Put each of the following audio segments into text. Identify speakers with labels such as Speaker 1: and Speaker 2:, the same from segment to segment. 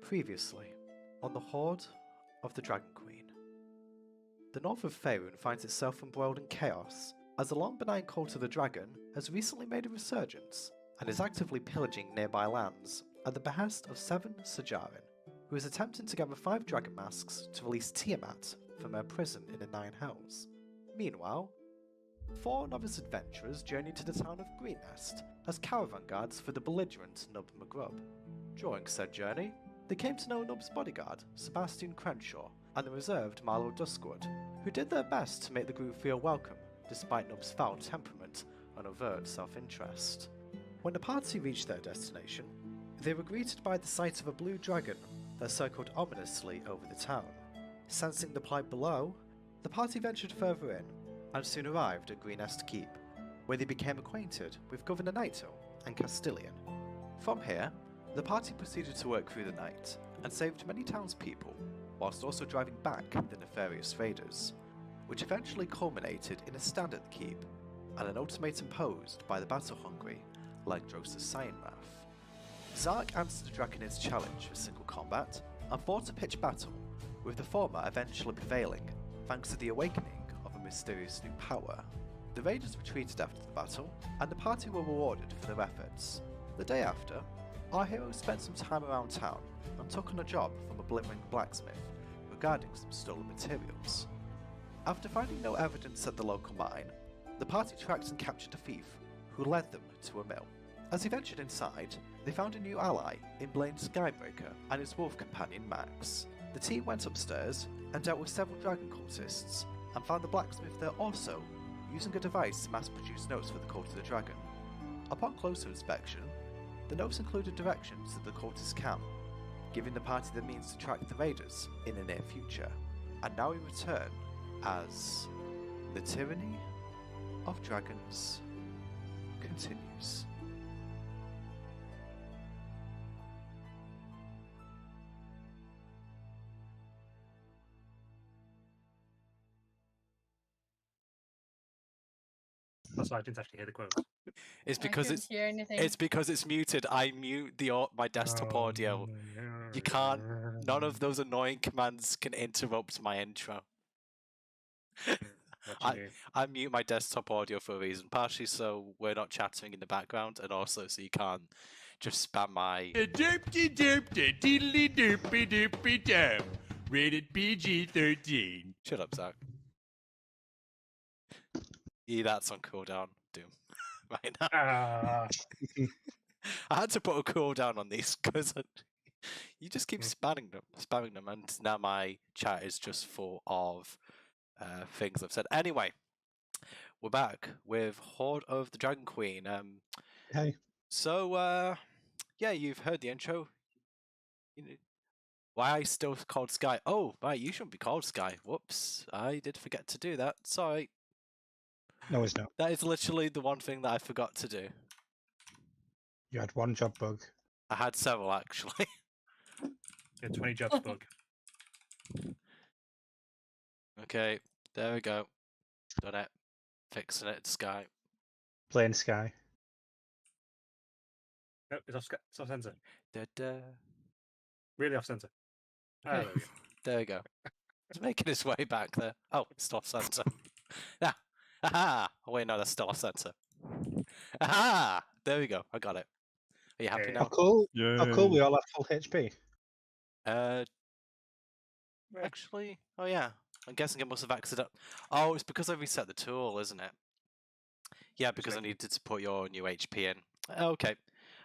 Speaker 1: Previously, on the Hoard of the Dragon Queen. The north of Faerun finds itself embroiled in chaos, as the long benign cult of the dragon has recently made a resurgence, and is actively pillaging nearby lands at the behest of Seven Sajarin, who is attempting to gather 5 dragon masks to release Tiamat from her prison in the Nine Hells. Meanwhile, 4 novice adventurers journey to the town of Greenest as caravan guards for the belligerent Nub McGrub. During said journey, they came to know Nub's bodyguard, Sebastian Crenshaw, and the reserved Marlowe Duskwood, who did their best to make the group feel welcome, despite Nub's foul temperament and overt self-interest. When the party reached their destination, they were greeted by the sight of a blue dragon that circled ominously over the town. Sensing the plight below, the party ventured further in, and soon arrived at Greenest Keep, where they became acquainted with Governor Naito and Castilian. From here, the party proceeded to work through the night, and saved many townspeople, whilst also driving back the nefarious raiders, which eventually culminated in a stand at the keep, and an ultimatum posed by the battle-hungry Langdrosa Cyanrath. Zark answered the Draconid's challenge for single combat, and fought a pitched battle, with the former eventually prevailing, thanks to the awakening of a mysterious new power. The raiders retreated after the battle, and the party were rewarded for their efforts. The day after, our heroes spent some time around town, and took on a job from a blithering blacksmith regarding some stolen materials. After finding no evidence at the local mine, the party tracked and captured a thief, who led them to a mill. As he ventured inside, they found a new ally in Blaine Skybreaker and his wolf companion Max. The team went upstairs and dealt with several dragon cultists, and found the blacksmith there also, using a device to mass-produce notes for the Cult of the Dragon. Upon closer inspection, the notes included directions to the cultist camp, giving the party the means to track the raiders in the near future. And now we return as the Tyranny of Dragons continues.
Speaker 2: That's why I didn't actually hear the quote.
Speaker 1: It's because it's
Speaker 3: hear anything.
Speaker 1: it's because it's muted. I mute my desktop audio. You can't. None of those annoying commands can interrupt my intro. I mute my desktop audio for a reason, partially so we're not chatting in the background, and also so you can't just spam my.
Speaker 4: Rated PG-13.
Speaker 1: Shut up, Zach. Yeah, that's on cooldown. Doom. Right now. I had to put a cooldown on these because you just keep spamming them, and now my chat is just full of things I've said. Anyway, we're back with Hoard of the Dragon Queen.
Speaker 5: Hey.
Speaker 1: So, yeah, you've heard the intro. You know, why I still called Sky? Oh, right, you shouldn't be called Sky. Whoops, I did forget to do that. Sorry.
Speaker 5: No, it's not.
Speaker 1: That is literally the one thing that I forgot to do.
Speaker 5: You had one job bug.
Speaker 1: I had several, actually.
Speaker 2: Yeah, 20 jobs bug.
Speaker 1: Okay, there we go. Done it. Fixing it, Sky.
Speaker 5: Plain Sky.
Speaker 2: No, it's off center.
Speaker 1: Da-da.
Speaker 2: Really off center.
Speaker 1: There we go. It's making its way back there. Oh, it's off center. Ah. Aha! Oh, wait, no, that's still off center. Aha! There we go. I got it. Are you happy now?
Speaker 5: Oh, cool. Yeah. Oh, cool. We all have full HP.
Speaker 1: Actually, oh yeah. I'm guessing it must have accident. Oh, it's because I reset the tool, isn't it? Yeah, because I needed to put your new HP in. Okay.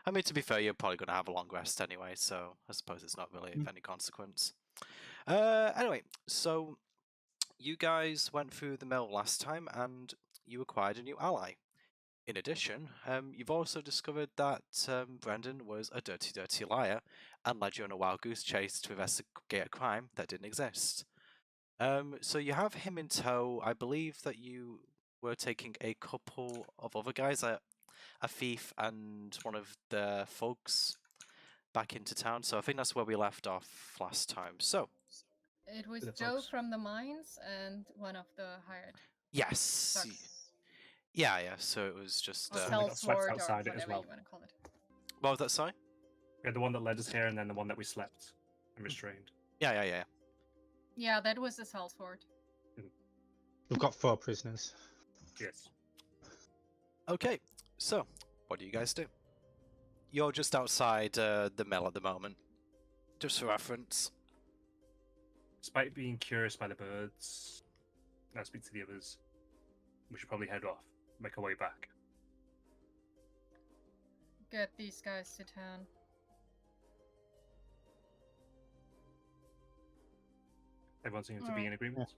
Speaker 1: I mean, to be fair, you're probably going to have a long rest anyway, so I suppose it's not really of any consequence. Anyway, so you guys went through the mill last time, and you acquired a new ally. In addition, you've also discovered that Brendan was a dirty, dirty liar, and led you on a wild goose chase to investigate a crime that didn't exist. So you have him in tow. I believe that you were taking a couple of other guys, a thief and one of the folks, back into town. So I think that's where we left off last time. So
Speaker 3: it was Joe from the mines and one of the hired.
Speaker 1: Yes.
Speaker 3: Trucks.
Speaker 1: Yeah. So it was just
Speaker 2: outside it as well.
Speaker 3: You want to call it.
Speaker 1: What was that, sorry?
Speaker 2: We had the one that led us here, and then the one that we slept and restrained.
Speaker 1: Yeah.
Speaker 3: Yeah, that was the Sal's Hoard.
Speaker 5: We've got 4 prisoners.
Speaker 2: Yes.
Speaker 1: Okay, so what do you guys do? You're just outside the mill at the moment. Just for reference.
Speaker 2: Despite being curious by the birds, I speak to the others. We should probably head off, make our way back.
Speaker 3: Get these guys to town.
Speaker 2: Everyone seems to be
Speaker 3: Alright.
Speaker 2: in agreement.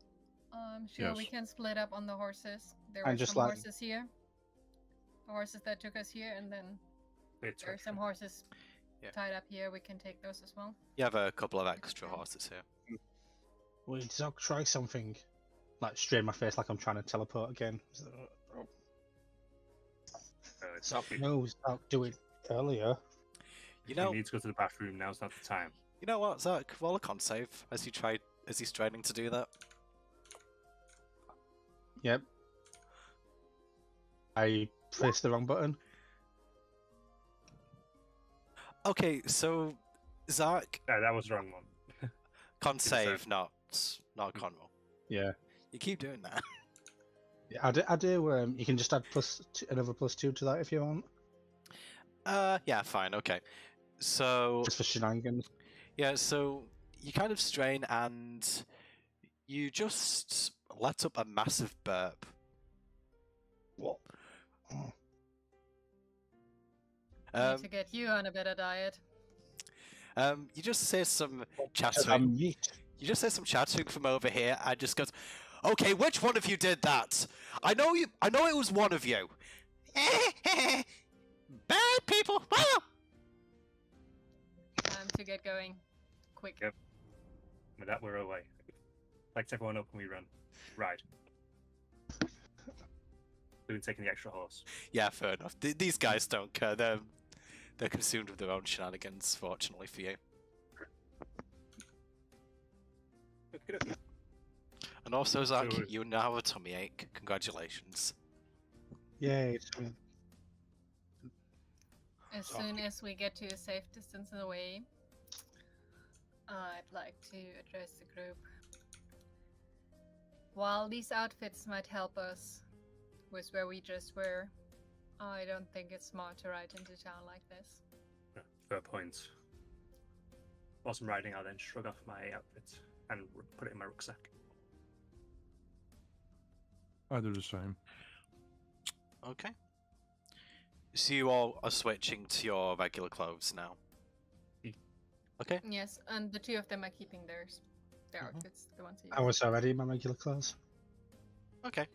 Speaker 3: Sure, we
Speaker 4: Yes.
Speaker 3: can split up on the horses. There
Speaker 5: And
Speaker 3: were
Speaker 5: just
Speaker 3: some
Speaker 5: like-
Speaker 3: horses here. The horses that took us here, and then
Speaker 2: It's
Speaker 3: there are some horses
Speaker 1: Yeah.
Speaker 3: tied up here. We can take those as well.
Speaker 1: You have a couple of extra horses here.
Speaker 5: Wait, Zog, try something. Like, strain my face like I'm trying to teleport again. Zog, no, Zog, do it earlier.
Speaker 1: You
Speaker 2: You
Speaker 1: know,
Speaker 2: need to go to the bathroom. Now's not the time.
Speaker 1: you know what, Zach? Roll a con save as he's training to do that.
Speaker 5: Yep. I pressed the wrong button.
Speaker 1: Okay, so Zach,
Speaker 2: Yeah, that was the wrong one.
Speaker 1: con
Speaker 2: save.
Speaker 1: save, not a con roll.
Speaker 5: Yeah.
Speaker 1: You keep doing that.
Speaker 5: Yeah, I do. You can just add another +2 to that if you want,
Speaker 1: Yeah, fine, okay. So
Speaker 5: just for shenanigans.
Speaker 1: yeah, so you kind of strain and you just let up a massive burp.
Speaker 5: What?
Speaker 3: Need to get you on a better diet.
Speaker 1: You just say some chattering. You just say some chattering from over here, and just goes, "Okay, which one of you did that? I know you. I know it was one of you. Bad people. Ah!"
Speaker 3: Time to get going. Quick.
Speaker 2: Yep. With that, we're away. Lights everyone up and we run. Ride. We've taking the extra horse.
Speaker 1: Yeah, fair enough. These guys don't care. They're consumed with their own shenanigans. Fortunately for you.
Speaker 2: Okay.
Speaker 1: And also, Zach,
Speaker 2: So-
Speaker 1: you now have a tummy ache. Congratulations.
Speaker 5: Yay.
Speaker 3: As soon as we get to a safe distance away, I'd like to address the group. While these outfits might help us with where we just were, I don't think it's smart to ride into town like this.
Speaker 2: Fair point. Whilst I'm riding, I'll then shrug off my outfit and put it in my rucksack.
Speaker 4: I do the same.
Speaker 1: Okay. So you all are switching to your regular clothes now. Okay.
Speaker 3: Yes, and the two of them are keeping their
Speaker 1: Mhm.
Speaker 3: outfits, the ones
Speaker 5: I was already in my regular clothes.
Speaker 1: Okay.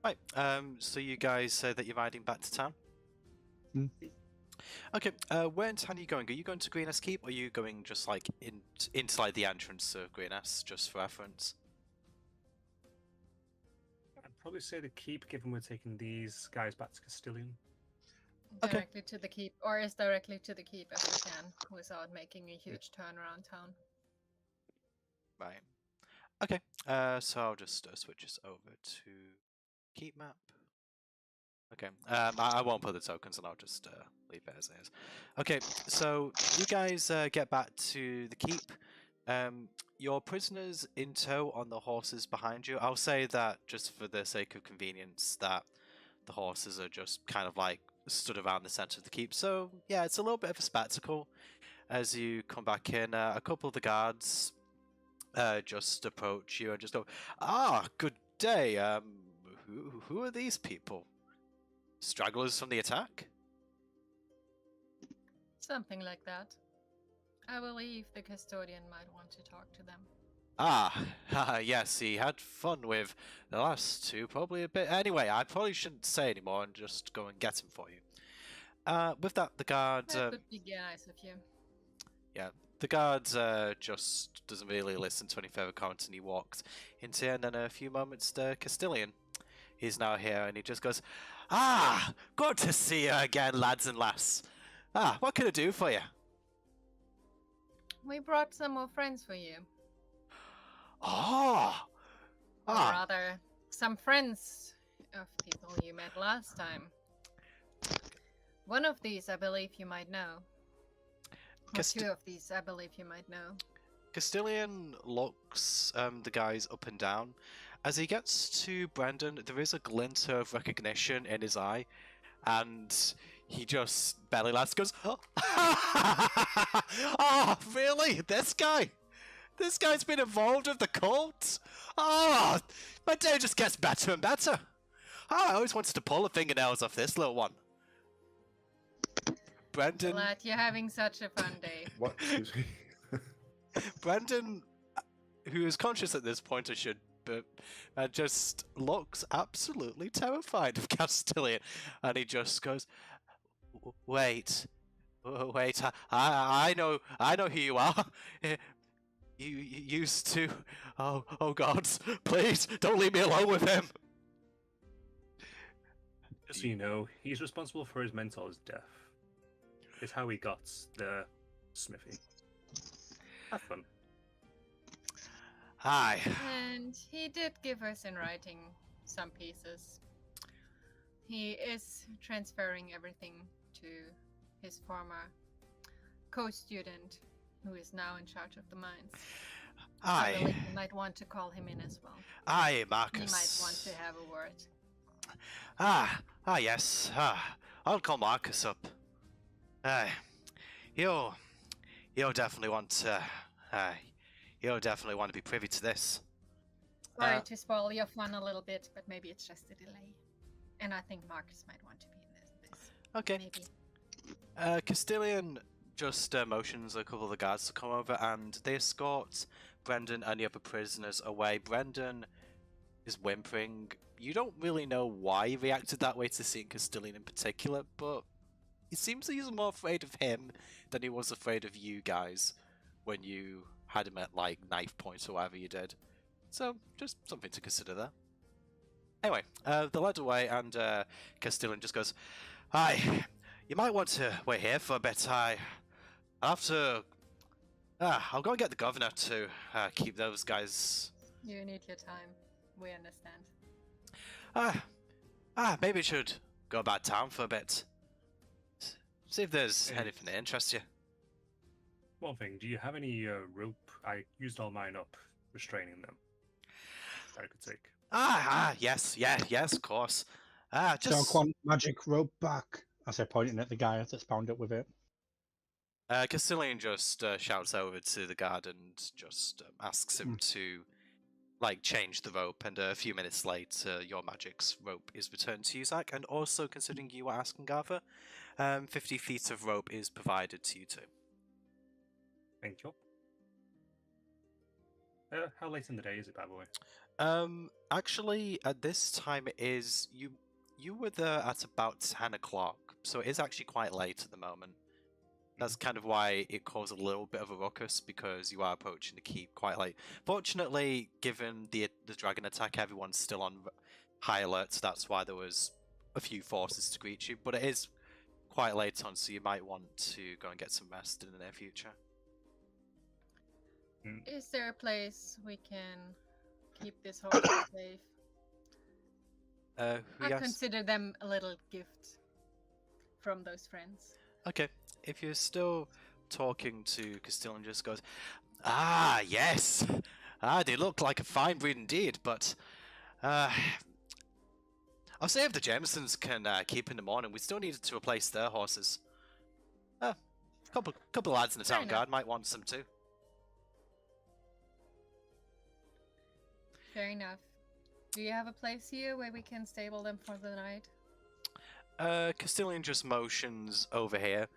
Speaker 1: Right. So you guys say that you're riding back to town.
Speaker 5: Mm.
Speaker 1: Okay. Where in town are you going? Are you going to Greeness Keep, or are you going just like inside the entrance of Greeness, just for reference?
Speaker 2: I'd probably say the keep, given we're taking these guys back to Castilian.
Speaker 1: Okay.
Speaker 3: directly to the keep, or as directly to the keep as we can, without making a huge turn around town.
Speaker 1: Right. Okay. So I'll just switch this over to keep map. Okay. I won't put the tokens, and I'll just leave it as is. Okay. So you guys get back to the keep. Your prisoners in tow on the horses behind you. I'll say that just for the sake of convenience, that the horses are just kind of like stood around the center of the keep. So yeah, it's a little bit of a spectacle as you come back in. A couple of the guards just approach you and just go, "Ah, good day. Who are these people? Stragglers from the attack?"
Speaker 3: Something like that. I believe the custodian might want to talk to them.
Speaker 1: Ah, yes, he had fun with the last two, probably a bit. Anyway, I probably shouldn't say anymore and just go and get him for you. With that, the guard,
Speaker 3: That would be nice of you.
Speaker 1: the guard just doesn't really listen to any further comments, and he walks into, and then a few moments, the Castilian, he's now here, and he just goes, "Ah, good to see you again, lads and lass. Ah, what can I do for you?"
Speaker 3: We brought some more friends for you.
Speaker 1: Oh,
Speaker 3: Or
Speaker 1: ah,
Speaker 3: rather, some friends of people you met last time. One of these, I believe you might know. Or
Speaker 1: Cast-
Speaker 3: two of these, I believe you might know.
Speaker 1: Castilian looks the guys up and down. As he gets to Brendan, there is a glint of recognition in his eye, and he just belly laughs, goes, "Oh, oh really? This guy? This guy's been involved with the cult? Oh, my day just gets better and better. Oh, I always wanted to pull the fingernails off this little one." Brendan,
Speaker 3: Glad you're having such a fun day.
Speaker 4: What? Excuse me.
Speaker 1: Brendan, who is conscious at this point, I should, but just looks absolutely terrified of Castilian, and he just goes, "Wait, wait, I know who you are. You used to. Oh God, please don't leave me alone with him."
Speaker 2: Just so you know, he's responsible for his mentor's death. It's how he got the smithy. Have fun.
Speaker 1: Aye.
Speaker 3: And he did give us in writing some pieces. He is transferring everything to his former co-student, who is now in charge of the mines. I
Speaker 1: Aye.
Speaker 3: believe you might want to call him in as well.
Speaker 1: Aye,
Speaker 3: He
Speaker 1: Marcus.
Speaker 3: might want to have a word.
Speaker 1: Yes. I'll call Marcus up. You'll definitely want to. You'll definitely want to be privy to this.
Speaker 3: Sorry to spoil your fun a little bit, but maybe it's just a delay. And I think Marcus might want to be in this.
Speaker 1: Okay.
Speaker 3: Maybe.
Speaker 1: Castilian just motions a couple of the guards to come over, and they escort Brendan and the other prisoners away. Brendan is whimpering. You don't really know why he reacted that way to seeing Castilian in particular, but it seems that he's more afraid of him than he was afraid of you guys when you had him at, like, knife point or whatever you did. So, just something to consider there. Anyway, they're led away, and Castilian just goes, "Aye, you might want to wait here for a bit. I'll have to... I'll go and get the governor to keep those guys...
Speaker 3: You need your time. We understand.
Speaker 1: Maybe you should go about town for a bit. See if there's anything that interests you."
Speaker 2: One thing, do you have any rope? I used all mine up restraining them. That I could take.
Speaker 1: Yes, of course.
Speaker 5: So
Speaker 1: Just...
Speaker 5: quant magic rope back. I say, pointing at the guy that's bound up with it.
Speaker 1: Castilian just shouts over to the guard and just asks him to, like, change the rope, and a few minutes later, your magic's rope is returned to you, Zach, and also, considering you were asking Arthur, 50 feet of rope is provided to you too.
Speaker 2: Thank you. How late in the day is it, by the way?
Speaker 1: Actually, at this time it is, you were there at about 10 o'clock, so it is actually quite late at the moment. That's kind of why it caused a little bit of a ruckus, because you are approaching the keep quite late. Fortunately, given the dragon attack, everyone's still on high alert, so that's why there was a few forces to greet you, but it is quite late on, so you might want to go and get some rest in the near future.
Speaker 3: Is there a place we can keep this horse safe? I consider them a little gift from those friends.
Speaker 1: Okay, if you're still talking to Castilian, just goes, yes! They look like a fine breed indeed, but... I'll say if the Jamesons can keep in the morning, we still needed to replace their horses. Couple of lads in the
Speaker 3: Fair
Speaker 1: town guard might want some too.
Speaker 3: Fair enough. Do you have a place here where we can stable them for the night?
Speaker 1: Castilian just motions over here.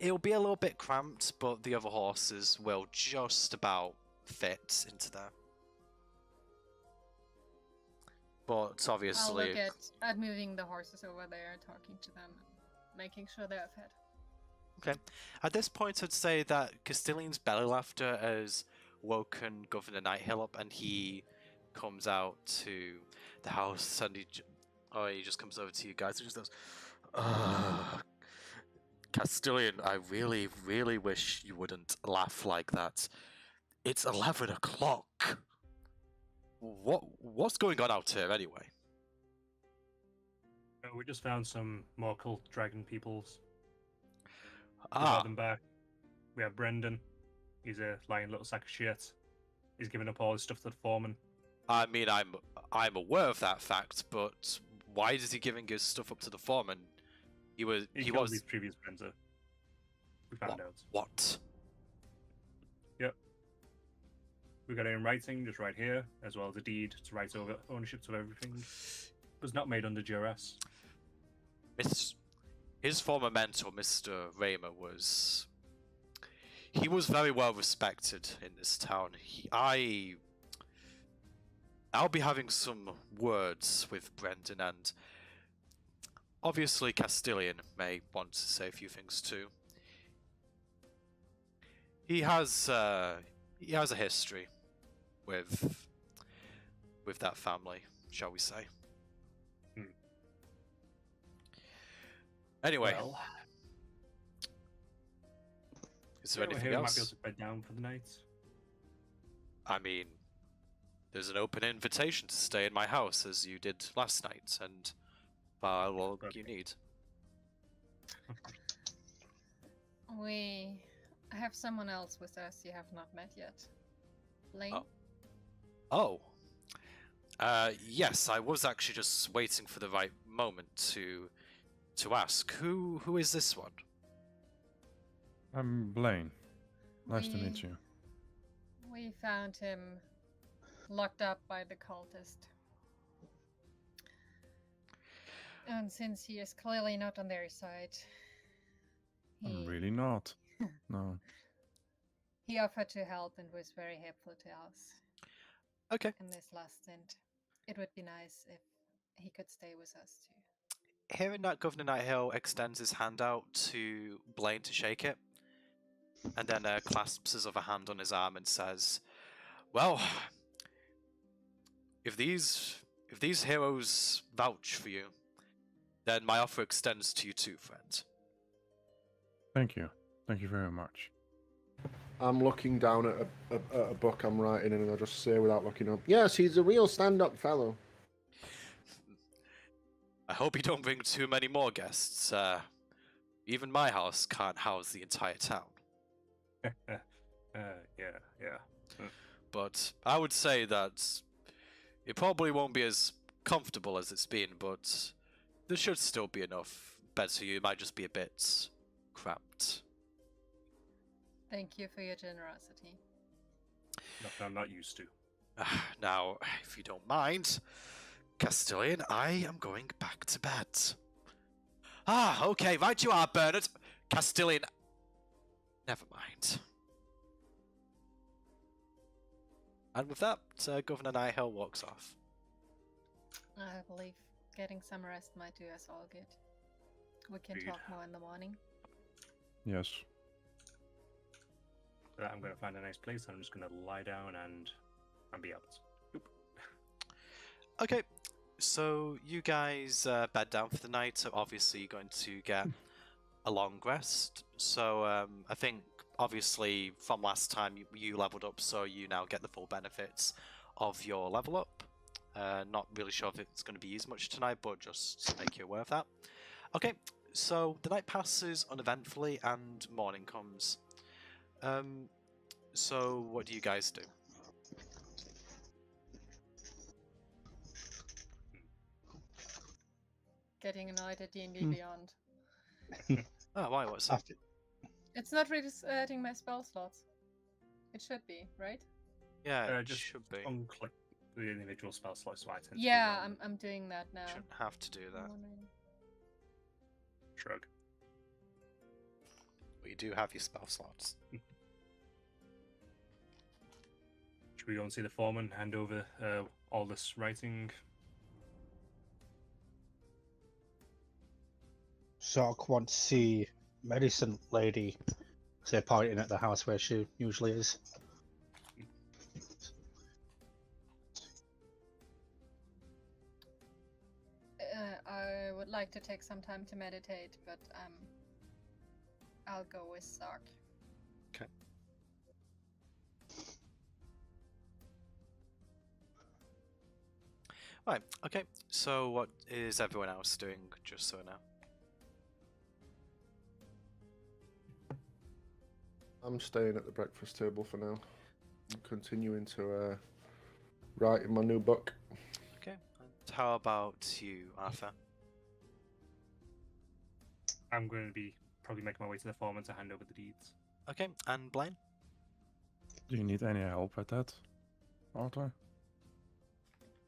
Speaker 1: It'll be a little bit cramped, but the other horses will just about fit into there. But obviously...
Speaker 3: I'll look at moving the horses over there, talking to them, making sure they're fed.
Speaker 1: Okay. At this point, I'd say that Castilian's belly laughter has woken Governor Nighthill up, and he comes out to the house, and he just comes over to you guys and just goes, Castilian, I really, really wish you wouldn't laugh like that. It's 11 o'clock. What's going on out here anyway?
Speaker 2: We just found some more cult dragon peoples. We
Speaker 1: Ah,
Speaker 2: got them back. We have Brendan. He's a lying little sack of shit. He's giving up all his stuff to the foreman.
Speaker 1: I mean, I'm aware of that fact, but why is he giving his stuff up to the foreman? He
Speaker 2: Killed
Speaker 1: was
Speaker 2: his previous printer. We found out.
Speaker 1: what?
Speaker 2: Yep. We got it in writing, just right here, as well as a deed to write over ownership of everything. It was not made under duress.
Speaker 1: His former mentor, Mr. Raymer, he was very well respected in this town. I'll be having some words with Brendan, and obviously Castilian may want to say a few things too. He has a history with that family, shall we say? Anyway,
Speaker 2: Well,
Speaker 1: is there anything
Speaker 2: we might be
Speaker 1: else?
Speaker 2: able to bed down for the night.
Speaker 1: I mean, there's an open invitation to stay in my house as you did last night, and all you need.
Speaker 3: We have someone else with us you have not met yet. Blaine?
Speaker 1: Oh. Yes, I was actually just waiting for the right moment to ask. Who is this one?
Speaker 4: I'm Blaine. Nice to
Speaker 3: We-
Speaker 4: meet you.
Speaker 3: We found him locked up by the cultist. And since he is clearly not on their side,
Speaker 4: I'm really not. No.
Speaker 3: he offered to help and was very helpful to us
Speaker 1: Okay.
Speaker 3: in this last stint. It would be nice if he could stay with us too.
Speaker 1: Hearing that, Governor Nighthill extends his hand out to Blaine to shake it, and then clasps his other hand on his arm and says, "Well, if these heroes vouch for you, then my offer extends to you too, friend."
Speaker 4: Thank you. Thank you very much.
Speaker 6: I'm looking down at a book I'm writing, and I just say without looking up, "Yes, he's a real stand-up fellow."
Speaker 1: I hope you don't bring too many more guests. Even my house can't house the entire town.
Speaker 2: Yeah.
Speaker 1: But I would say that it probably won't be as comfortable as it's been, but there should still be enough beds for you. It might just be a bit cramped.
Speaker 3: Thank you for your generosity.
Speaker 2: Nothing I'm not used to.
Speaker 1: Now, if you don't mind, Castilian, I am going back to bed. Okay, right you are, Bernard. Castilian, never mind. And with that, Governor Nihil walks off.
Speaker 3: I believe getting some rest might do us all good. We can
Speaker 2: Agreed.
Speaker 3: talk more in the morning.
Speaker 4: Yes.
Speaker 2: For that, I'm going to find a nice place. I'm just going to lie down and be out.
Speaker 1: Okay, so you guys bed down for the night. So obviously you're going to get a long rest. So I think obviously from last time you leveled up, so you now get the full benefits of your level up. Not really sure if it's going to be used much tonight, but just to make you aware of that. Okay, so the night passes uneventfully and morning comes. So what do you guys do?
Speaker 3: Getting annoyed at D&D
Speaker 5: Hmm.
Speaker 3: Beyond.
Speaker 1: Oh, why? What's that?
Speaker 5: After,
Speaker 3: It's not resetting my spell slots. It should be, right?
Speaker 1: Yeah, it
Speaker 2: Just
Speaker 1: should be.
Speaker 2: unclick the individual spell slots. So I tend to do
Speaker 3: Yeah,
Speaker 2: that.
Speaker 3: I'm doing that now.
Speaker 1: Shouldn't have to do that.
Speaker 2: Shrug.
Speaker 1: But you do have your spell slots.
Speaker 2: Should we go and see the foreman, hand over all this writing?
Speaker 5: sort of want to see medicine lady, say, pointing at the house where she usually is.
Speaker 3: I would like to take some time to meditate, but I'll go with Sark.
Speaker 1: Right, okay. So what is everyone else doing, just so I know?
Speaker 6: I'm staying at the breakfast table for now. I'm continuing to write in my new book.
Speaker 1: Okay. And how about you, Arthur?
Speaker 2: I'm going to be probably making my way to the foreman to hand over the deeds.
Speaker 1: Okay, and Blaine?
Speaker 4: Do you need any help with that, Arthur?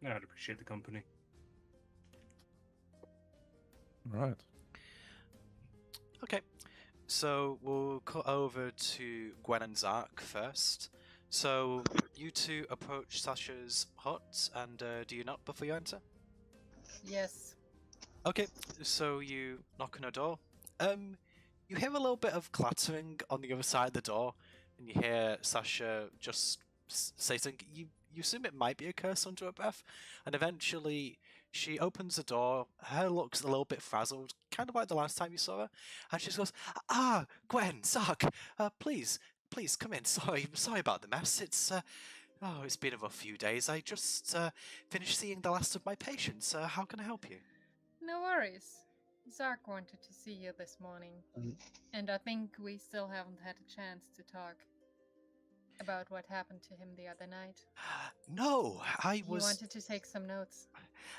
Speaker 2: Yeah, I'd appreciate the company.
Speaker 4: Right.
Speaker 1: Okay. So we'll cut over to Gwen and Zark first. So you two approach Sasha's hut, and do you knock before you enter?
Speaker 3: Yes.
Speaker 1: Okay, so you knock on her door. You hear a little bit of clattering on the other side of the door, and you hear Sasha just say something. You assume it might be a curse under her breath, and eventually she opens the door. Her looks a little bit frazzled, kind of like the last time you saw her, and she just goes, "Ah, Gwen, Zark, please come in. Sorry about the mess. It's been a rough few days. I just finished seeing the last of my patients. How can I help you?"
Speaker 3: No worries. Zark wanted to see you this morning, and I think we still haven't had a chance to talk about what happened to him the other night.
Speaker 1: No,
Speaker 3: He wanted to take some notes.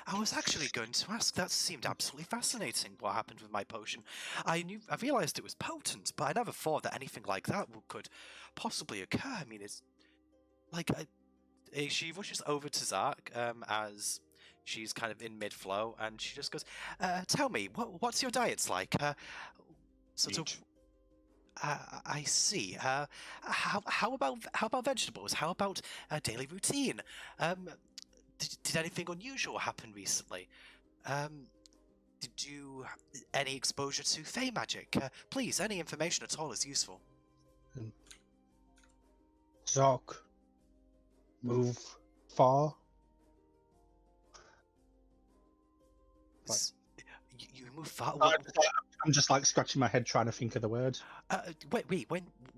Speaker 1: I was actually going to ask. That seemed absolutely fascinating. What happened with my potion? I realized it was potent, but I never thought that anything like that could possibly occur. I mean, it's like she rushes over to Zark as she's kind of in mid-flow, and she just goes, "Tell me, what's your diets like? Sort of." I see. How about vegetables? How about a daily routine? Did anything unusual happen recently? Did you any exposure to Fey magic? Please, any information at all is useful.
Speaker 5: Zark, move far.
Speaker 1: You move far.
Speaker 5: I'm just like scratching my head trying to think of the word.
Speaker 1: Wait.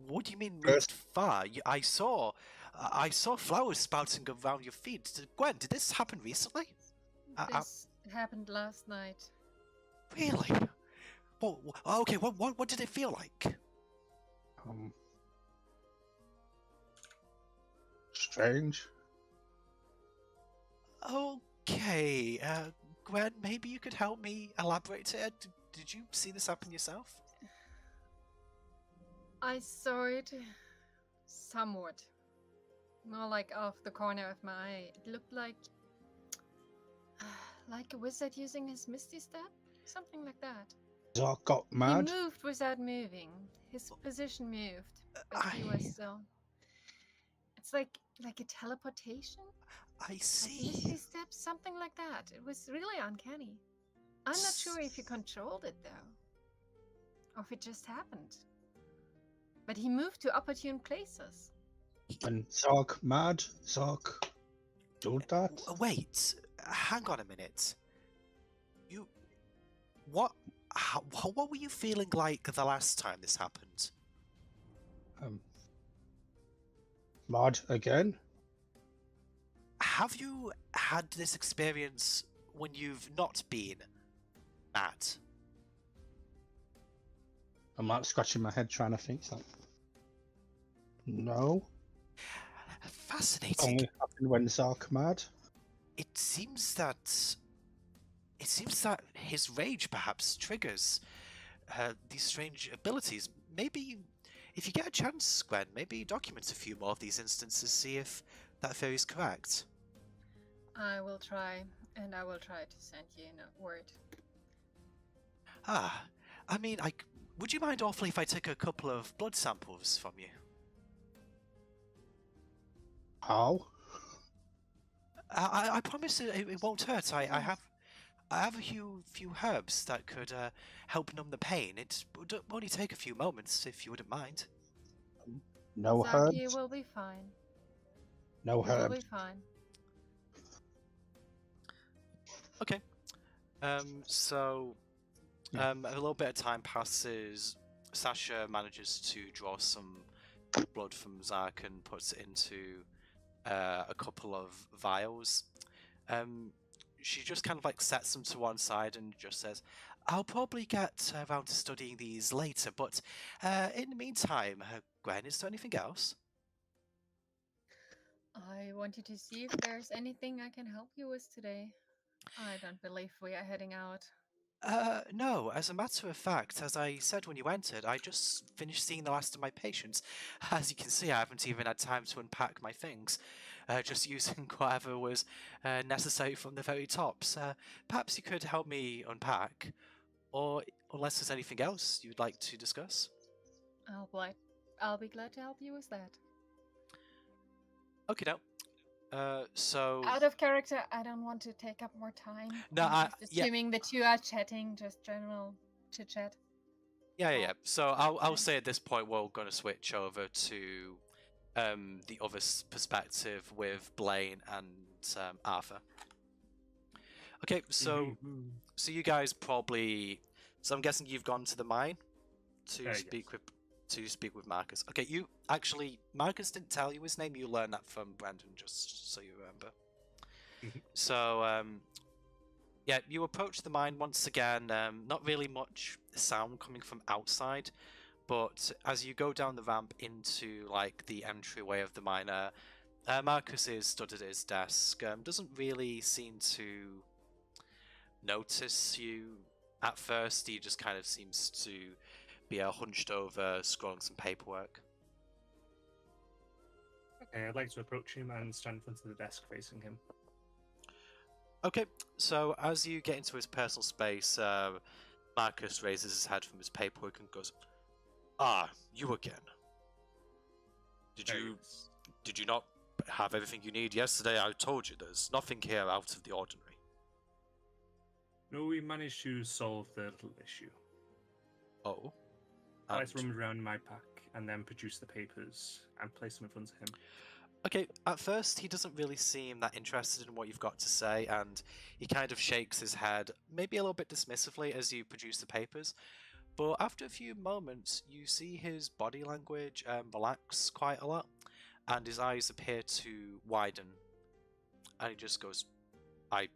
Speaker 1: What do you mean moved far? I saw flowers sprouting around your feet. Gwen, did this happen recently?
Speaker 3: This happened last night.
Speaker 1: Really? Well, okay. What did it feel like?
Speaker 5: Strange.
Speaker 1: Okay, Gwen, maybe you could help me elaborate it. Did you see this happen yourself?
Speaker 3: I saw it somewhat. More like off the corner of my eye. It looked like a wizard using his misty step? Something like that.
Speaker 5: Zark got mad.
Speaker 3: He moved without moving. His position moved, but he was still. It's like a teleportation.
Speaker 1: I see.
Speaker 3: Misty steps, something like that. It was really uncanny. I'm not sure if he controlled it though, or if it just happened. But he moved to opportune places.
Speaker 5: And Zark mad? Zark do that?
Speaker 1: Wait, hang on a minute. What were you feeling like the last time this happened?
Speaker 5: Mad again?
Speaker 1: Have you had this experience when you've not been mad?
Speaker 5: I'm like scratching my head trying to think. No.
Speaker 1: Fascinating.
Speaker 5: Only happened when Zark mad.
Speaker 1: It seems that his rage perhaps triggers these strange abilities. Maybe, if you get a chance, Gwen, maybe document a few more of these instances, see if that theory is correct.
Speaker 3: I will try, and I will try to send you a word.
Speaker 1: I mean, would you mind awfully if I take a couple of blood samples from you?
Speaker 5: How?
Speaker 1: I promise it won't hurt. I have a few herbs that could help numb the pain. It would only take a few moments, if you wouldn't mind.
Speaker 5: No
Speaker 3: Zaki,
Speaker 5: herbs?
Speaker 3: you will be fine.
Speaker 5: No
Speaker 3: You will
Speaker 5: herbs.
Speaker 3: be fine.
Speaker 1: Okay. So a little bit of time passes. Sasha manages to draw some blood from Zark and puts it into a couple of vials. she just kind of like sets them to one side and just says, "I'll probably get around to studying these later, but in the meantime, Gwen, is there anything else?"
Speaker 3: I wanted to see if there's anything I can help you with today. I don't believe we are heading out.
Speaker 1: No, as a matter of fact, as I said when you entered, I just finished seeing the last of my patients. As you can see, I haven't even had time to unpack my things, just using whatever was necessary from the very tops. Perhaps you could help me unpack, or unless there's anything else you'd like to discuss.
Speaker 3: I'll be glad to help you with that.
Speaker 1: Okay, now. So
Speaker 3: Out of character, I don't want to take up more time.
Speaker 1: No,
Speaker 3: I'm just assuming the two are chatting, just general chit chat.
Speaker 1: Yeah. So I'll say at this point we're going to switch over to the other perspective with Blaine and Arthur. Okay, so you guys probably. So I'm guessing you've gone to the mine to speak with Marcus. Okay, you actually Marcus didn't tell you his name. You learned that from Brandon, just so you remember. So yeah, you approach the mine once again. Not really much sound coming from outside, but as you go down the ramp into like the entryway of the mine, Marcus is stood at his desk. Doesn't really seem to notice you at first. He just kind of seems to be hunched over, scrolling some paperwork.
Speaker 2: Okay, I'd like to approach him and stand in front of the desk facing him.
Speaker 1: Okay, so as you get into his personal space, Marcus raises his head from his paperwork and goes, "Ah, you again. Did you not have everything you need yesterday? I told you there's nothing here out of the ordinary."
Speaker 2: No, we managed to solve the little issue.
Speaker 1: Oh?
Speaker 2: I rummed around in my pack and then produced the papers and placed them in front of him.
Speaker 1: Okay, at first he doesn't really seem that interested in what you've got to say, and he kind of shakes his head, maybe a little bit dismissively as you produce the papers. But after a few moments, you see his body language relax quite a lot, and his eyes appear to widen. And he just goes, I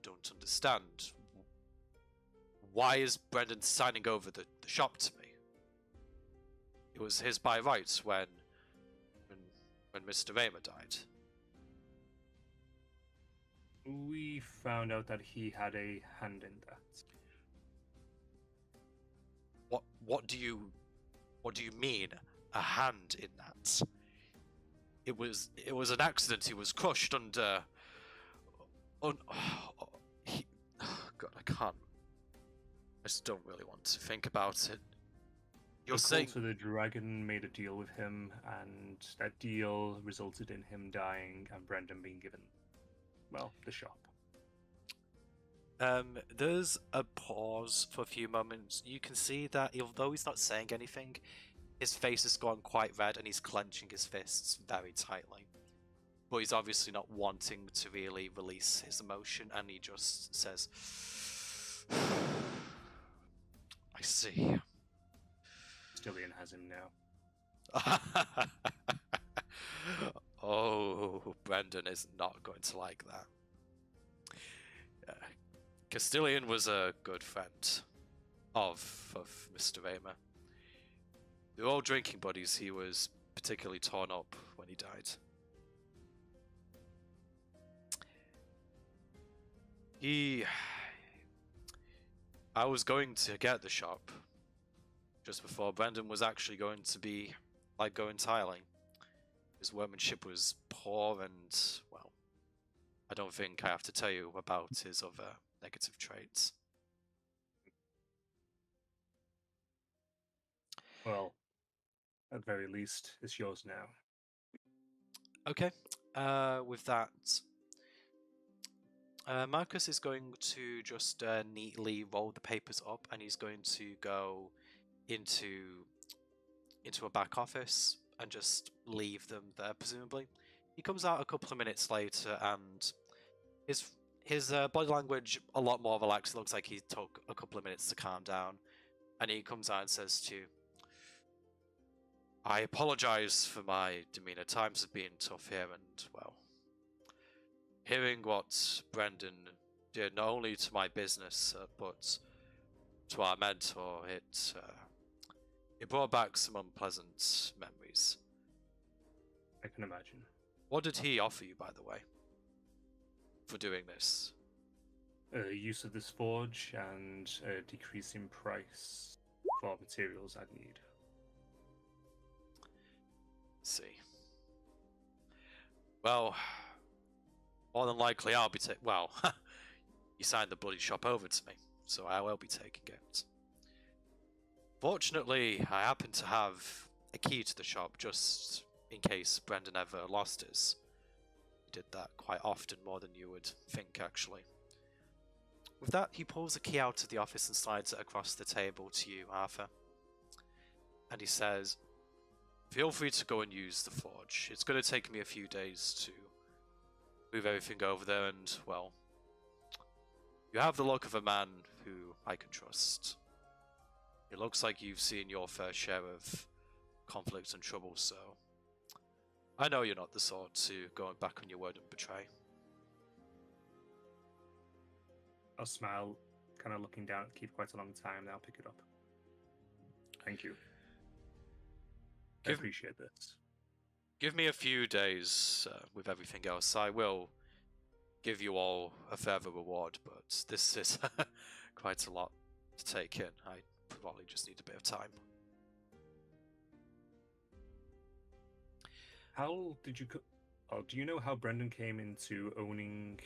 Speaker 1: don't understand. Why is Brendan signing over the shop to me? It was his by rights when Mr. Raymer died.
Speaker 2: We found out that he had a hand in that.
Speaker 1: What do you mean, a hand in that? It was an accident. He was crushed under. God, I can't. I just don't really want to think about it. You're saying
Speaker 2: the dragon made a deal with him, and that deal resulted in him dying and Brendan being given, well, the shop.
Speaker 1: There's a pause for a few moments. You can see that although he's not saying anything, his face has gone quite red and he's clenching his fists very tightly. But he's obviously not wanting to really release his emotion, and he just says, "I see."
Speaker 2: Stillian has him now.
Speaker 1: Oh, Brendan is not going to like that. Castilian was a good friend of Mr. Raymer. They were all drinking buddies. He was particularly torn up when he died. I was going to get the shop just before Brendan was actually going to be, like, going tiling. His workmanship was poor and, well, I don't think I have to tell you about his other negative traits.
Speaker 2: Well, at the very least, it's yours now.
Speaker 1: Okay, with that, Marcus is going to just neatly roll the papers up, and he's going to go into a back office and just leave them there, presumably. He comes out a couple of minutes later, and his body language a lot more relaxed. It looks like he took a couple of minutes to calm down, and he comes out and says to you, "I apologize for my demeanor. Times have been tough here, and, well, hearing what Brendan did not only to my business, but to our mentor. It brought back some unpleasant memories.
Speaker 2: I can imagine.
Speaker 1: What did he offer you, by the way, for doing this?
Speaker 2: Use of this forge and a decrease in price for materials I'd need.
Speaker 1: Let's see. Well, more than likely I'll be taking. Well, you signed the bloody shop over to me, so I will be taking it. Fortunately, I happen to have a key to the shop just in case Brendan ever lost his. He did that quite often, more than you would think, actually. With that, he pulls a key out of the office and slides it across the table to you, Arthur. And he says, feel free to go and use the forge. It's going to take me a few days to move everything over there, and, well, you have the look of a man who I can trust. It looks like you've seen your fair share of conflict and trouble, so I know you're not the sort to go back on your word and betray.
Speaker 2: I'll smile, kind of looking down. Keep quite a long time. Then I'll pick it up. Thank you. I appreciate this.
Speaker 1: Give me a few days with everything else. I will give you all a further reward, but this is quite a lot to take in. I probably just need a bit of time.
Speaker 2: How did you... Oh, do you know how Brendan came into owning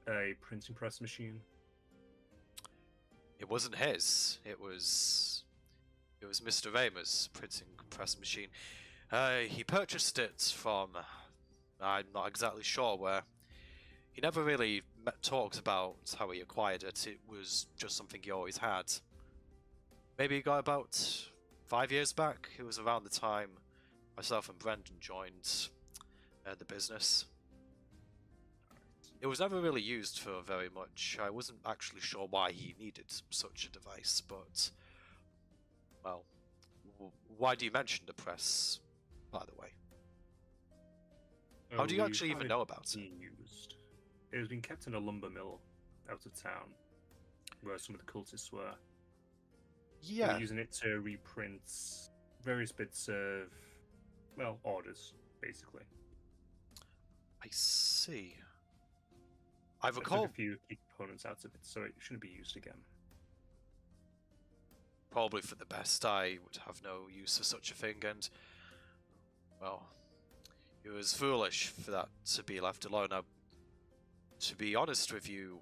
Speaker 2: a printing press machine?
Speaker 1: It wasn't his. It was Mr. Raymer's printing press machine. He purchased it from... I'm not exactly sure where. He never really talked about how he acquired it. It was just something he always had. Maybe he got about 5 years back. It was around the time myself and Brendan joined the business. It was never really used for very much. I wasn't actually sure why he needed such a device, but... Well, why do you mention the press, by the way? How do you actually even know about it?
Speaker 2: Used. It was being kept in a lumber mill out of town, where some of the cultists were. They
Speaker 1: Yeah.
Speaker 2: were using it to reprint various bits of, well, orders, basically.
Speaker 1: I see. I
Speaker 2: I took
Speaker 1: recall
Speaker 2: a few key components out of it, so it shouldn't be used again.
Speaker 1: probably for the best. I would have no use for such a thing, and, well, it was foolish for that to be left alone. Now, to be honest with you,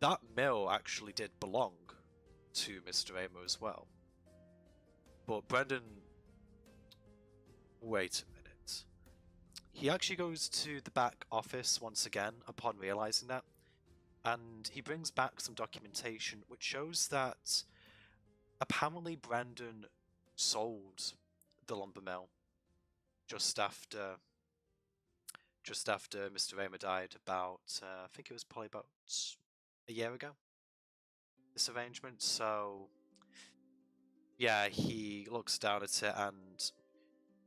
Speaker 1: that mill actually did belong to Mr. Raymer as well. But Brendan... Wait a minute. He actually goes to the back office once again upon realizing that, and he brings back some documentation which shows that apparently Brendan sold the lumber mill just after Mr. Raymer died, about I think it was probably about a year ago, this arrangement. So yeah, he looks down at it and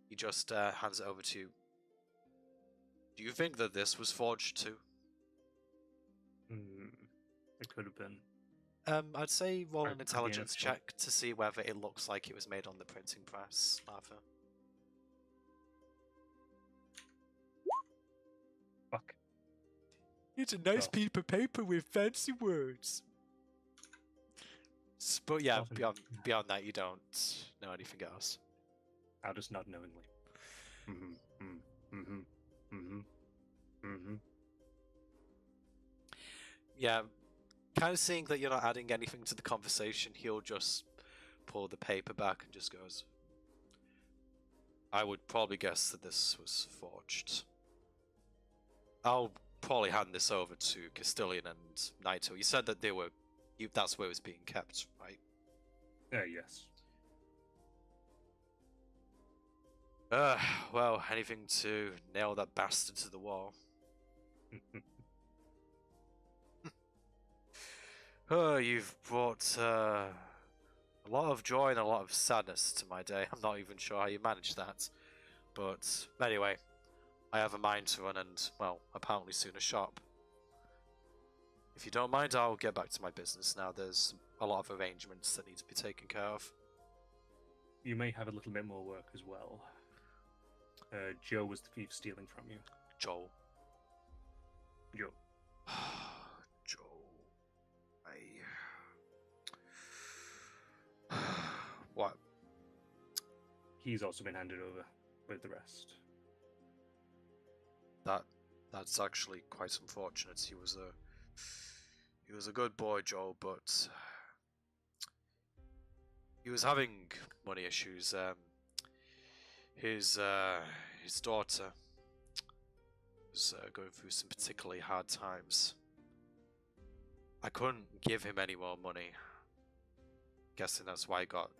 Speaker 1: he just hands it over to you. Do you think that this was forged too?
Speaker 2: It could have been.
Speaker 1: I'd say roll an
Speaker 2: Could be
Speaker 1: intelligence
Speaker 2: anything.
Speaker 1: check to see whether it looks like it was made on the printing press, Arthur.
Speaker 2: Fuck.
Speaker 1: It's a nice
Speaker 2: Oh.
Speaker 1: piece of paper with fancy words. But yeah,
Speaker 2: Nothing.
Speaker 1: beyond that, you don't know anything else.
Speaker 2: I'll just nod knowingly. Mm-hmm.
Speaker 1: Yeah, kind of seeing that you're not adding anything to the conversation, he'll just pull the paper back and just goes, I would probably guess that this was forged. I'll probably hand this over to Castilian and Naito. You said that that's where it was being kept, right?
Speaker 2: Yes.
Speaker 1: Well, anything to nail that bastard to the wall. You've brought a lot of joy and a lot of sadness to my day. I'm not even sure how you managed that. But anyway, I have a mine to run and, well, apparently soon a shop. If you don't mind, I'll get back to my business now. There's a lot of arrangements that need to be taken care of.
Speaker 2: You may have a little bit more work as well. Joe was the thief stealing from you.
Speaker 1: Joel.
Speaker 2: Joe.
Speaker 1: Joel. What?
Speaker 2: He's also been handed over with the rest.
Speaker 1: That's actually quite unfortunate. He was a good boy, Joel, but he was having money issues. His daughter was going through some particularly hard times. I couldn't give him any more money. Guessing that's why he got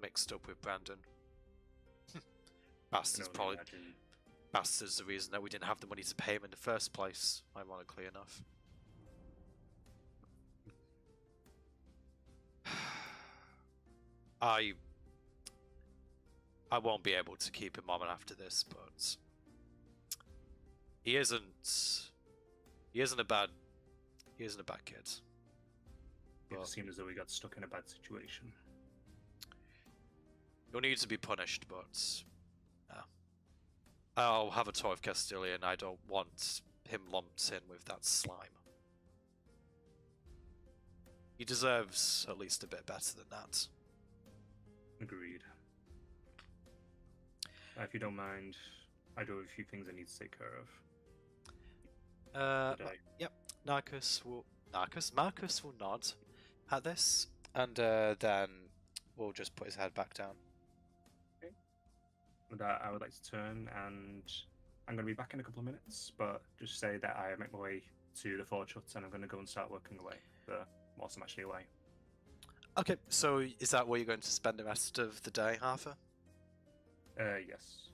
Speaker 1: mixed up with Brandon. Bastard's probably Bastard's the reason that we didn't have the money to pay him in the first place. Ironically enough. I won't be able to keep him on after this, but he isn't a bad kid.
Speaker 2: It just seemed as though he got stuck in a bad situation.
Speaker 1: He'll need to be punished, but I'll have a tour of Castilia, and I don't want him lumped in with that slime. He deserves at least a bit better than that.
Speaker 2: Agreed. If you don't mind, I do have a few things I need to take care of.
Speaker 1: Yep. Marcus will nod at this, and then we'll just put his head back down.
Speaker 2: Okay. With that, I would like to turn, and I'm going to be back in a couple of minutes, but just say that I make my way to the Forge Hut, and I'm going to go and start working away whilst I'm actually away.
Speaker 1: Okay, so is that where you're going to spend the rest of the day, Arthur?
Speaker 2: Yes.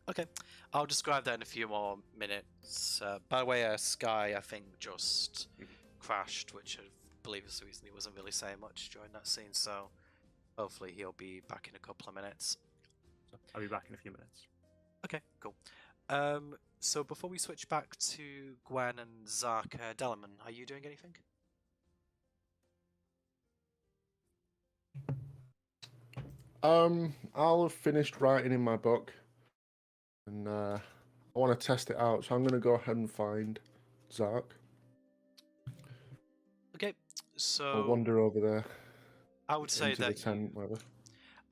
Speaker 1: Okay, I'll describe that in a few more minutes. By the way, Sky, I think, just crashed, which I believe is the reason he wasn't really saying much during that scene, so hopefully he'll be back in a couple of minutes.
Speaker 2: So I'll be back in a few minutes.
Speaker 1: Okay, cool. So before we switch back to Gwen and Zark, Dellerman, are you doing anything?
Speaker 6: I'll have finished writing in my book, and I want to test it out, so I'm going to go ahead and find Zark.
Speaker 1: Okay, so
Speaker 6: I'll wander over there.
Speaker 1: I would say
Speaker 6: into the
Speaker 1: that
Speaker 6: tent, whatever.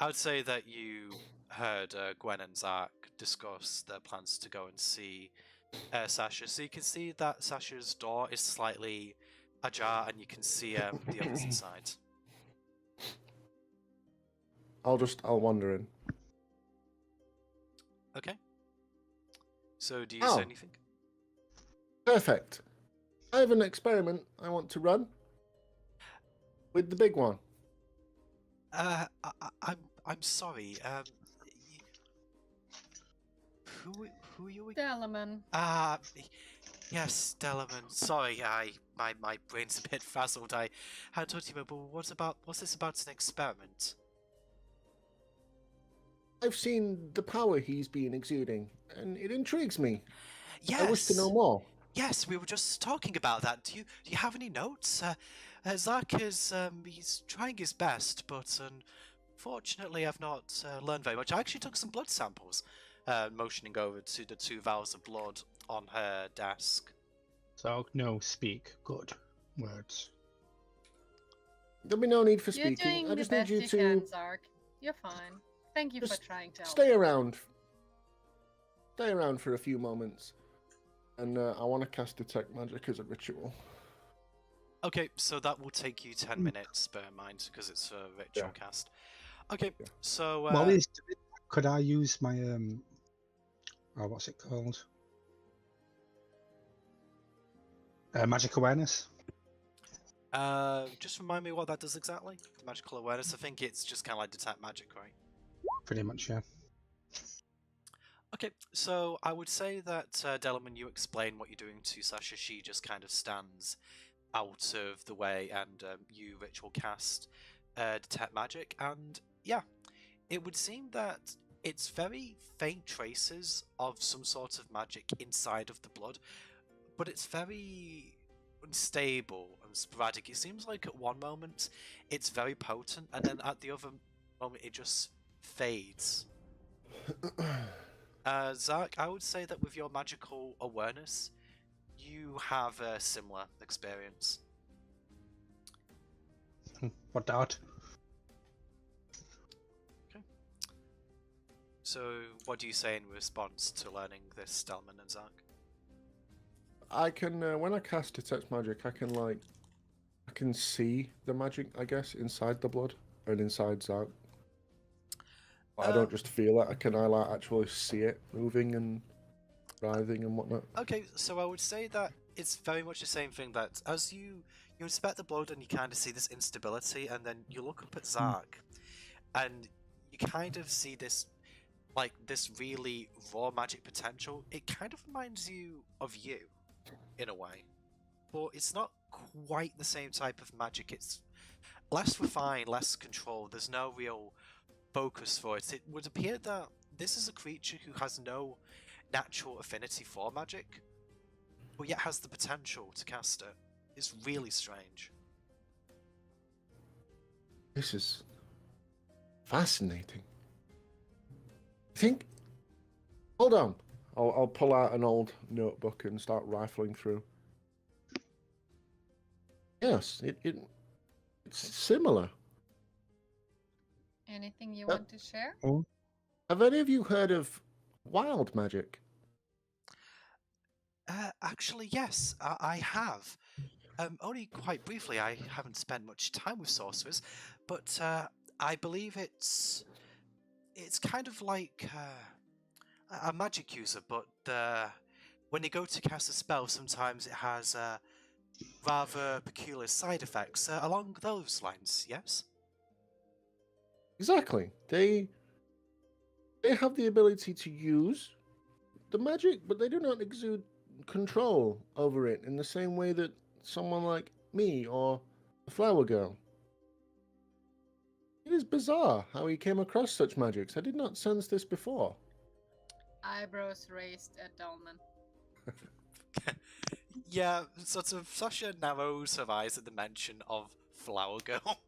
Speaker 1: I would say that you heard Gwen and Zark discuss their plans to go and see Sasha. So you can see that Sasha's door is slightly ajar, and you can see the others inside.
Speaker 6: I'll wander in.
Speaker 1: Okay. So do you say anything?
Speaker 6: Perfect. I have an experiment I want to run with the big one.
Speaker 1: I'm sorry. Who are you?
Speaker 3: Dellerman.
Speaker 1: Yes, Dellerman. Sorry, my brain's a bit frazzled. I had told you, but what's this about an experiment?
Speaker 6: I've seen the power he's been exuding, and it intrigues me.
Speaker 1: Yes.
Speaker 6: I wish to know more.
Speaker 1: Yes, we were just talking about that. Do you have any notes? Zark is he's trying his best, but unfortunately, I've not learned very much. I actually took some blood samples, motioning over to the 2 vials of blood on her desk.
Speaker 5: So, no, speak good words.
Speaker 6: There'll be no need for
Speaker 3: You're
Speaker 6: speaking.
Speaker 3: doing
Speaker 6: I
Speaker 3: the
Speaker 6: just need
Speaker 3: best
Speaker 6: you
Speaker 3: you
Speaker 6: to
Speaker 3: can, Zark. You're fine. Thank you for
Speaker 6: Just
Speaker 3: trying to help.
Speaker 6: stay around. Stay around for a few moments. And I want to cast Detect Magic as a ritual.
Speaker 1: Okay, so that will take you 10 minutes, bear in mind, because it's a ritual cast. Okay, so...
Speaker 5: could I use my, what's it called? Magic Awareness?
Speaker 1: Just remind me what that does exactly. Magical Awareness, I think it's just kind of like Detect Magic, right?
Speaker 5: Pretty much, yeah.
Speaker 1: Okay, so I would say that, Dellerman, you explain what you're doing to Sasha. She just kind of stands out of the way, and you ritual cast Detect Magic, and yeah, it would seem that it's very faint traces of some sort of magic inside of the blood, but it's very unstable sporadic. It seems like at one moment it's very potent, and then at the other moment it just fades. Zark, I would say that with your magical awareness, you have a similar experience.
Speaker 5: What doubt?
Speaker 1: So, what do you say in response to learning this, Delman and Zark?
Speaker 6: I can, when I cast Detect Magic, I can see the magic, I guess, inside the blood and inside Zark. I don't just feel it. I actually see it moving and writhing and whatnot?
Speaker 1: Okay, so I would say that it's very much the same thing. That as you inspect the blood and you kind of see this instability, and then you look up at Zark, and you kind of see this, like this really raw magic potential. It kind of reminds you of you, in a way, but it's not quite the same type of magic. It's less refined, less controlled. There's no real focus for it. It would appear that this is a creature who has no natural affinity for magic, but yet has the potential to cast it. It's really strange.
Speaker 6: This is fascinating. Think. Hold on. I'll pull out an old notebook and start rifling through. Yes, it's similar.
Speaker 3: Anything you want to share?
Speaker 6: Have any of you heard of wild magic?
Speaker 1: Actually, yes, I have. Only quite briefly. I haven't spent much time with sorcerers, but I believe it's kind of like a magic user, but when you go to cast a spell, sometimes it has rather peculiar side effects along those lines. Yes.
Speaker 6: Exactly. They have the ability to use the magic, but they do not exude control over it in the same way that someone like me or the Flower Girl. It is bizarre how he came across such magics. I did not sense this before.
Speaker 3: Eyebrows raised at Dolman.
Speaker 1: Yeah, sort of. Sasha narrows her eyes at the mention of Flower Girl,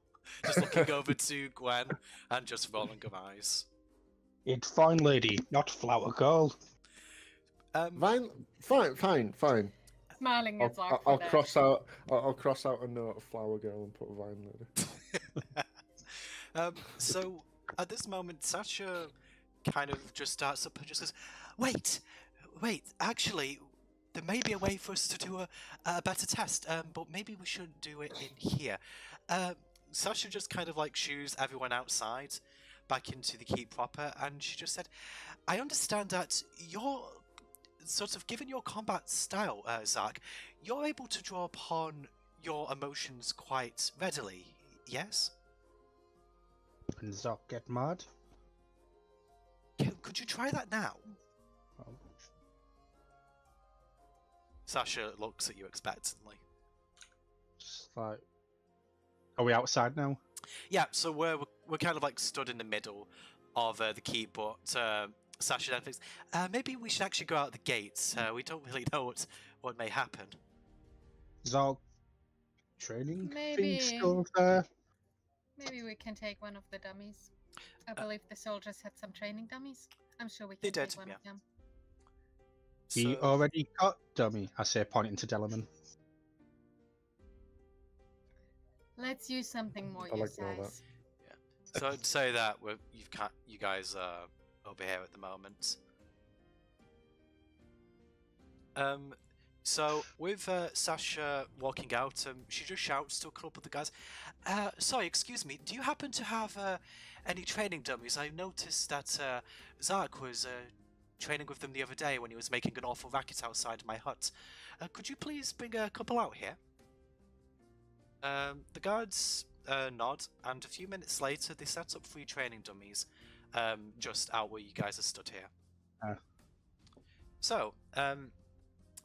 Speaker 1: just looking over to Gwen and just rolling her eyes.
Speaker 5: It's fine, lady, not Flower Girl.
Speaker 6: Fine.
Speaker 3: Smiling at Zark.
Speaker 6: I'll cross out. I'll cross out a note of Flower Girl and put Vine later.
Speaker 1: So at this moment, Sasha kind of just starts up and just goes, "Wait, actually, there may be a way for us to do a better test, but maybe we shouldn't do it in here." Sasha just kind of like shoos everyone outside back into the keep proper, and she just said, "I understand that you're sort of, given your combat style, Zark, you're able to draw upon your emotions quite readily, yes?"
Speaker 5: And Zark get mad.
Speaker 1: Could you try that now? Sasha looks at you expectantly.
Speaker 5: Just like, are we outside now?
Speaker 1: Yeah, so we're kind of like stood in the middle of the keep, but Sasha then thinks, maybe we should actually go out the gates. We don't really know what may happen.
Speaker 5: Zark training
Speaker 3: Maybe-
Speaker 5: thing still there?
Speaker 3: Maybe we can take one of the dummies. I believe the soldiers had some training dummies. I'm sure we
Speaker 1: They
Speaker 3: can
Speaker 1: did,
Speaker 3: take one
Speaker 1: yeah.
Speaker 3: of them.
Speaker 5: He
Speaker 1: So-
Speaker 5: already got dummy, I say, pointing to Delman.
Speaker 3: Let's use something more
Speaker 6: I like all that.
Speaker 3: precise.
Speaker 1: So I'd say that you guys are over here at the moment. So with Sasha walking out, she just shouts to a couple of the guys, "Sorry, excuse me. Do you happen to have any training dummies? I noticed that Zark was training with them the other day when he was making an awful racket outside my hut. Could you please bring a couple out here?" The guards nod, and a few minutes later they set up 3 training dummies just out where you guys are stood here. So,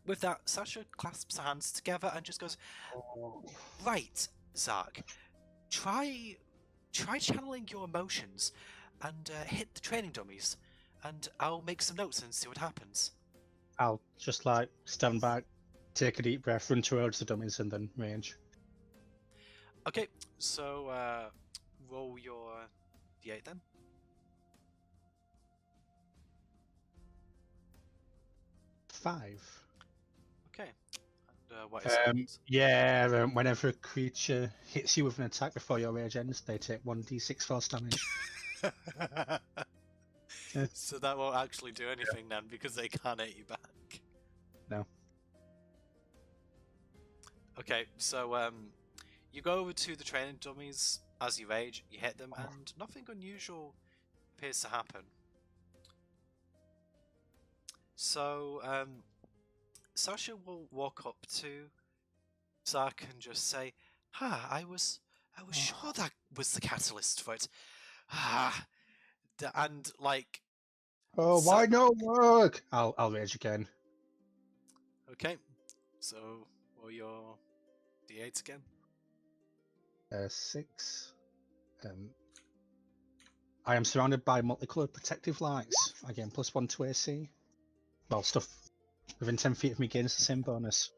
Speaker 1: with that, Sasha clasps her hands together and just goes, "Right, Zark, try channeling your emotions and hit the training dummies, and I'll make some notes and see what happens."
Speaker 5: I'll just like stand back, take a deep breath, run towards the dummies, and then range.
Speaker 7: Okay, so roll your d8 then.
Speaker 5: Five.
Speaker 7: Okay. And what is it?
Speaker 5: Yeah, whenever a creature hits you with an attack before your rage ends, they take 1d6 force damage.
Speaker 7: So that won't actually do anything then, because they can't hit you back.
Speaker 5: No.
Speaker 7: Okay, so you go over to the training dummies as you rage, you hit them, and nothing unusual appears to happen. So Sasha will walk up to Zark and just say, I was sure that was the catalyst for it. And like,
Speaker 5: Oh,
Speaker 7: So-
Speaker 5: why no work? I'll rage again.
Speaker 7: okay, so roll your d8 again.
Speaker 5: 6. I am surrounded by multicolored protective lights. I gain +1 to AC. Well, stuff within 10 feet of me gains the same bonus.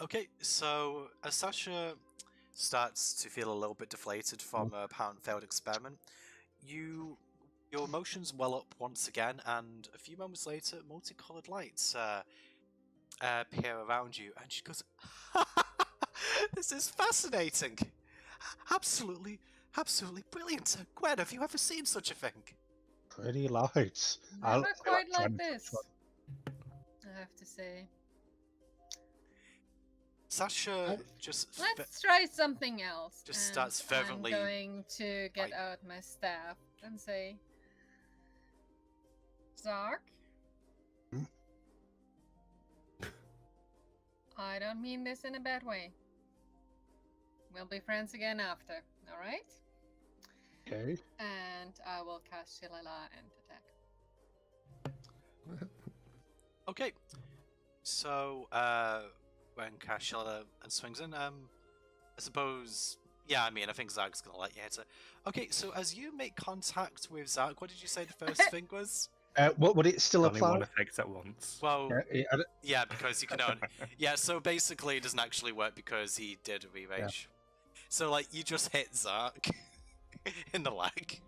Speaker 7: Okay, so as Sasha starts to feel a little bit deflated from a apparent failed experiment, your emotions well up once again, and a few moments later, multicolored lights appear around you, and she goes, "This is fascinating! Absolutely brilliant! Gwen, have you ever seen such a thing?"
Speaker 5: Pretty lights.
Speaker 3: Never quite
Speaker 5: try
Speaker 3: like
Speaker 5: and touch
Speaker 3: this,
Speaker 5: one.
Speaker 3: I have to say.
Speaker 7: Sasha just
Speaker 3: Let's try something else.
Speaker 7: Just
Speaker 3: and
Speaker 7: starts fervently,
Speaker 3: I'm going to get
Speaker 7: like-
Speaker 3: out my staff and say, Zark?
Speaker 5: Hmm?
Speaker 3: I don't mean this in a bad way. We'll be friends again after, alright?
Speaker 5: Okay.
Speaker 3: And I will cast Shillelagh and attack.
Speaker 7: Okay, so when Kashila and swings in, I suppose, yeah, I mean, I think Zark's gonna let you hit her. Okay, so as you make contact with Zark, what did you say the first thing was?
Speaker 5: What would it still
Speaker 2: Only
Speaker 5: apply?
Speaker 2: one effect at once.
Speaker 7: Well,
Speaker 5: I don't-
Speaker 7: yeah, because you can only, yeah, so basically it doesn't actually work because he did a re-rage. So, like, you just hit Zark in the leg.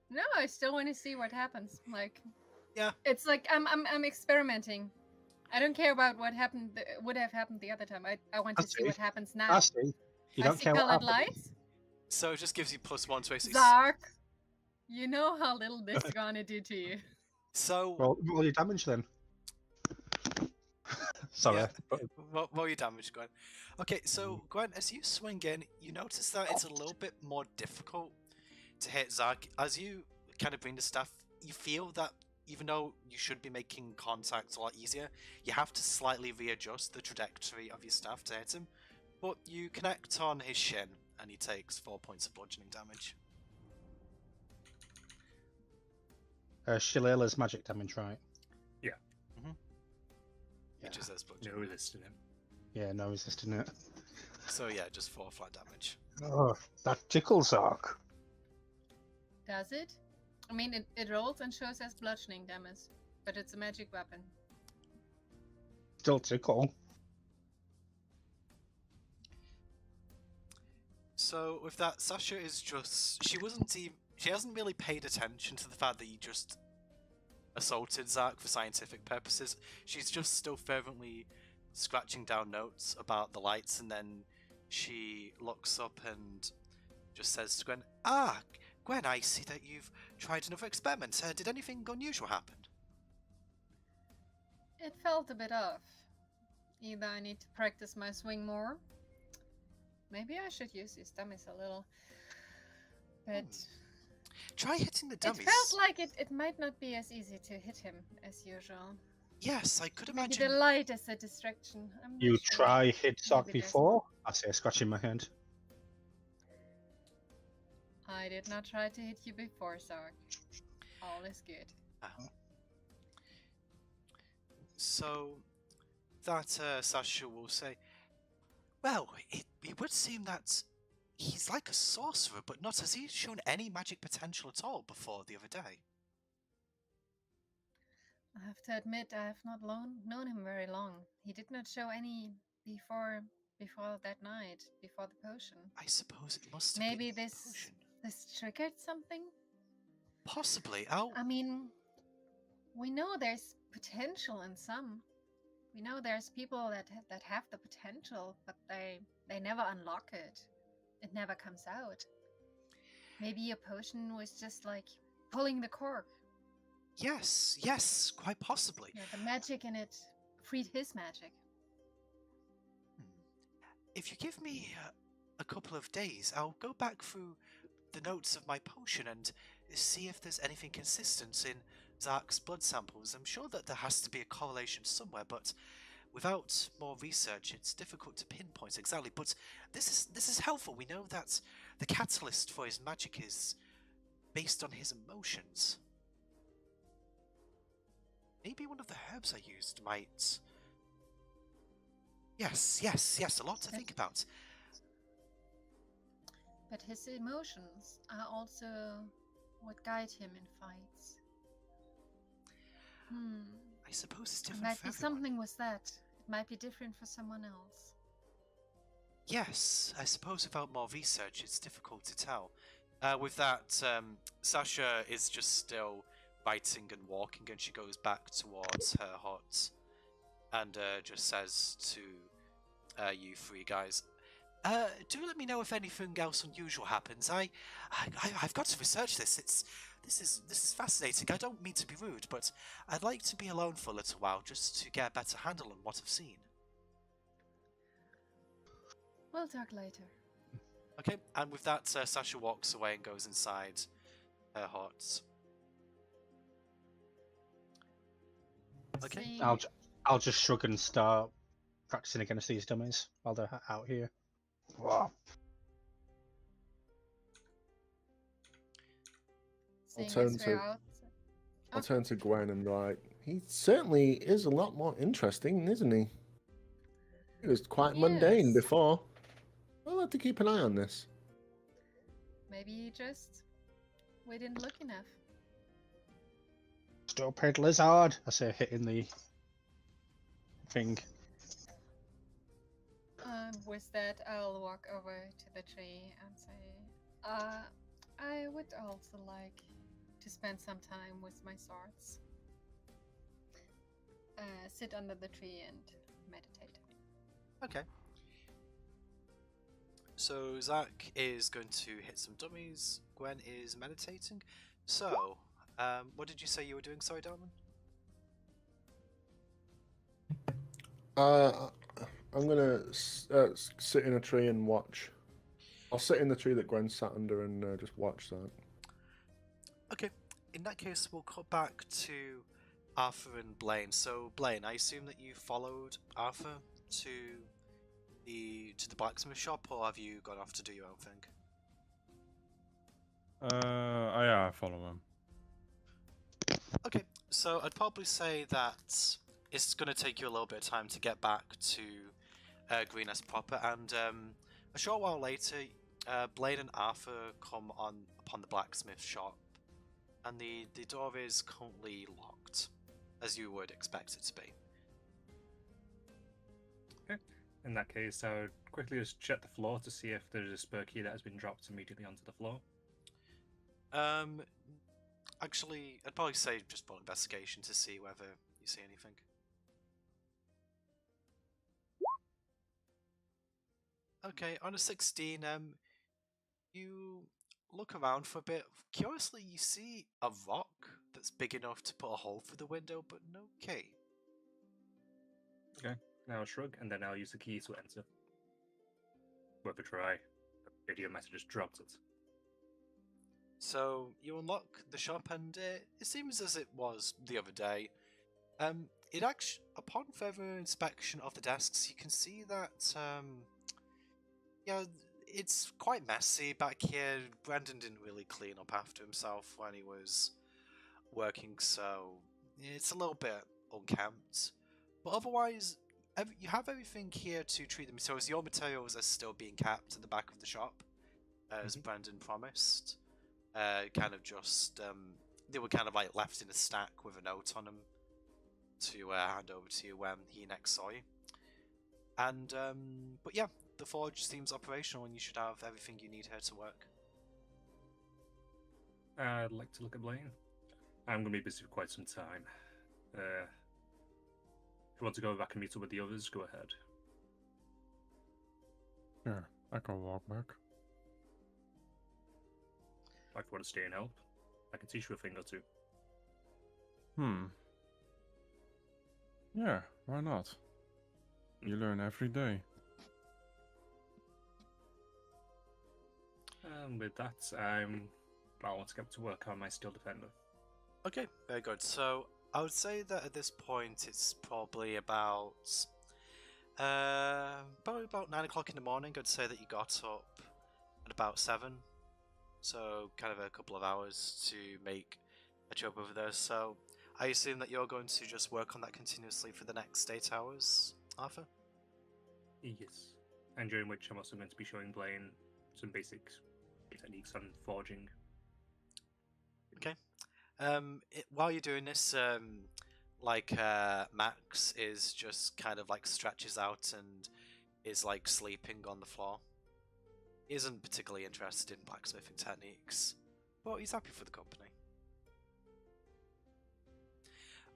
Speaker 3: No, I still want to see what happens. Like,
Speaker 7: Yeah.
Speaker 3: it's like I'm experimenting. I don't care about what happened. Would have happened the other time. I want to see what happens now.
Speaker 5: I see. You
Speaker 3: I
Speaker 5: don't
Speaker 3: see
Speaker 5: care what
Speaker 3: colored
Speaker 5: happens.
Speaker 3: lights.
Speaker 7: So it just gives you +1 to AC.
Speaker 3: Zark, you know how little this is gonna do to you.
Speaker 7: So,
Speaker 5: Roll your damage then. Sorry.
Speaker 7: Yeah.
Speaker 5: but-
Speaker 7: roll your damage, Gwen. Okay, so Gwen, as you swing in, you notice that it's a little bit more difficult to hit Zark. As you kind of bring the staff, you feel that even though you should be making contact a lot easier, you have to slightly readjust the trajectory of your staff to hit him. But you connect on his shin, and he takes 4 points of bludgeoning damage.
Speaker 5: Shillelagh's magic damage, right?
Speaker 7: Which is as bludgeoning.
Speaker 2: No resisting him.
Speaker 5: Yeah, no resisting it.
Speaker 7: So yeah, just 4 flat damage.
Speaker 5: Oh, that tickles, Ark.
Speaker 3: Does it? I mean, it rolls and shows as bludgeoning damage, but it's a magic weapon.
Speaker 5: Still tickle.
Speaker 7: So with that, Sasha is just she hasn't really paid attention to the fact that you just assaulted Zark for scientific purposes. She's just still fervently scratching down notes about the lights, and then she looks up and just says to Gwen, Gwen, I see that you've tried another experiment. Did anything unusual happen?
Speaker 3: It felt a bit off. Either I need to practice my swing more. Maybe I should use these dummies a little. But
Speaker 7: Try hitting the dummies.
Speaker 3: it felt like it might not be as easy to hit him as usual.
Speaker 7: Yes, I could
Speaker 3: Maybe
Speaker 7: imagine.
Speaker 3: the light is a distraction. I'm not
Speaker 5: You
Speaker 3: sure.
Speaker 5: try hit Zark
Speaker 3: Maybe there's
Speaker 5: before? I say, scratching my hand.
Speaker 3: I did not try to hit you before, Zark. All is good.
Speaker 7: So that Sasha will say, well, it would seem that he's like a sorcerer, but not has he shown any magic potential at all before the other day?
Speaker 3: I have to admit, I have not known him very long. He did not show any before that night, before the potion.
Speaker 7: I suppose it must have
Speaker 3: Maybe
Speaker 7: been the
Speaker 3: this
Speaker 7: potion.
Speaker 3: triggered something.
Speaker 7: Possibly. Oh,
Speaker 3: I mean, we know there's potential in some. We know there's people that have the potential, but they never unlock it. It never comes out. Maybe a potion was just like pulling the cork.
Speaker 7: yes, quite possibly.
Speaker 3: Yeah, the magic in it freed his magic.
Speaker 7: If you give me a couple of days, I'll go back through the notes of my potion and see if there's anything consistent in Zark's blood samples. I'm sure that there has to be a correlation somewhere, but without more research, it's difficult to pinpoint exactly. But this is helpful. We know that the catalyst for his magic is based on his emotions. Maybe one of the herbs I used might. Yes, a lot to think about.
Speaker 3: But his emotions are also what guide him in fights.
Speaker 7: I suppose it's
Speaker 3: It
Speaker 7: different
Speaker 3: might
Speaker 7: for
Speaker 3: be
Speaker 7: everyone.
Speaker 3: something with that. It might be different for someone else.
Speaker 7: Yes, I suppose without more research, it's difficult to tell. With that, Sasha is just still writing and walking, and she goes back towards her hut and just says to you three guys, do let me know if anything else unusual happens. I've got to research this. This is fascinating. I don't mean to be rude, but I'd like to be alone for a little while just to get a better handle on what I've seen.
Speaker 3: We'll talk later.
Speaker 7: Okay, and with that, Sasha walks away and goes inside her hut. Okay.
Speaker 3: See,
Speaker 5: I'll just shrug and start practicing against these dummies while they're out here. Wow.
Speaker 3: seeing
Speaker 6: turn
Speaker 3: as we're
Speaker 6: to-
Speaker 3: out.
Speaker 6: I'll turn to Gwen and be like, he certainly is a lot more interesting, isn't he? He was quite mundane
Speaker 3: Yes.
Speaker 6: before. I'll have to keep an eye on this.
Speaker 3: Maybe we didn't look enough.
Speaker 5: Stupid lizard! I say, hitting the thing.
Speaker 3: With that, I'll walk over to the tree and say, I would also like to spend some time with my swords. Sit under the tree and meditate.
Speaker 7: Okay. So Zach is going to hit some dummies. Gwen is meditating. So, what did you say you were doing? Sorry, Darwin.
Speaker 6: I'm gonna sit in a tree and watch. I'll sit in the tree that Gwen sat under and just watch that.
Speaker 7: Okay. In that case, we'll cut back to Arthur and Blaine. So, Blaine, I assume that you followed Arthur to the blacksmith shop, or have you gone off to do your own thing?
Speaker 4: Yeah, I follow him.
Speaker 7: Okay, so I'd probably say that it's going to take you a little bit of time to get back to Greenest proper, and a short while later, Blaine and Arthur come upon the blacksmith shop, and the door is currently locked, as you would expect it to be.
Speaker 2: In that case, I would quickly just check the floor to see if there's a spare key that has been dropped immediately onto the floor.
Speaker 7: Actually, I'd probably say just roll investigation to see whether you see anything. Okay, on a 16, you look around for a bit. Curiously, you see a rock that's big enough to put a hole through the window, but no key.
Speaker 2: Okay, now I'll shrug, and then I'll use the key to enter. Worth a try. The radio message just dropped it.
Speaker 7: So you unlock the shop, and it seems as it was the other day. It actually, upon further inspection of the desks, you can see that yeah, it's quite messy back here. Brendan didn't really clean up after himself when he was working, so it's a little bit unkempt. But otherwise, you have everything here to treat the materials. Your materials are still being kept at the back of the shop, as Brendan promised. Kind of just, they were kind of like left in a stack with a note on them to hand over to you when he next saw you. And but yeah, the forge seems operational, and you should have everything you need here to work.
Speaker 2: I'd like to look at Blaine. I'm going to be busy for quite some time. If you want to go back and meet up with the others, go ahead.
Speaker 4: Yeah, I can walk back.
Speaker 2: If you want to stay and help, I can teach you a thing or two.
Speaker 4: Yeah, why not? You learn every day.
Speaker 2: And with that, I want to get to work on my Steel Defender.
Speaker 7: Okay, very good. So I would say that at this point it's probably about 9 o'clock in the morning. I'd say that you got up at about 7, so kind of a couple of hours to make a job over there. So I assume that you're going to just work on that continuously for the next 8 hours, Arthur?
Speaker 2: Yes. And during which I'm also going to be showing Blaine some basic techniques on forging.
Speaker 7: Okay. While you're doing this, Max is just kind of like stretches out and is like sleeping on the floor. He isn't particularly interested in blacksmithing techniques, but he's happy for the company.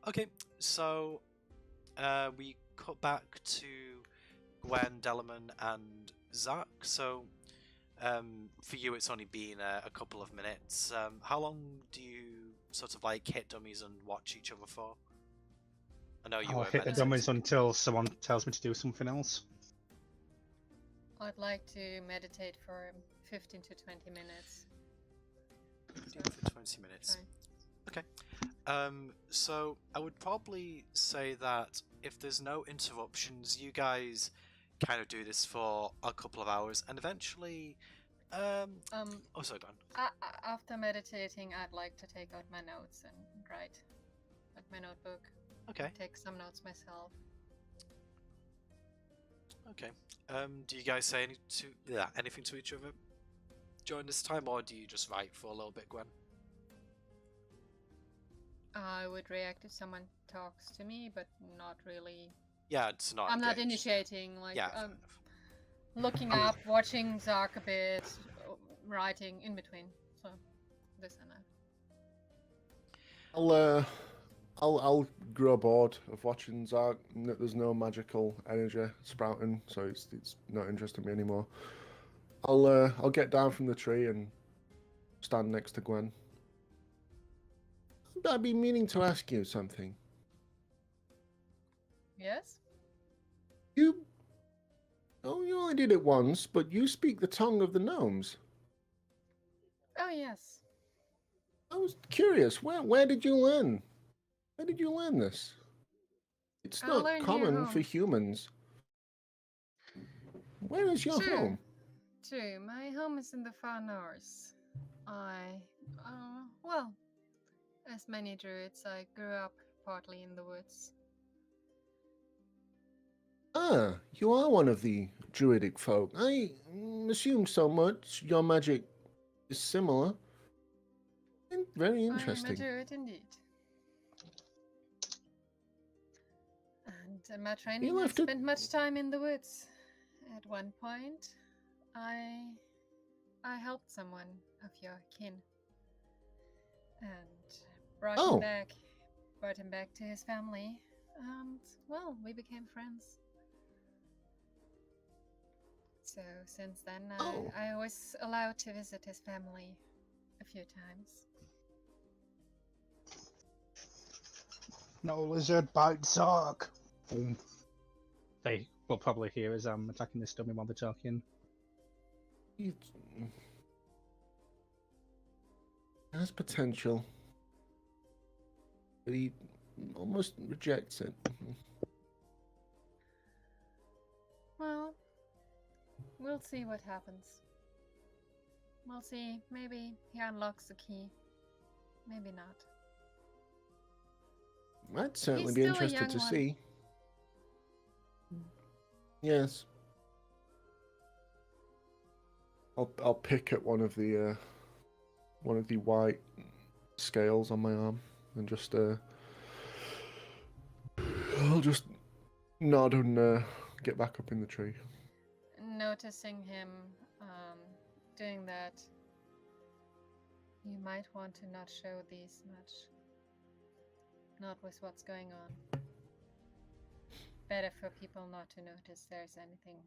Speaker 7: Okay, so we cut back to Gwen, Dellerman, and Zach. So for you, it's only been a couple of minutes. How long do you sort of like hit dummies and watch each other for? I know you
Speaker 5: I'll
Speaker 7: were
Speaker 5: hit the
Speaker 7: meditating.
Speaker 5: dummies until someone tells me to do something else.
Speaker 3: I'd like to meditate for 15 to 20 minutes.
Speaker 7: 15 for 20 minutes.
Speaker 3: Try.
Speaker 7: Okay. So I would probably say that if there's no interruptions, you guys kind of do this for a couple of hours, and eventually, oh, sorry, go on.
Speaker 3: After meditating, I'd like to take out my notes and write, like my notebook.
Speaker 7: Okay.
Speaker 3: Take some notes myself.
Speaker 7: Okay. Do you guys say anything to each other during this time, or do you just write for a little bit, Gwen?
Speaker 3: I would react if someone talks to me, but not really.
Speaker 7: Yeah, it's not.
Speaker 3: I'm not
Speaker 7: engaged.
Speaker 3: initiating. Like,
Speaker 7: Yeah, fair enough.
Speaker 3: looking up, watching Zark a bit, writing in between. So, this and that.
Speaker 6: I'll grow bored of watching Zark. There's no magical energy sprouting, so it's not interesting me anymore. I'll get down from the tree and stand next to Gwen. I've been meaning to ask you something.
Speaker 3: Yes?
Speaker 6: You only did it once, but you speak the tongue of the gnomes.
Speaker 3: Oh, yes.
Speaker 6: I was curious. Where did you learn? Where did you learn this? It's
Speaker 3: I
Speaker 6: not
Speaker 3: learned here
Speaker 6: common
Speaker 3: home.
Speaker 6: for humans. Where is your
Speaker 3: True.
Speaker 6: home?
Speaker 3: True. My home is in the far north. Well, as many druids, I grew up partly in the woods.
Speaker 6: Ah, you are one of the druidic folk. I assumed so much. Your magic is similar. Very interesting.
Speaker 3: I am a druid indeed. And in my training, I
Speaker 6: left it-
Speaker 3: spent much time in the woods. At one point, I helped someone of your kin. And brought
Speaker 6: Oh.
Speaker 3: him back to his family. And, well, we became friends. So since then,
Speaker 6: Oh.
Speaker 3: I was allowed to visit his family a few times.
Speaker 5: No lizard bites Zark. Boom. They will probably hear as I'm attacking this dummy while they're talking.
Speaker 6: It has potential, but he almost rejects it.
Speaker 3: Well, we'll see what happens. We'll see. Maybe he unlocks the key. Maybe not.
Speaker 6: I'd certainly
Speaker 3: He's
Speaker 6: be
Speaker 3: still a
Speaker 6: interested
Speaker 3: young
Speaker 6: to
Speaker 3: one.
Speaker 6: see. Yes. I'll pick at one of the white scales on my arm and just I'll just nod and get back up in the tree.
Speaker 3: Noticing him doing that, you might want to not show these much. Not with what's going on. Better for people not to notice there's anything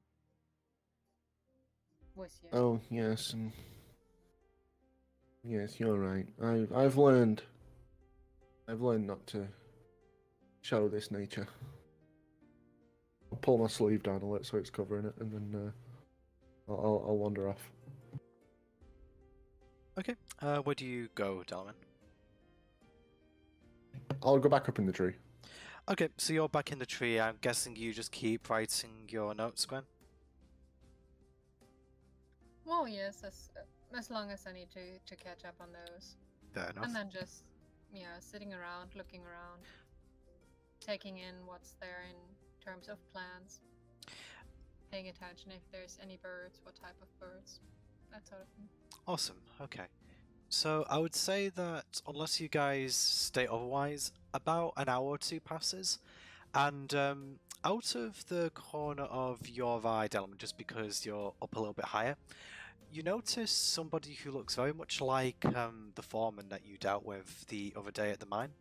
Speaker 3: with you.
Speaker 6: Oh yes, and yes, you're right. I've learned not to show this nature. I'll pull my sleeve down a little so it's covering it, and then I'll wander off.
Speaker 7: Okay. Where do you go, Dalman?
Speaker 6: I'll go back up in the tree.
Speaker 7: Okay, so you're back in the tree. I'm guessing you just keep writing your notes, Gwen?
Speaker 3: Well, yes, as long as I need to catch up on those.
Speaker 7: Fair enough.
Speaker 3: And then just, sitting around, looking around, taking in what's there in terms of plants, paying attention if there's any birds, what type of birds, that sort of thing.
Speaker 7: Awesome, okay. So I would say that unless you guys state otherwise, about an hour or two passes, and out of the corner of your eye, Delman, just because you're up a little bit higher, you notice somebody who looks very much like the foreman that you dealt with the other day at the mine,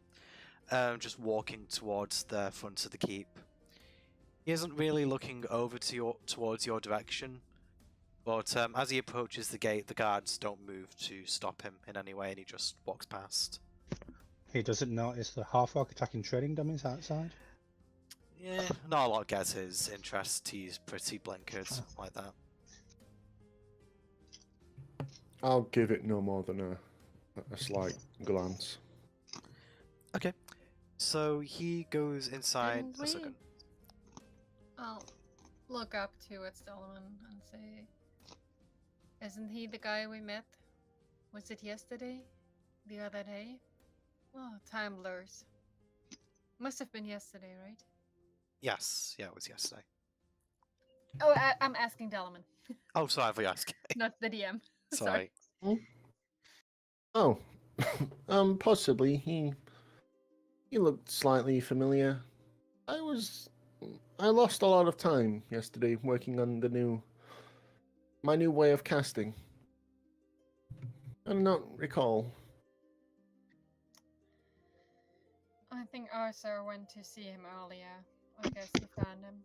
Speaker 7: just walking towards the front of the keep. He isn't really looking over towards your direction, but as he approaches the gate, the guards don't move to stop him in any way, and he just walks past.
Speaker 5: He doesn't notice the half-orc attacking trading dummies outside?
Speaker 7: Yeah, not a lot gets his interest. He's pretty blinkered like that.
Speaker 6: I'll give it no more than a slight glance.
Speaker 7: Okay, so he goes inside.
Speaker 3: And
Speaker 7: A second.
Speaker 3: I'll look up towards Solomon and say, isn't he the guy we met? Was it yesterday? The other day? Oh, time blurs. Must have been yesterday, right?
Speaker 7: Yes, yeah, it was yesterday.
Speaker 3: Oh, I'm asking Dalman,
Speaker 7: Oh, sorry, I thought you asked.
Speaker 3: not the DM.
Speaker 7: Sorry.
Speaker 6: Oh, possibly. He looked slightly familiar. I lost a lot of time yesterday working on my new way of casting. I do not recall.
Speaker 3: I think Arthur went to see him earlier. I guess he found him.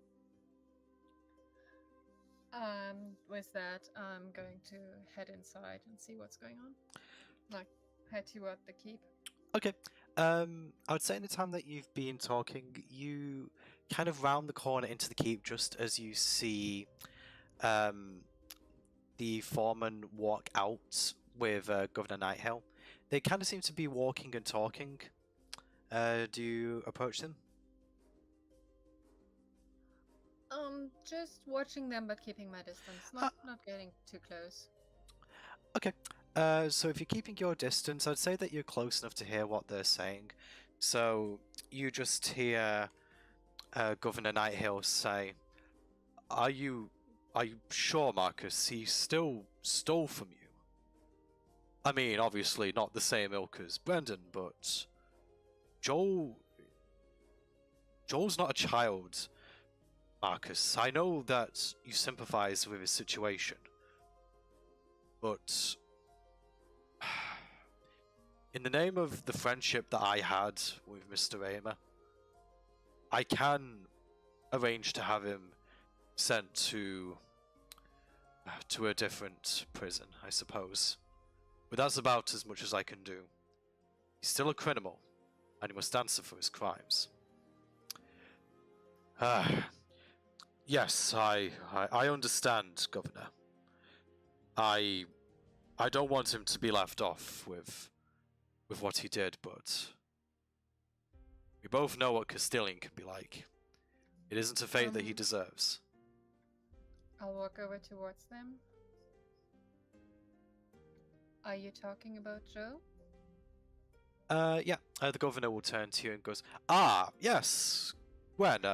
Speaker 3: With that, I'm going to head inside and see what's going on. Like, head toward the keep.
Speaker 7: Okay. I would say in the time that you've been talking, you kind of round the corner into the keep just as you see the foreman walk out with Governor Nighthill. They kind of seem to be walking and talking. Do you approach them?
Speaker 3: Just watching them but keeping my distance. Not getting too close.
Speaker 7: Okay. So if you're keeping your distance, I'd say that you're close enough to hear what they're saying. So you just hear Governor Nighthill say, Are you sure, Marcus, he still stole from you? I mean, obviously not the same ilk as Brendan, but Joel's not a child, Marcus. I know that you sympathize with his situation, but in the name of the friendship that I had with Mr. Raymer, I can arrange to have him sent to a different prison, I suppose. But that's about as much as I can do. He's still a criminal, and he must answer for his crimes. Yes, I understand, Governor. I don't want him to be left off with what he did, but we both know what Castilian can be like. It isn't a fate that he deserves.
Speaker 3: I'll walk over towards them. Are you talking about Joe?
Speaker 7: Yeah. The governor will turn to you and goes, yes. Gwen,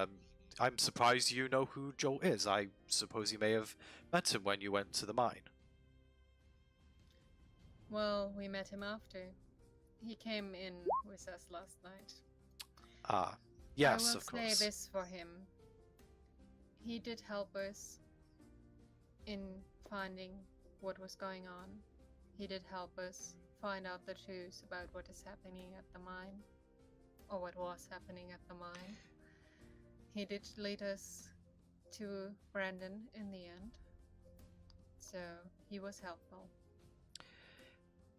Speaker 7: I'm surprised you know who Joel is. I suppose you may have met him when you went to the mine.
Speaker 3: Well, we met him after. He came in with us last night.
Speaker 7: Yes,
Speaker 3: I will
Speaker 7: of course.
Speaker 3: say this for him. he did help us in finding what was going on. He did help us find out the truth about what is happening at the mine, or what was happening at the mine. He did lead us to Brandon in the end, so he was helpful.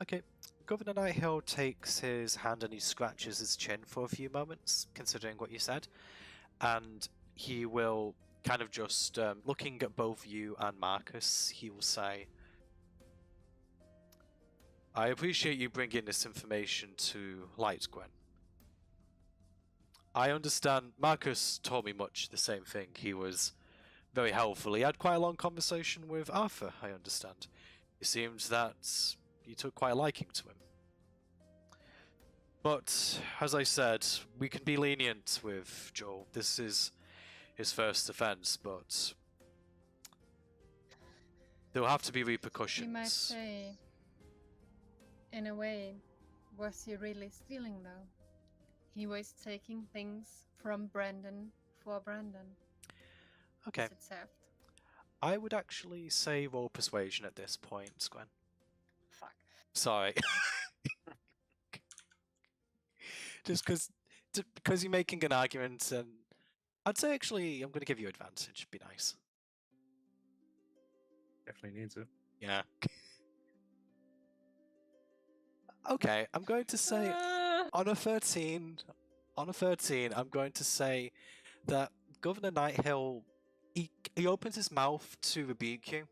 Speaker 1: Okay, Governor Nighthill takes his hand and he scratches his chin for a few moments, considering what you said, and he will kind of just, looking at both you and Marcus, he will say, I appreciate you bringing this information to light, Gwen. I understand Marcus told me much the same thing. He was very helpful. He had quite a long conversation with Arthur, I understand. It seems that you took quite a liking to him. But, as I said, we can be lenient with Joel. This is his first offense, but there will have to be repercussions.
Speaker 3: You might say, in a way, was he really stealing though? He was taking things from Brandon for Brandon.
Speaker 1: Okay.
Speaker 3: Is it theft?
Speaker 1: I would actually say roll persuasion at this point, Gwen.
Speaker 3: Fuck.
Speaker 1: Sorry. Just because you're making an argument, and I'd say actually I'm going to give you advantage. Be nice.
Speaker 2: Definitely needs it.
Speaker 1: Yeah. Okay, I'm going to say on a 13, I'm going to say that Governor Nighthill, he opens his mouth to rebuke you,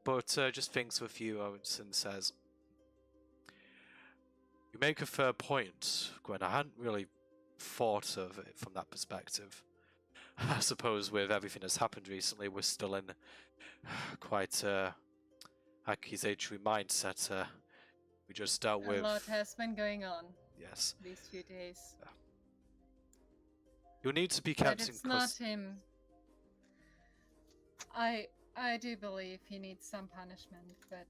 Speaker 1: but just thinks for a few moments and says, you make a fair point, Gwen. I hadn't really thought of it from that perspective. I suppose with everything that's happened recently, we're still in quite a accusatory mindset. We just dealt with...
Speaker 3: A lot has been going on.
Speaker 1: Yes.
Speaker 3: These few days.
Speaker 1: You'll need to be
Speaker 3: But
Speaker 1: kept in
Speaker 3: it's not him. I do believe he needs some punishment, but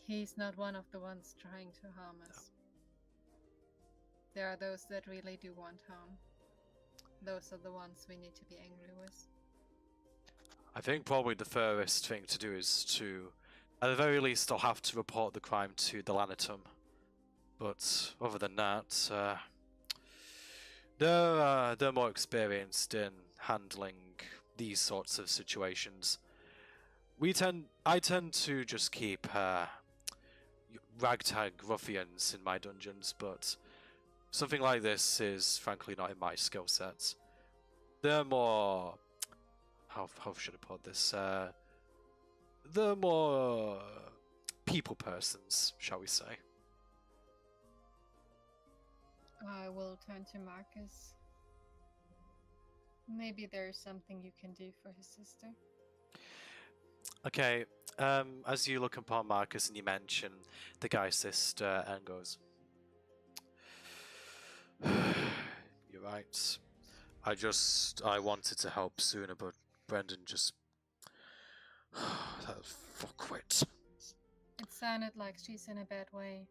Speaker 3: he's not one of the ones trying to harm us. There are those that really do want harm. Those are the ones we need to be angry with.
Speaker 1: I think probably the fairest thing to do is to, at the very least, I'll have to report the crime to the Lanitum. But other than that, they're more experienced in handling these sorts of situations. I tend to just keep ragtag ruffians in my dungeons, but something like this is frankly not in my skill sets. They're more... How should I put this? They're more people persons, shall we say.
Speaker 3: I will turn to Marcus. Maybe there's something you can do for his sister.
Speaker 1: Okay, as you look upon Marcus and you mention the guy's sister, and goes, you're right. I wanted to help sooner, but Brendan just... that fuckwit.
Speaker 3: It sounded like she's in a bad way.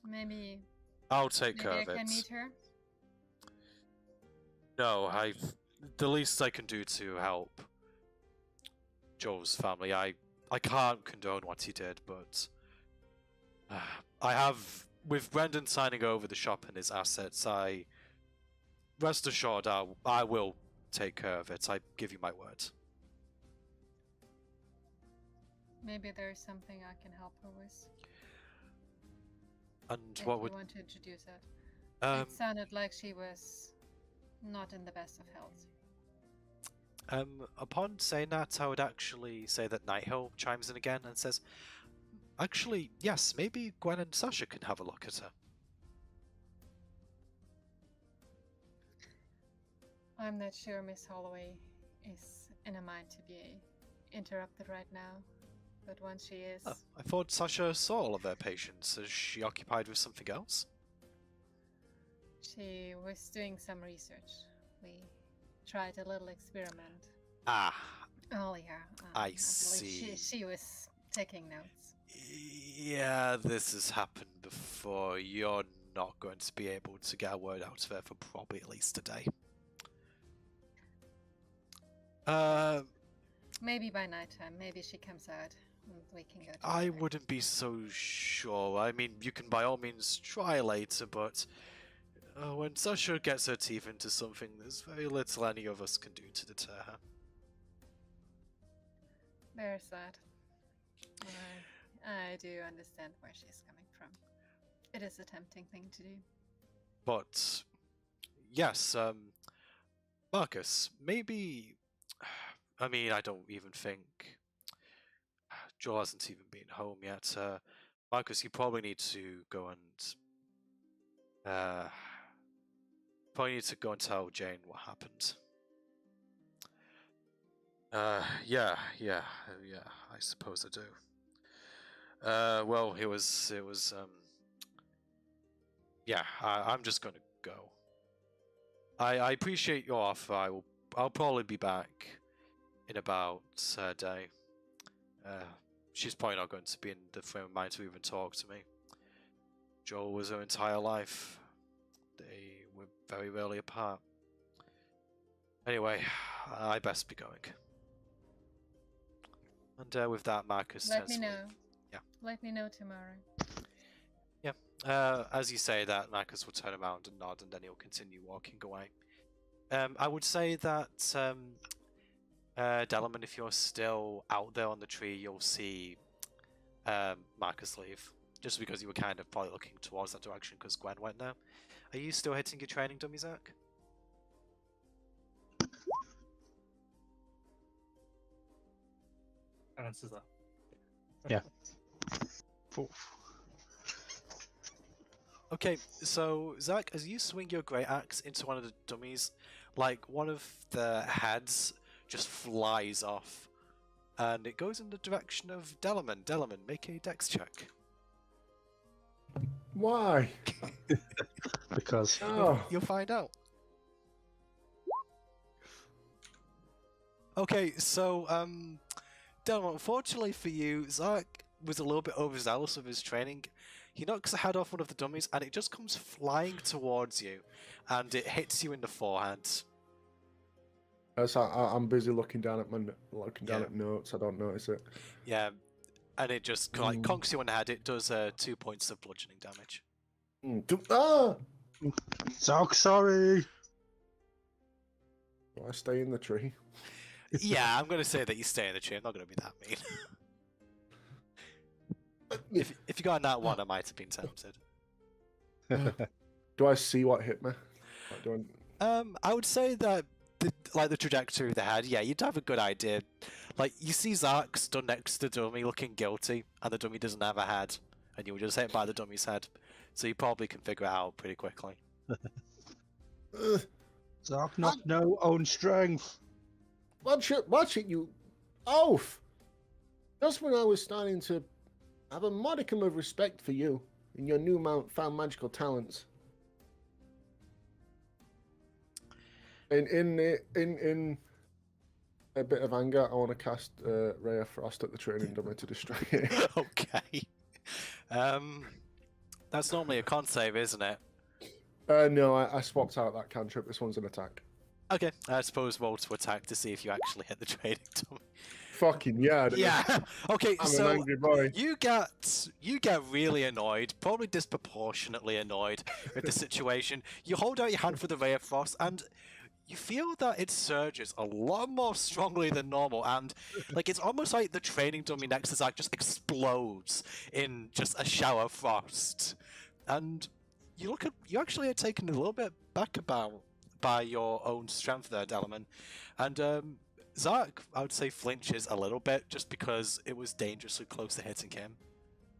Speaker 3: Maybe
Speaker 1: I'll take care
Speaker 3: I
Speaker 1: of it.
Speaker 3: can meet her?
Speaker 1: No, the least I can do to help Joe's family. I can't condone what he did, but I have, with Brendan signing over the shop and his assets, rest assured I will take care of it. I give you my word.
Speaker 3: Maybe there's something I can help her with.
Speaker 1: And
Speaker 3: If
Speaker 1: what
Speaker 3: you
Speaker 1: would
Speaker 3: want to introduce that.
Speaker 1: um
Speaker 3: It sounded like she was not in the best of health.
Speaker 1: upon saying that, I would actually say that Nighthill chimes in again and says, actually, yes, maybe Gwen and Sasha can have a look at her.
Speaker 3: I'm not sure Miss Holloway is in a mind to be interrupted right now, but once she is,
Speaker 1: Oh, I thought Sasha saw all of her patients. Is she occupied with something else?
Speaker 3: she was doing some research. We tried a little experiment.
Speaker 1: Ah,
Speaker 3: Earlier.
Speaker 1: I
Speaker 3: believe
Speaker 1: see.
Speaker 3: She was taking notes.
Speaker 1: yeah, this has happened before. You're not going to be able to get a word out of her for probably at least a day.
Speaker 3: Maybe by nighttime. Maybe she comes out and we can go
Speaker 7: I
Speaker 3: together.
Speaker 7: wouldn't be so sure. I mean, you can by all means try later, but when Sasha gets her teeth into something, there's very little any of us can do to deter her.
Speaker 3: There's that. I do understand where she's coming from. It is a tempting thing to do.
Speaker 7: But yes, Marcus, maybe. I mean, I don't even think Joel hasn't even been home yet. Marcus, you probably need to go and tell Jane what happened. Yeah, I suppose I do. Well, it was, yeah, I'm just gonna go. I appreciate your offer. I'll probably be back in about a day. She's probably not going to be in the frame of mind to even talk to me. Joel was her entire life. They were very rarely apart. Anyway, I best be going. And with that, Marcus
Speaker 3: Let
Speaker 7: says,
Speaker 3: me know.
Speaker 7: Yeah.
Speaker 3: Let me know tomorrow.
Speaker 7: As you say that, Marcus will turn around and nod, and then he'll continue walking away. I would say that, Delamain, if you're still out there on the tree, you'll see Marcus leave. Just because you were kind of probably looking towards that direction because Gwen went there. Are you still hitting your training dummy, Zach?
Speaker 2: Answers that.
Speaker 5: Yeah.
Speaker 7: Okay, so Zach, as you swing your great axe into one of the dummies, like one of the heads just flies off, and it goes in the direction of Delamain. Delamain, make a dex check.
Speaker 6: Why?
Speaker 5: Because
Speaker 6: Oh,
Speaker 7: You'll find out. Okay, so Delamain, unfortunately for you, Zach was a little bit overzealous with his training. He knocks the head off one of the dummies, and it just comes flying towards you, and it hits you in the forehead.
Speaker 6: I'm busy looking down at
Speaker 7: Yeah.
Speaker 6: at notes. I don't notice it.
Speaker 7: Yeah, and it just like conks you in the head. It does 2 points of bludgeoning damage.
Speaker 6: Ah!
Speaker 5: so sorry.
Speaker 6: Do I stay in the tree?
Speaker 7: Yeah, I'm gonna say that you stay in the tree. I'm not gonna be that mean. If you got that one, I might have been tempted.
Speaker 6: Do I see what hit me? Like,
Speaker 7: I would say that the trajectory of the head. Yeah, you'd have a good idea. Like you see Zark stood next to the dummy, looking guilty, and the dummy doesn't have a head, and you were just hit by the dummy's head. So you probably can figure it out pretty quickly.
Speaker 5: Zark not no own strength.
Speaker 6: Watch it, you oaf! Just when I was starting to have a modicum of respect for you and your found magical talents. In a bit of anger, I want to cast Ray of Frost at the training dummy to distract it.
Speaker 7: Okay. That's normally a con save, isn't it?
Speaker 6: No, I swapped out that cantrip. This one's an attack.
Speaker 7: Okay, I suppose roll to attack to see if you actually hit the training dummy.
Speaker 6: Fucking yeah.
Speaker 7: Yeah. Okay,
Speaker 6: I'm
Speaker 7: so
Speaker 6: an angry boy.
Speaker 7: you get really annoyed, probably disproportionately annoyed with the situation. You hold out your hand for the Ray of Frost, and you feel that it surges a lot more strongly than normal, and like it's almost like the training dummy next to Zach just explodes in just a shower of frost. And you actually are taken a little bit back by your own strength there, Delamain. And Zark, I would say, flinches a little bit just because it was dangerously close to hitting him.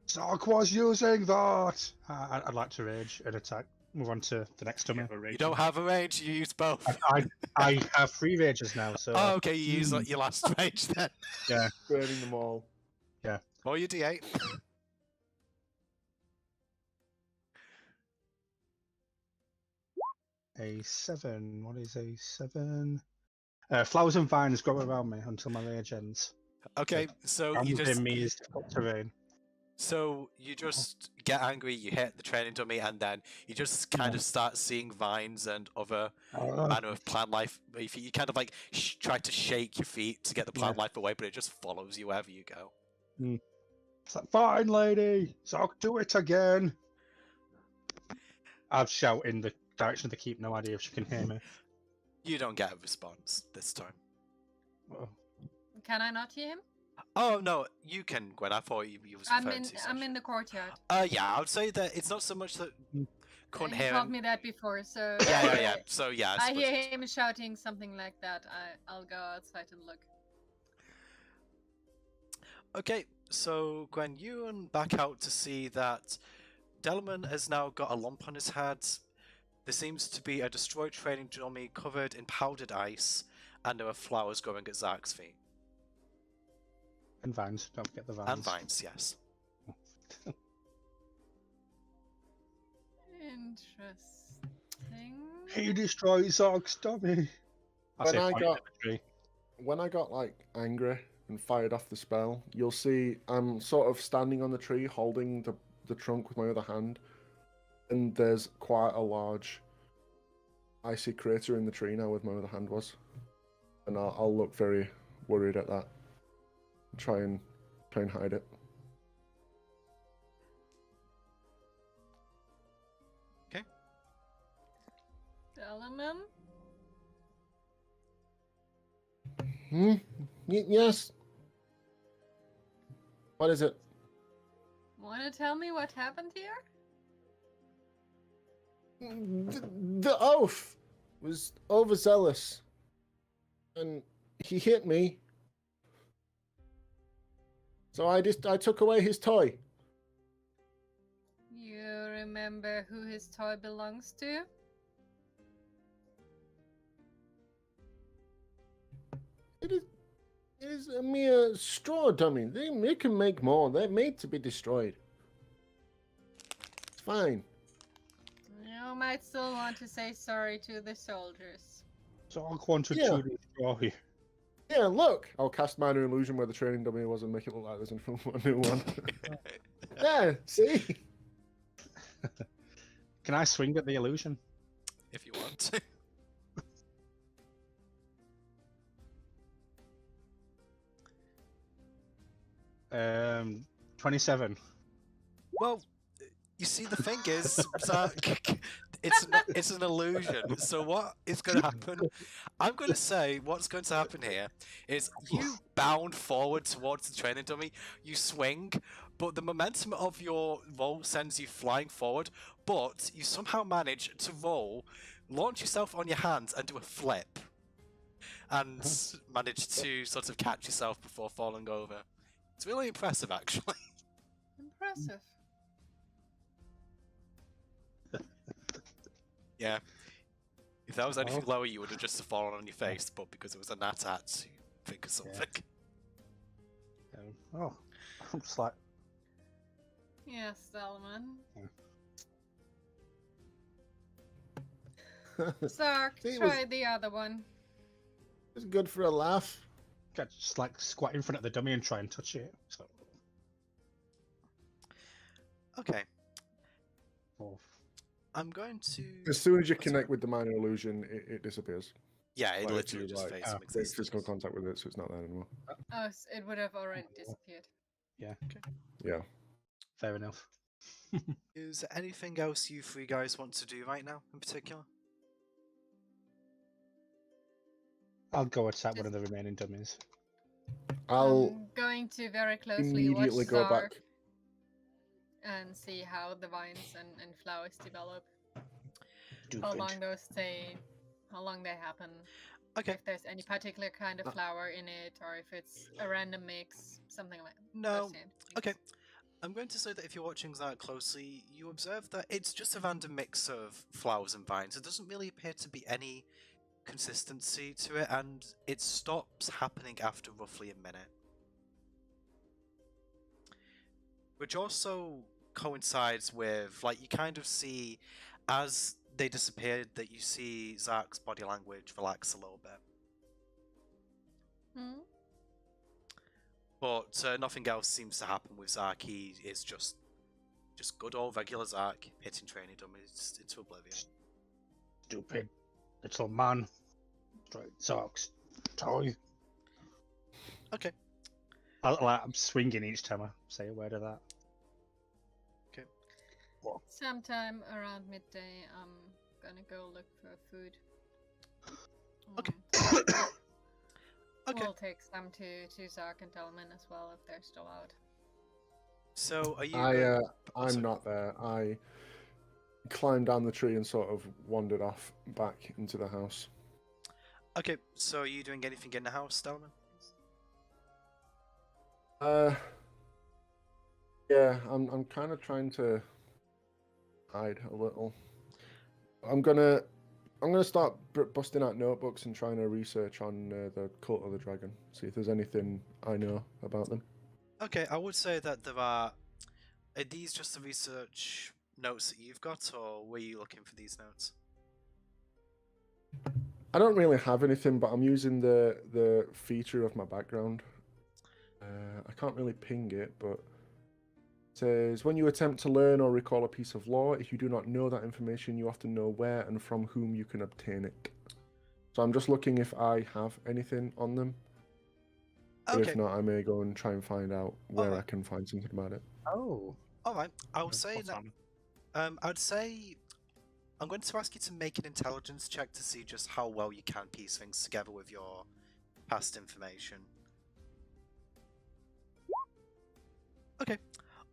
Speaker 5: Zark was using that. I'd like to rage and attack. Move on to the next dummy.
Speaker 7: You don't have a range, you use both.
Speaker 5: I have 3 rages now, so.
Speaker 7: Oh, okay, you use your last range then.
Speaker 5: Yeah.
Speaker 6: Burning them all.
Speaker 5: Yeah.
Speaker 7: Roll your d8.
Speaker 5: A 7. What is a 7? Flowers and vines grow around me until my rage ends.
Speaker 7: Okay, so
Speaker 5: And
Speaker 7: you just
Speaker 5: within me is difficult terrain.
Speaker 7: So you just get angry, you hit the training dummy, and then you just kind of start seeing vines and other manner of plant life. You kind of like try to shake your feet to get the plant life away, but it just follows you wherever you go.
Speaker 5: It's like, fine, lady, so I'll do it again. I'll shout in the direction of the keep, no idea if she can hear me.
Speaker 7: You don't get a response this time.
Speaker 5: Oh.
Speaker 3: Can I not hear him?
Speaker 7: Oh no, you can, Gwen. I thought you was referring to.
Speaker 3: I'm in the courtyard.
Speaker 7: Yeah, I would say that it's not so much that couldn't
Speaker 3: He
Speaker 7: hear
Speaker 3: told
Speaker 7: him.
Speaker 3: me that before, so
Speaker 7: Yeah. So yeah,
Speaker 3: I
Speaker 7: suppose
Speaker 3: hear
Speaker 7: it's-
Speaker 3: him shouting something like that. I'll go outside and look.
Speaker 7: Okay, so Gwen, you run back out to see that Delman has now got a lump on his head. There seems to be a destroyed training dummy covered in powdered ice, and there are flowers growing at Zark's feet.
Speaker 5: And vines, don't forget the vines.
Speaker 7: And vines, yes.
Speaker 3: Interesting.
Speaker 5: He destroys Zark's dummy.
Speaker 6: When I got like angry and fired off the spell, you'll see I'm sort of standing on the tree holding the trunk with my other hand, and there's quite a large icy crater in the tree now where my other hand was, and I'll look very worried at that. Try and hide it.
Speaker 7: Okay.
Speaker 3: Delman?
Speaker 6: Yes. What is it?
Speaker 3: Wanna tell me what happened here?
Speaker 6: The oaf was overzealous, and he hit me. So I took away his toy.
Speaker 3: You remember who his toy belongs to?
Speaker 6: It is a mere straw dummy. They can make more. They're made to be destroyed. It's fine.
Speaker 3: You might still want to say sorry to the soldiers.
Speaker 5: Zark wanted
Speaker 6: Yeah.
Speaker 5: to destroy.
Speaker 6: Yeah, look. I'll cast minor illusion where the training dummy was and make it look like there's a new one. Yeah, see?
Speaker 5: Can I swing at the illusion?
Speaker 7: If you want to.
Speaker 5: 27.
Speaker 7: Well, you see, the thing is, Zark, it's an illusion. So what is going to happen? I'm going to say what's going to happen here is you bound forward towards the training dummy, you swing, but the momentum of your roll sends you flying forward, but you somehow manage to launch yourself on your hands and do a flip, and manage to sort of catch yourself before falling over. It's really impressive, actually.
Speaker 3: Impressive.
Speaker 7: Yeah. If that was anything lower, you would have just fallen on your face, but because it was a nat at, you think of something.
Speaker 5: I'm just like,
Speaker 3: Yes, Delman.
Speaker 6: It's
Speaker 3: Zark,
Speaker 6: See, it
Speaker 3: try the other one.
Speaker 6: good for a laugh.
Speaker 5: just like squat in front of the dummy and try and touch it. So,
Speaker 7: Okay.
Speaker 5: oh.
Speaker 7: I'm going to...
Speaker 6: As soon as you connect with the minor illusion, it disappears.
Speaker 7: Yeah, it
Speaker 6: Like,
Speaker 7: literally
Speaker 6: you,
Speaker 7: just
Speaker 6: like,
Speaker 7: fades from
Speaker 6: Take
Speaker 7: existence.
Speaker 6: physical contact with it, so it's not there anymore.
Speaker 3: Oh, it would have already disappeared.
Speaker 6: Yeah.
Speaker 5: Fair enough.
Speaker 7: Is there anything else you three guys want to do right now, in particular?
Speaker 5: I'll go attack one of the remaining dummies.
Speaker 6: I'll
Speaker 3: I'm going to very closely
Speaker 6: immediately
Speaker 3: watch
Speaker 6: go
Speaker 3: Zark
Speaker 6: back.
Speaker 3: and see how the vines and flowers develop.
Speaker 5: Do
Speaker 3: How
Speaker 5: good.
Speaker 3: long those stay, how long they happen.
Speaker 7: Okay.
Speaker 3: If there's any particular kind of flower in it, or if it's a random mix, something like
Speaker 7: No.
Speaker 3: those
Speaker 7: Okay.
Speaker 3: things.
Speaker 7: I'm going to say that if you're watching that closely, you observe that it's just a random mix of flowers and vines. There doesn't really appear to be any consistency to it, and it stops happening after roughly a minute. Which also coincides with, like, you kind of see, as they disappeared, that you see Zark's body language relax a little bit.
Speaker 3: Hmm?
Speaker 7: But nothing else seems to happen with Zark. He is just good old regular Zark, hitting training dummies into oblivion.
Speaker 5: Stupid little man. Socks. Toy.
Speaker 7: Okay.
Speaker 5: I'm swinging each time I say a word of that.
Speaker 7: Okay.
Speaker 3: Sometime around midday, I'm gonna go look for food.
Speaker 7: Okay. Okay.
Speaker 3: We'll take some to Zark and Delman as well if they're still out.
Speaker 7: So are you?
Speaker 6: I'm
Speaker 7: sorry.
Speaker 6: not there. I climbed down the tree and sort of wandered off back into the house.
Speaker 7: Okay. So are you doing anything in the house, Delman?
Speaker 6: Yeah, I'm kind of trying to hide a little. I'm gonna start busting out notebooks and trying to research on the Cult of the Dragon. See if there's anything I know about them.
Speaker 7: Okay, I would say that there are these just the research notes that you've got, or were you looking for these notes?
Speaker 6: I don't really have anything, but I'm using the feature of my background. I can't really ping it, but it says, when you attempt to learn or recall a piece of lore, if you do not know that information, you often know where and from whom you can obtain it. So I'm just looking if I have anything on them. But
Speaker 7: Okay.
Speaker 6: if not, I may go and try and find out where
Speaker 7: Alright.
Speaker 6: I can find something about it.
Speaker 5: Oh.
Speaker 7: All right. I would say
Speaker 2: Spot
Speaker 7: that.
Speaker 2: on.
Speaker 7: I'd say I'm going to ask you to make an intelligence check to see just how well you can piece things together with your past information. Okay.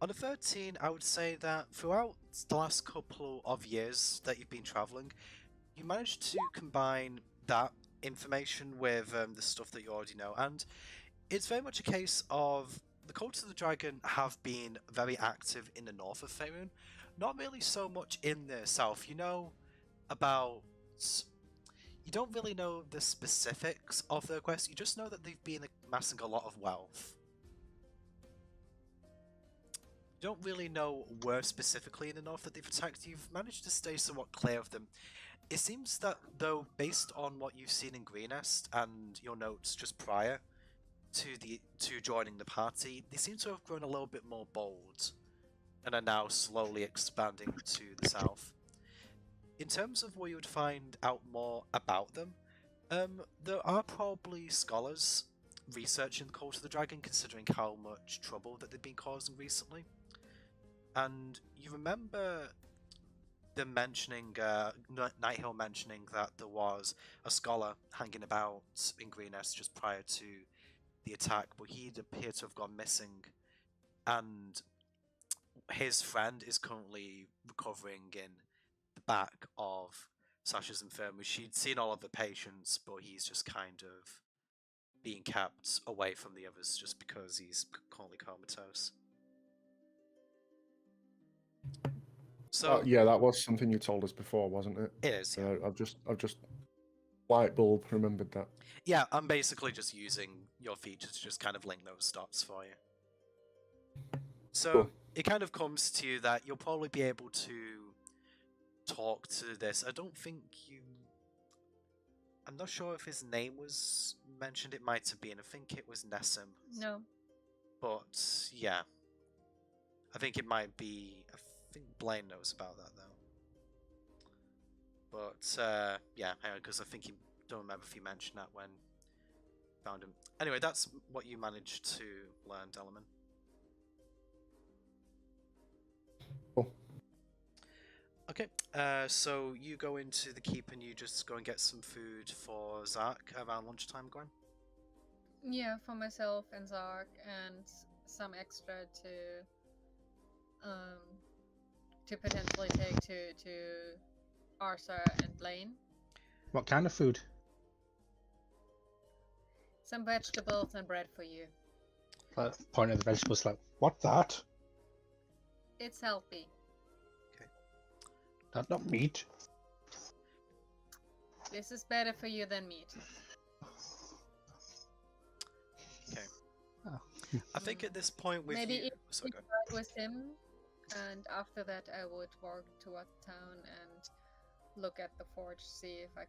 Speaker 7: On a 13, I would say that throughout the last couple of years that you've been traveling, you managed to combine that information with the stuff that you already know, and it's very much a case of the Cult of the Dragon have been very active in the north of Faerun, not really so much in the south. You know about... You don't really know the specifics of their quest, you just know that they've been amassing a lot of wealth. You don't really know where specifically in the north that they've attacked. You've managed to stay somewhat clear of them. It seems that, though, based on what you've seen in Greenest and your notes just prior to joining the party, they seem to have grown a little bit more bold and are now slowly expanding to the south. In terms of where you would find out more about them, there are probably scholars researching the Cult of the Dragon, considering how much trouble that they've been causing recently. And you remember them mentioning, Nighthill mentioning that there was a scholar hanging about in Greenest just prior to the attack, but he'd appeared to have gone missing, and his friend is currently recovering in the back of Sasha's infirmary. She'd seen all of the patients, but he's just kind of being kept away from the others just because he's currently comatose. So
Speaker 6: Yeah, that was something you told us before, wasn't it?
Speaker 7: it is. Yeah.
Speaker 6: I've just light bulb remembered that.
Speaker 7: Yeah, I'm basically just using your feature to just kind of link those dots for you. So
Speaker 6: Cool.
Speaker 7: it kind of comes to you that you'll probably be able to talk to this. I don't think you... I'm not sure if his name was mentioned. It might have been. I think it was Nessim.
Speaker 3: No.
Speaker 7: But yeah, I think it might be... I think Blaine knows about that though. But yeah, because I think he... don't remember if he mentioned that when found him. Anyway, that's what you managed to learn, Delman.
Speaker 6: Cool.
Speaker 7: Okay, so you go into the keep and you just go and get some food for Zark around lunchtime, Gwen?
Speaker 3: Yeah, for myself and Zark, and some extra to potentially take to Arthur and Blaine.
Speaker 5: What kind of food?
Speaker 3: Some vegetables and bread for you.
Speaker 5: Point at the vegetables like, what that?
Speaker 3: It's healthy.
Speaker 5: That's not meat.
Speaker 3: This is better for you than meat.
Speaker 7: Okay.
Speaker 5: Oh.
Speaker 7: I think at this point with
Speaker 3: Maybe
Speaker 7: you...
Speaker 3: if
Speaker 7: Sorry,
Speaker 3: we
Speaker 7: go ahead.
Speaker 3: start with him, and after that I would walk towards town and look at the forge, see if I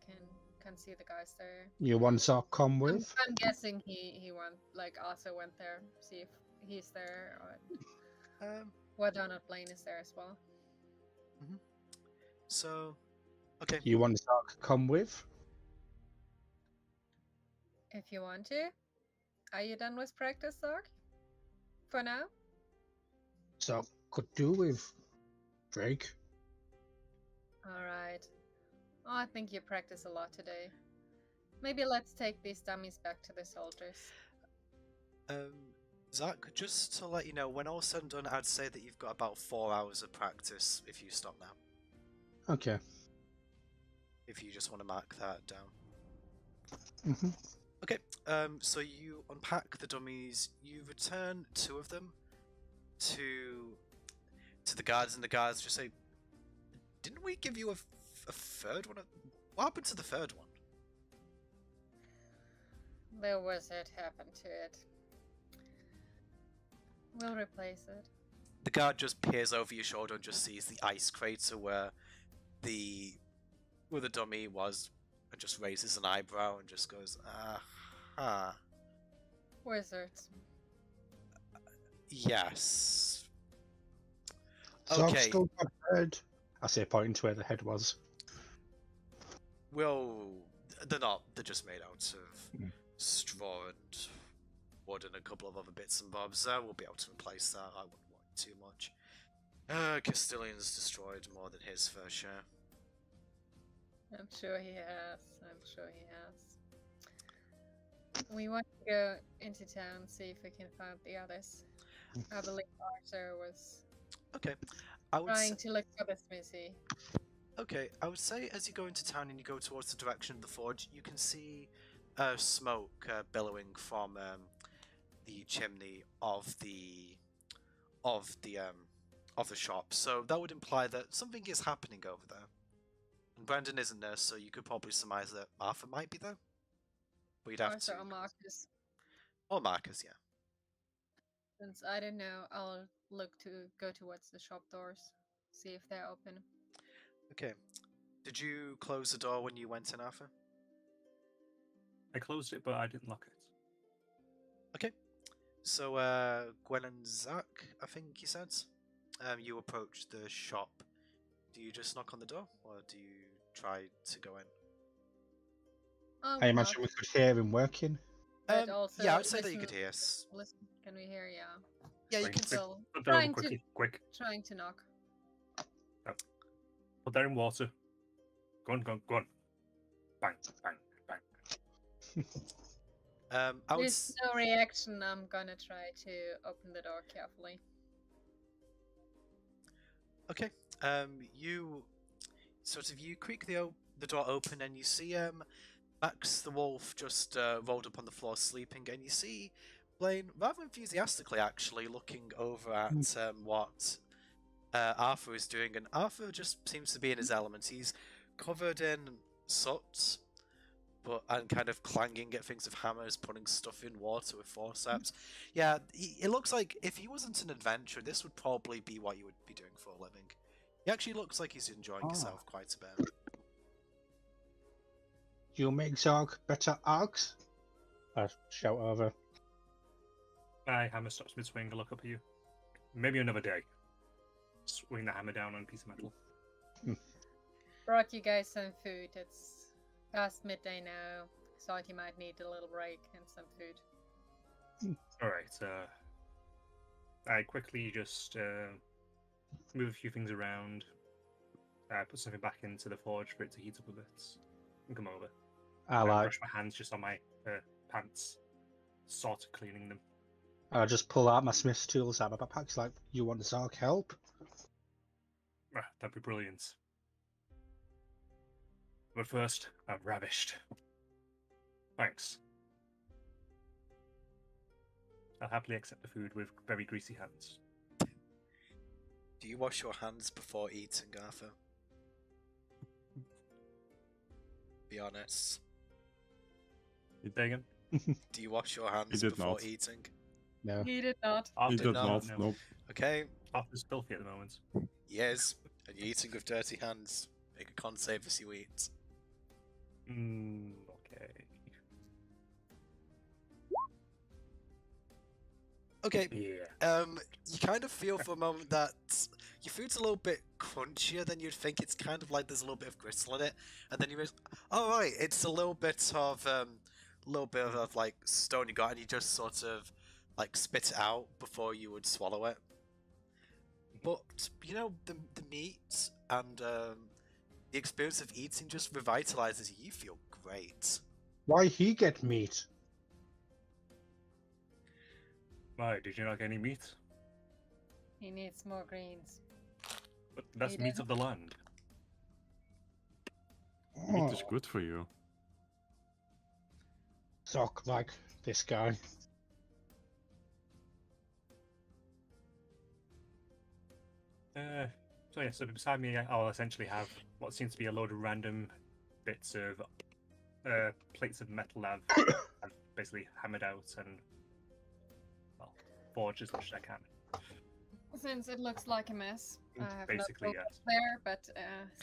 Speaker 3: can see the guys there.
Speaker 5: You want Zark come
Speaker 3: I'm,
Speaker 5: with?
Speaker 3: I'm guessing he went, like, also went there, see if he's there, or whether or not Blaine is there as well.
Speaker 7: So, okay.
Speaker 5: You want Zark come with?
Speaker 3: If you want to. Are you done with practice, Zark? For now?
Speaker 5: So could do with Drake.
Speaker 3: Alright. Oh, I think you practiced a lot today. Maybe let's take these dummies back to the soldiers.
Speaker 7: Zach, just to let you know, when all said and done, I'd say that you've got about 4 hours of practice if you stop now.
Speaker 5: Okay.
Speaker 7: If you just want to mark that down.
Speaker 5: Mm-hmm.
Speaker 7: Okay, so you unpack the dummies, you return 2 of them to the guards, and the guards just say, "Didn't we give you a third one? What happened to the third one?"
Speaker 3: The wizard happened to it. We'll replace it.
Speaker 7: The guard just peers over your shoulder and just sees the ice crater where the dummy was, and just raises an eyebrow and just goes, "Ah,
Speaker 3: Wizards.
Speaker 7: yes."
Speaker 5: Zark's
Speaker 7: Okay,
Speaker 5: still got a head. I say, pointing to where the head was.
Speaker 7: well, they're not. They're just made out of
Speaker 5: Mm.
Speaker 7: straw and wood and a couple of other bits and bobs. We'll be able to replace that. I wouldn't worry too much. Castilian's destroyed more than his fair share.
Speaker 3: I'm sure he has. I'm sure he has. We want to go into town, see if we can find the others. I believe Arthur was
Speaker 7: Okay, I would
Speaker 3: trying
Speaker 7: say,
Speaker 3: to look for the smithy.
Speaker 7: okay, I would say as you go into town and you go towards the direction of the forge, you can see smoke billowing from the chimney of the shop. So that would imply that something is happening over there. And Brandon isn't there, so you could probably surmise that Martha might be there. But you'd have
Speaker 3: Arthur
Speaker 7: to.
Speaker 3: or Marcus.
Speaker 7: Or Marcus, yeah.
Speaker 3: Since I don't know, I'll look to go towards the shop doors, see if they're open.
Speaker 7: Okay. Did you close the door when you went in, Arthur?
Speaker 2: I closed it, but I didn't lock it.
Speaker 7: Okay. So, Gwen and Zach, I think you said, you approach the shop. Do you just knock on the door, or do you try to go in?
Speaker 3: Oh,
Speaker 5: I imagine we could hear him working.
Speaker 3: But also
Speaker 7: Yeah, I would say that you
Speaker 3: listen-
Speaker 7: could hear us.
Speaker 3: Listen, can we hear? Yeah.
Speaker 7: Yeah, you
Speaker 2: Quick,
Speaker 7: can.
Speaker 2: quick.
Speaker 3: So
Speaker 2: Put that over
Speaker 3: trying to
Speaker 2: quickly, quick.
Speaker 3: trying to knock.
Speaker 2: Put that in water. Go on, go on, go on. Bang, bang, bang.
Speaker 7: I would.
Speaker 3: There's no reaction. I'm gonna try to open the door carefully.
Speaker 7: Okay. You you creak the door open, and you see Max the wolf just rolled up on the floor sleeping, and you see Blaine rather enthusiastically actually looking over at what Arthur is doing, and Arthur just seems to be in his element. He's covered in soot, and kind of clanging at things with hammers, putting stuff in water with forceps. Yeah, it looks like if he wasn't an adventurer, this would probably be what you would be doing for a living. He actually looks like he's enjoying himself quite a bit.
Speaker 5: You make Zark better arcs? I shout over.
Speaker 2: My hammer stops mid-swing. I look up at you. Maybe another day. Swing the hammer down on a piece of metal.
Speaker 3: Brought you guys some food. It's past midday now. Thought you might need a little break and some food.
Speaker 2: Alright, I quickly just move a few things around, put something back into the forge for it to heat up a bit, and come over.
Speaker 5: I like.
Speaker 2: Brush my hands just on my pants, sort of cleaning them.
Speaker 5: I just pull out my smith's tools out of my backpack. Like, you want Zark help?
Speaker 2: That'd be brilliant. But first, I'm ravished. Thanks. I'll happily accept the food with very greasy hands.
Speaker 7: Do you wash your hands before eating, Arthur? Be honest.
Speaker 2: Did they again?
Speaker 7: Do you wash your hands
Speaker 4: did
Speaker 7: before
Speaker 4: not.
Speaker 7: eating?
Speaker 5: No.
Speaker 3: He did not.
Speaker 4: He
Speaker 7: did
Speaker 4: did
Speaker 7: not,
Speaker 4: not. Nope.
Speaker 7: Okay,
Speaker 2: Arthur's filthy at the moment.
Speaker 7: yes, and you're eating with dirty hands. Make a con save as you eat.
Speaker 2: Okay.
Speaker 7: Okay.
Speaker 2: Yeah.
Speaker 7: You kind of feel for a moment that your food's a little bit crunchier than you'd think. It's kind of like there's a little bit of gristle in it, and then you realize, oh right, it's a little bit of like stone you got, and you just sort of like spit it out before you would swallow it. But you know, the meat and the experience of eating just revitalizes you. You feel great.
Speaker 5: Why he get meat?
Speaker 2: Why, did you not get any meat?
Speaker 3: He needs more greens.
Speaker 2: But that's
Speaker 3: He
Speaker 2: meat
Speaker 3: didn't.
Speaker 2: of the land.
Speaker 4: Meat is good for you.
Speaker 5: Sock like this guy.
Speaker 2: So yeah, so beside me, I'll essentially have what seems to be a load of random bits of plates of metal I've basically hammered out and well, forged as much as I can.
Speaker 3: Since it looks like a mess, I have
Speaker 2: Basically,
Speaker 3: not
Speaker 2: yes.
Speaker 3: focused there, but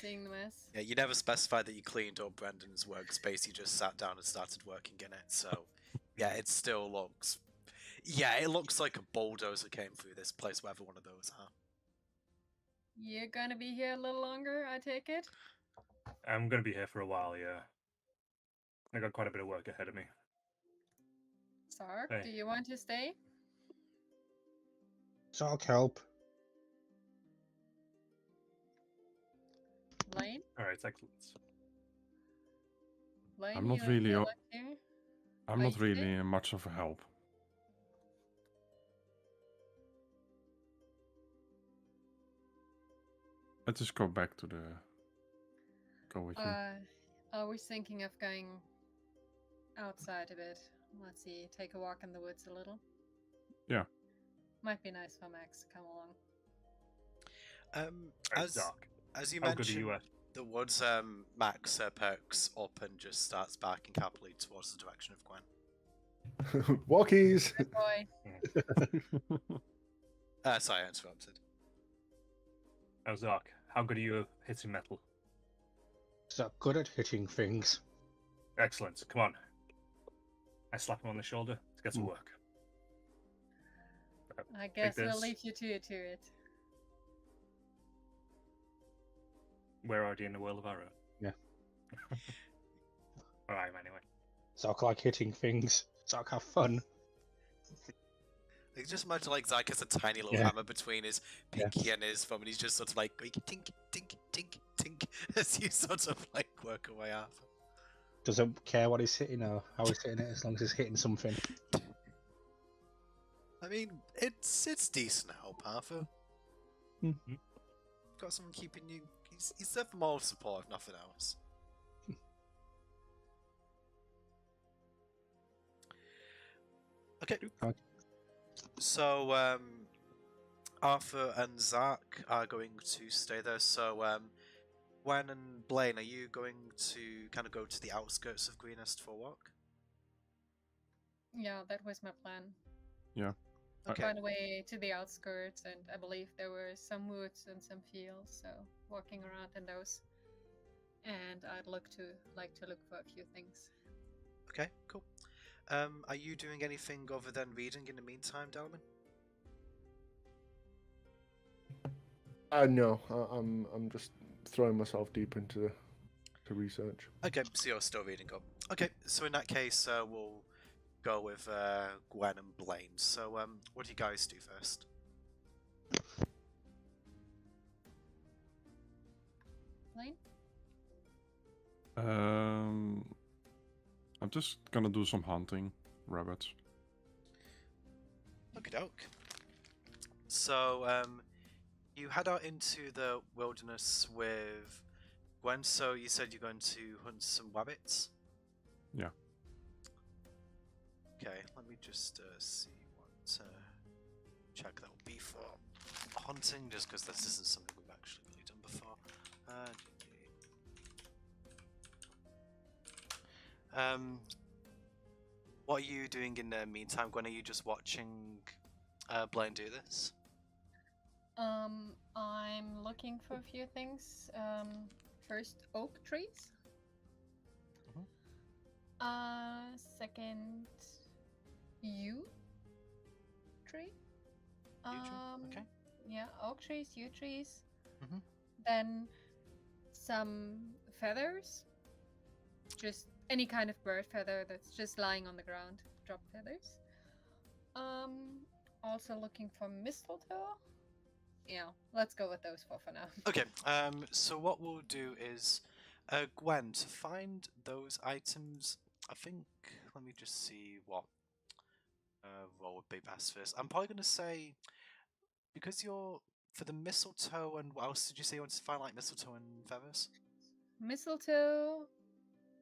Speaker 3: seeing the mess.
Speaker 7: Yeah, you never specified that you cleaned up Brendan's workspace. You just sat down and started working in it. So, yeah, it still looks. Yeah, it looks like a bulldozer came through this place, wherever one of those are.
Speaker 3: You're gonna be here a little longer, I take it?
Speaker 2: I'm gonna be here for a while, yeah. I got quite a bit of work ahead of me.
Speaker 3: Sark,
Speaker 2: Hey.
Speaker 3: do you want to stay?
Speaker 5: Sock help.
Speaker 3: Lane?
Speaker 2: Alright, excellent.
Speaker 3: Lane,
Speaker 4: I'm not
Speaker 3: you
Speaker 4: really
Speaker 3: feel
Speaker 4: o-
Speaker 3: like here?
Speaker 4: I'm
Speaker 3: Are
Speaker 4: not
Speaker 3: you
Speaker 4: really
Speaker 3: staying?
Speaker 4: much of a help. Let's just go back to the. Go with you.
Speaker 3: I was thinking of going outside a bit. Let's see, take a walk in the woods a little.
Speaker 4: Yeah.
Speaker 3: Might be nice for Max to come along.
Speaker 2: Alright, Doc.
Speaker 7: As you
Speaker 2: How good are
Speaker 7: mentioned,
Speaker 2: you at?
Speaker 7: the woods, Max perks up and just starts backing happily towards the direction of Gwen.
Speaker 6: Walkies!
Speaker 3: Good boy.
Speaker 7: Sorry, I interrupted.
Speaker 2: How's Doc? How good are you at hitting metal?
Speaker 5: So good at hitting things.
Speaker 2: Excellent. Come on. I slap him on the shoulder to get to work.
Speaker 3: I guess we'll
Speaker 2: this.
Speaker 3: leave you to it.
Speaker 2: We're already in the world of our own.
Speaker 5: Yeah.
Speaker 2: Alright, anyway.
Speaker 5: Sock like hitting things. Sock have fun.
Speaker 7: I just imagine like Zach has a tiny little
Speaker 5: Yeah.
Speaker 7: hammer between his pinky and his thumb, and he's just sort of like going tink, tink, tink, tink as you sort of like work away out.
Speaker 5: Doesn't care what he's hitting or how he's hitting it as long as he's hitting something.
Speaker 7: I mean, it's decent help, Arthur.
Speaker 5: Mm-hmm.
Speaker 7: Got someone keeping you. He's there for moral support, if nothing else. Okay.
Speaker 5: Okay.
Speaker 7: So, Arthur and Zach are going to stay there. So, Gwen and Blaine, are you going to kind of go to the outskirts of Greenest for a walk?
Speaker 3: Yeah, that was my plan.
Speaker 4: Yeah.
Speaker 7: Okay.
Speaker 3: Find a way to the outskirts, and I believe there were some woods and some fields, so walking around in those. And I'd like to look for a few things.
Speaker 7: Okay, cool. Are you doing anything other than reading in the meantime, Dalman?
Speaker 6: No, I'm just throwing myself deep into the research.
Speaker 7: Okay, so you're still reading up. Okay, so in that case, we'll go with Gwen and Blaine. So, what do you guys do first?
Speaker 3: Lane?
Speaker 4: I'm just gonna do some hunting, rabbits.
Speaker 7: Okie doke. So, you head out into the wilderness with Gwen. So you said you're going to hunt some rabbits?
Speaker 4: Yeah.
Speaker 7: Okay, let me just see what check that will be for hunting, just because this isn't something we've actually really done before. What are you doing in the meantime, Gwen? Are you just watching Blaine do this?
Speaker 3: I'm looking for a few things. first oak trees. Second yew tree.
Speaker 7: Okay.
Speaker 3: Yeah, oak trees, yew trees.
Speaker 7: Mhm.
Speaker 3: Then some feathers. Just any kind of bird feather that's just lying on the ground. Drop feathers. Also looking for mistletoe. Yeah, let's go with those four for now.
Speaker 7: Okay. So what we'll do is, Gwen, to find those items, I think. Let me just see what roll would be best first. I'm probably gonna say, because you're for the mistletoe, and what else did you say you wanted to find, like mistletoe and feathers?
Speaker 3: Mistletoe,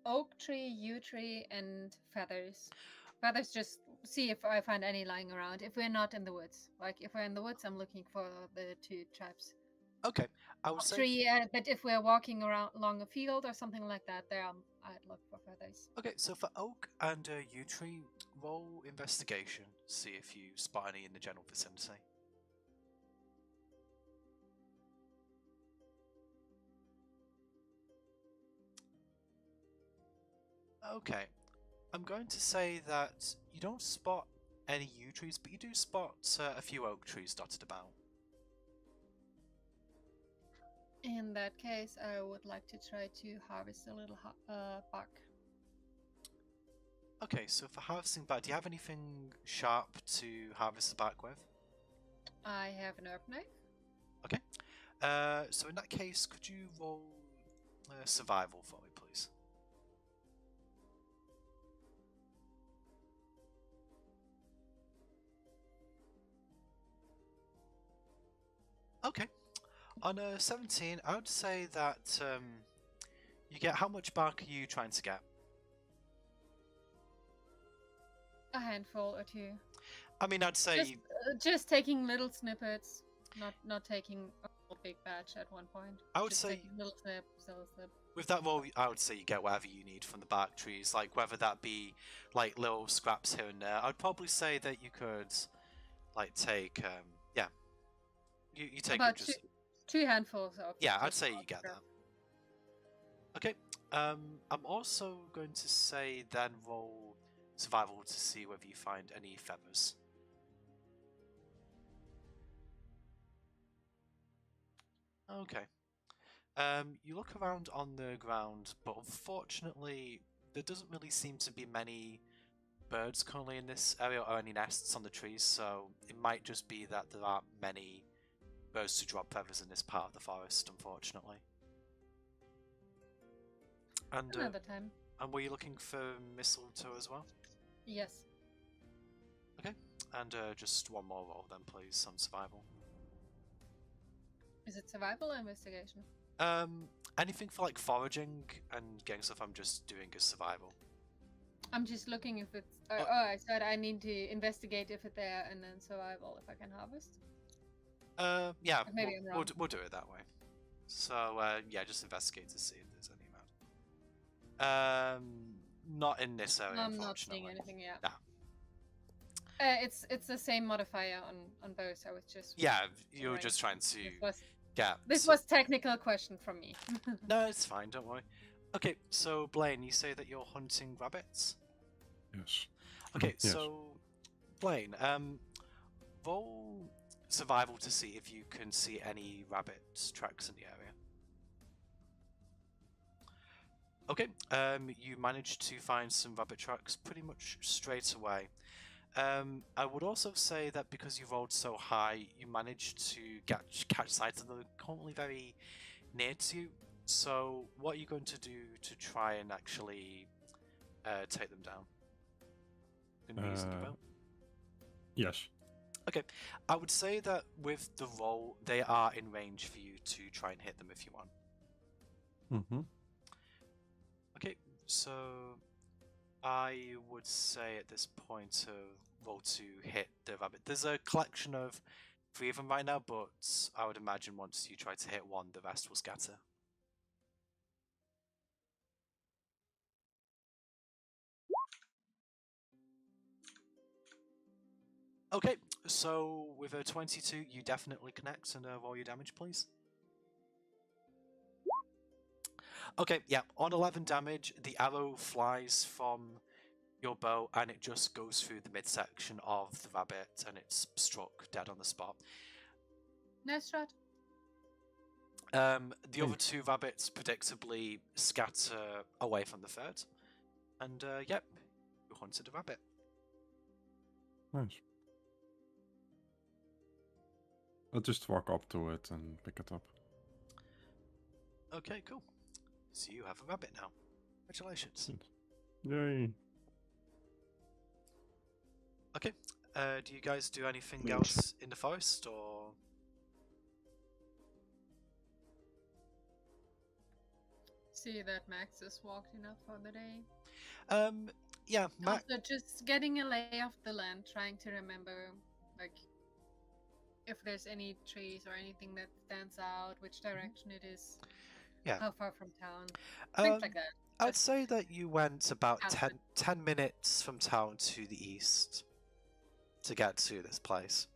Speaker 3: oak tree, yew tree, and feathers. Feathers, just see if I find any lying around. If we're not in the woods, like if we're in the woods, I'm looking for the two types.
Speaker 7: Okay, I would
Speaker 3: Oak
Speaker 7: say.
Speaker 3: tree, but if we're walking around along a field or something like that, there I'd look for feathers.
Speaker 7: Okay, so for oak and yew tree, roll investigation. See if you spot any in the general vicinity. Okay, I'm going to say that you don't spot any yew trees, but you do spot a few oak trees dotted about.
Speaker 3: In that case, I would like to try to harvest a little bark.
Speaker 7: Okay, so for harvesting bark, do you have anything sharp to harvest the bark with?
Speaker 3: I have an herb knife.
Speaker 7: Okay. So in that case, could you roll survival for me, please? Okay. On a 17, I would say that you get, how much bark are you trying to get?
Speaker 3: A handful or two.
Speaker 7: I mean, I'd say
Speaker 3: Just taking little snippets, not taking a whole big batch at one point.
Speaker 7: I would
Speaker 3: Just
Speaker 7: say
Speaker 3: taking little snip.
Speaker 7: with that roll, I would say you get whatever you need from the bark trees, like whether that be like little scraps here and there. I'd probably say that you could like take yeah, you take
Speaker 3: About
Speaker 7: just
Speaker 3: two handfuls of.
Speaker 7: yeah, I'd
Speaker 3: just
Speaker 7: say you get that. Okay. I'm also going to say then roll survival to see whether you find any feathers. Okay. You look around on the ground, but unfortunately, there doesn't really seem to be many birds currently in this area or any nests on the trees, so it might just be that there aren't many birds to drop feathers in this part of the forest, unfortunately. And
Speaker 3: Another time.
Speaker 7: and were you looking for mistletoe as well?
Speaker 3: Yes.
Speaker 7: Okay. And just one more roll then, please, on survival.
Speaker 3: Is it survival or investigation?
Speaker 7: Anything for like foraging and getting stuff, I'm just doing as survival.
Speaker 3: I'm just looking if it's.
Speaker 7: Oh.
Speaker 3: I said I need to investigate if it's there, and then survival if I can harvest.
Speaker 7: Yeah,
Speaker 3: Maybe I'm wrong.
Speaker 7: we'll do it that way. So yeah, just investigate to see if there's any around. Not in this area,
Speaker 3: I'm not
Speaker 7: unfortunately.
Speaker 3: seeing anything yet.
Speaker 7: Nah.
Speaker 3: It's the same modifier on both. I was just.
Speaker 7: Yeah, you were
Speaker 3: Right.
Speaker 7: just trying to
Speaker 3: This
Speaker 7: get.
Speaker 3: was technical question from me.
Speaker 7: No, it's fine. Don't worry. Okay, so Blaine, you say that you're hunting rabbits.
Speaker 4: Yes.
Speaker 7: Okay,
Speaker 4: Yes.
Speaker 7: so Blaine, roll survival to see if you can see any rabbit tracks in the area. Okay, you managed to find some rabbit tracks pretty much straight away. I would also say that because you rolled so high, you managed to catch sight of them currently very near to you. So, what are you going to do to try and actually take them down? Going to be using the bow?
Speaker 4: Yes.
Speaker 7: Okay, I would say that with the roll, they are in range for you to try and hit them if you want.
Speaker 4: Mm-hmm.
Speaker 7: Okay, so I would say at this point to roll to hit the rabbit. There's a collection of 3 of them right now, but I would imagine once you try to hit one, the rest will scatter. Okay, so with a 22, you definitely connect and roll your damage, please. Okay, yeah. On 11 damage, the arrow flies from your bow and it just goes through the midsection of the rabbit and it's struck dead on the spot.
Speaker 3: Nice shot.
Speaker 7: The other two rabbits predictably scatter away from the third. And yep, you hunted a rabbit.
Speaker 4: Nice. I'll just walk up to it and pick it up.
Speaker 7: Okay, cool. So you have a rabbit now. Congratulations.
Speaker 4: Yay.
Speaker 7: Okay. Do you guys do anything
Speaker 6: Thanks.
Speaker 7: else in the forest, or?
Speaker 3: See that Max is walked enough for the day.
Speaker 7: Yeah, Max.
Speaker 3: Also, just getting a lay of the land, trying to remember, like, if there's any trees or anything that stands out, which direction it is,
Speaker 7: Yeah.
Speaker 3: how far from town, things like that.
Speaker 7: I'd say that you went about
Speaker 3: Outfit.
Speaker 7: 10 minutes from town to the east to get to this place.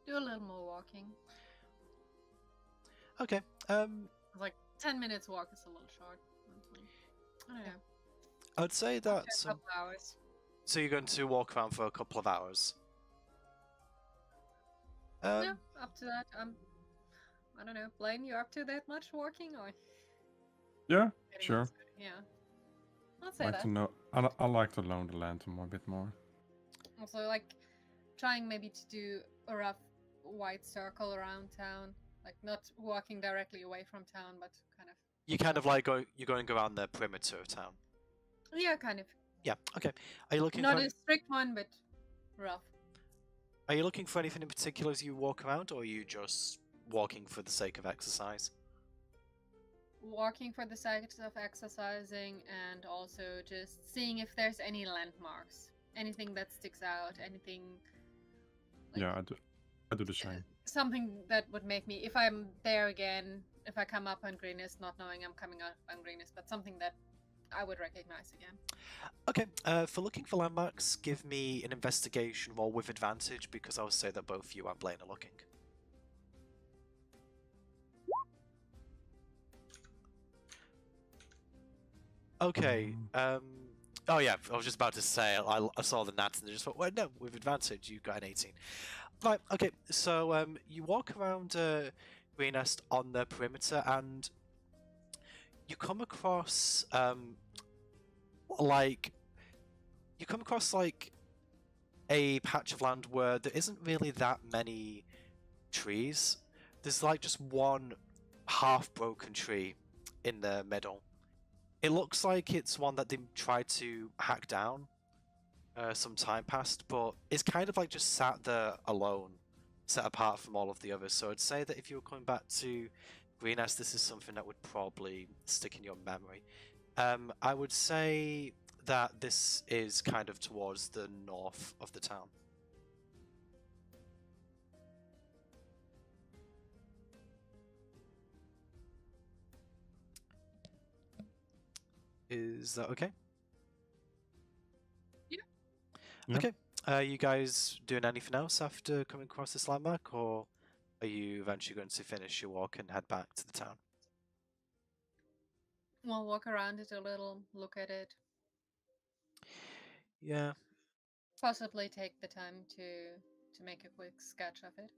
Speaker 3: Do a little more walking.
Speaker 7: Okay.
Speaker 3: Like 10 minutes walk is a little short. I don't know.
Speaker 7: I'd say
Speaker 3: After
Speaker 7: that.
Speaker 3: a couple hours.
Speaker 7: So you're going to walk around for a couple of hours.
Speaker 3: Yeah, up to that. I don't know. Blaine, you up to that much walking or?
Speaker 4: Yeah,
Speaker 3: getting
Speaker 4: sure.
Speaker 3: used to it? Yeah. I'll say
Speaker 4: Like
Speaker 3: that.
Speaker 4: to know. I like to learn the land a bit more.
Speaker 3: Also, like, trying maybe to do a rough wide circle around town. Like, not walking directly away from town, but kind of.
Speaker 7: You kind of like you're going around the perimeter of town.
Speaker 3: Yeah, kind of.
Speaker 7: Yeah. Okay. Are you looking
Speaker 3: Not
Speaker 7: for?
Speaker 3: a strict one, but rough.
Speaker 7: Are you looking for anything in particular as you walk around, or are you just walking for the sake of exercise?
Speaker 3: Walking for the sake of exercising and also just seeing if there's any landmarks. Anything that sticks out, anything. Like,
Speaker 4: Yeah, I do the same.
Speaker 3: something that would make me, if I'm there again, if I come up on greenness, not knowing I'm coming up on greenness, but something that I would recognize again.
Speaker 7: Okay. For looking for landmarks, give me an investigation roll with advantage because I would say that both you and Blaine are looking. Okay. Oh yeah, I was just about to say I saw the nats and I just thought, well, no, with advantage you got an 18. Right. Okay. So you walk around Green Nest on the perimeter and you come across like a patch of land where there isn't really that many trees. There's like just one half broken tree in the middle. It looks like it's one that they tried to hack down some time past, but it's kind of like just sat there alone, set apart from all of the others. So I'd say that if you were coming back to Greenest, this is something that would probably stick in your memory. I would say that this is kind of towards the north of the town. Is that okay?
Speaker 4: Yeah.
Speaker 7: Okay. Are you guys doing anything else after coming across this landmark, or are you eventually going to finish your walk and head back to the town?
Speaker 3: We'll walk around it a little, look at it,
Speaker 7: Yeah.
Speaker 3: possibly take the time to make a quick sketch of it.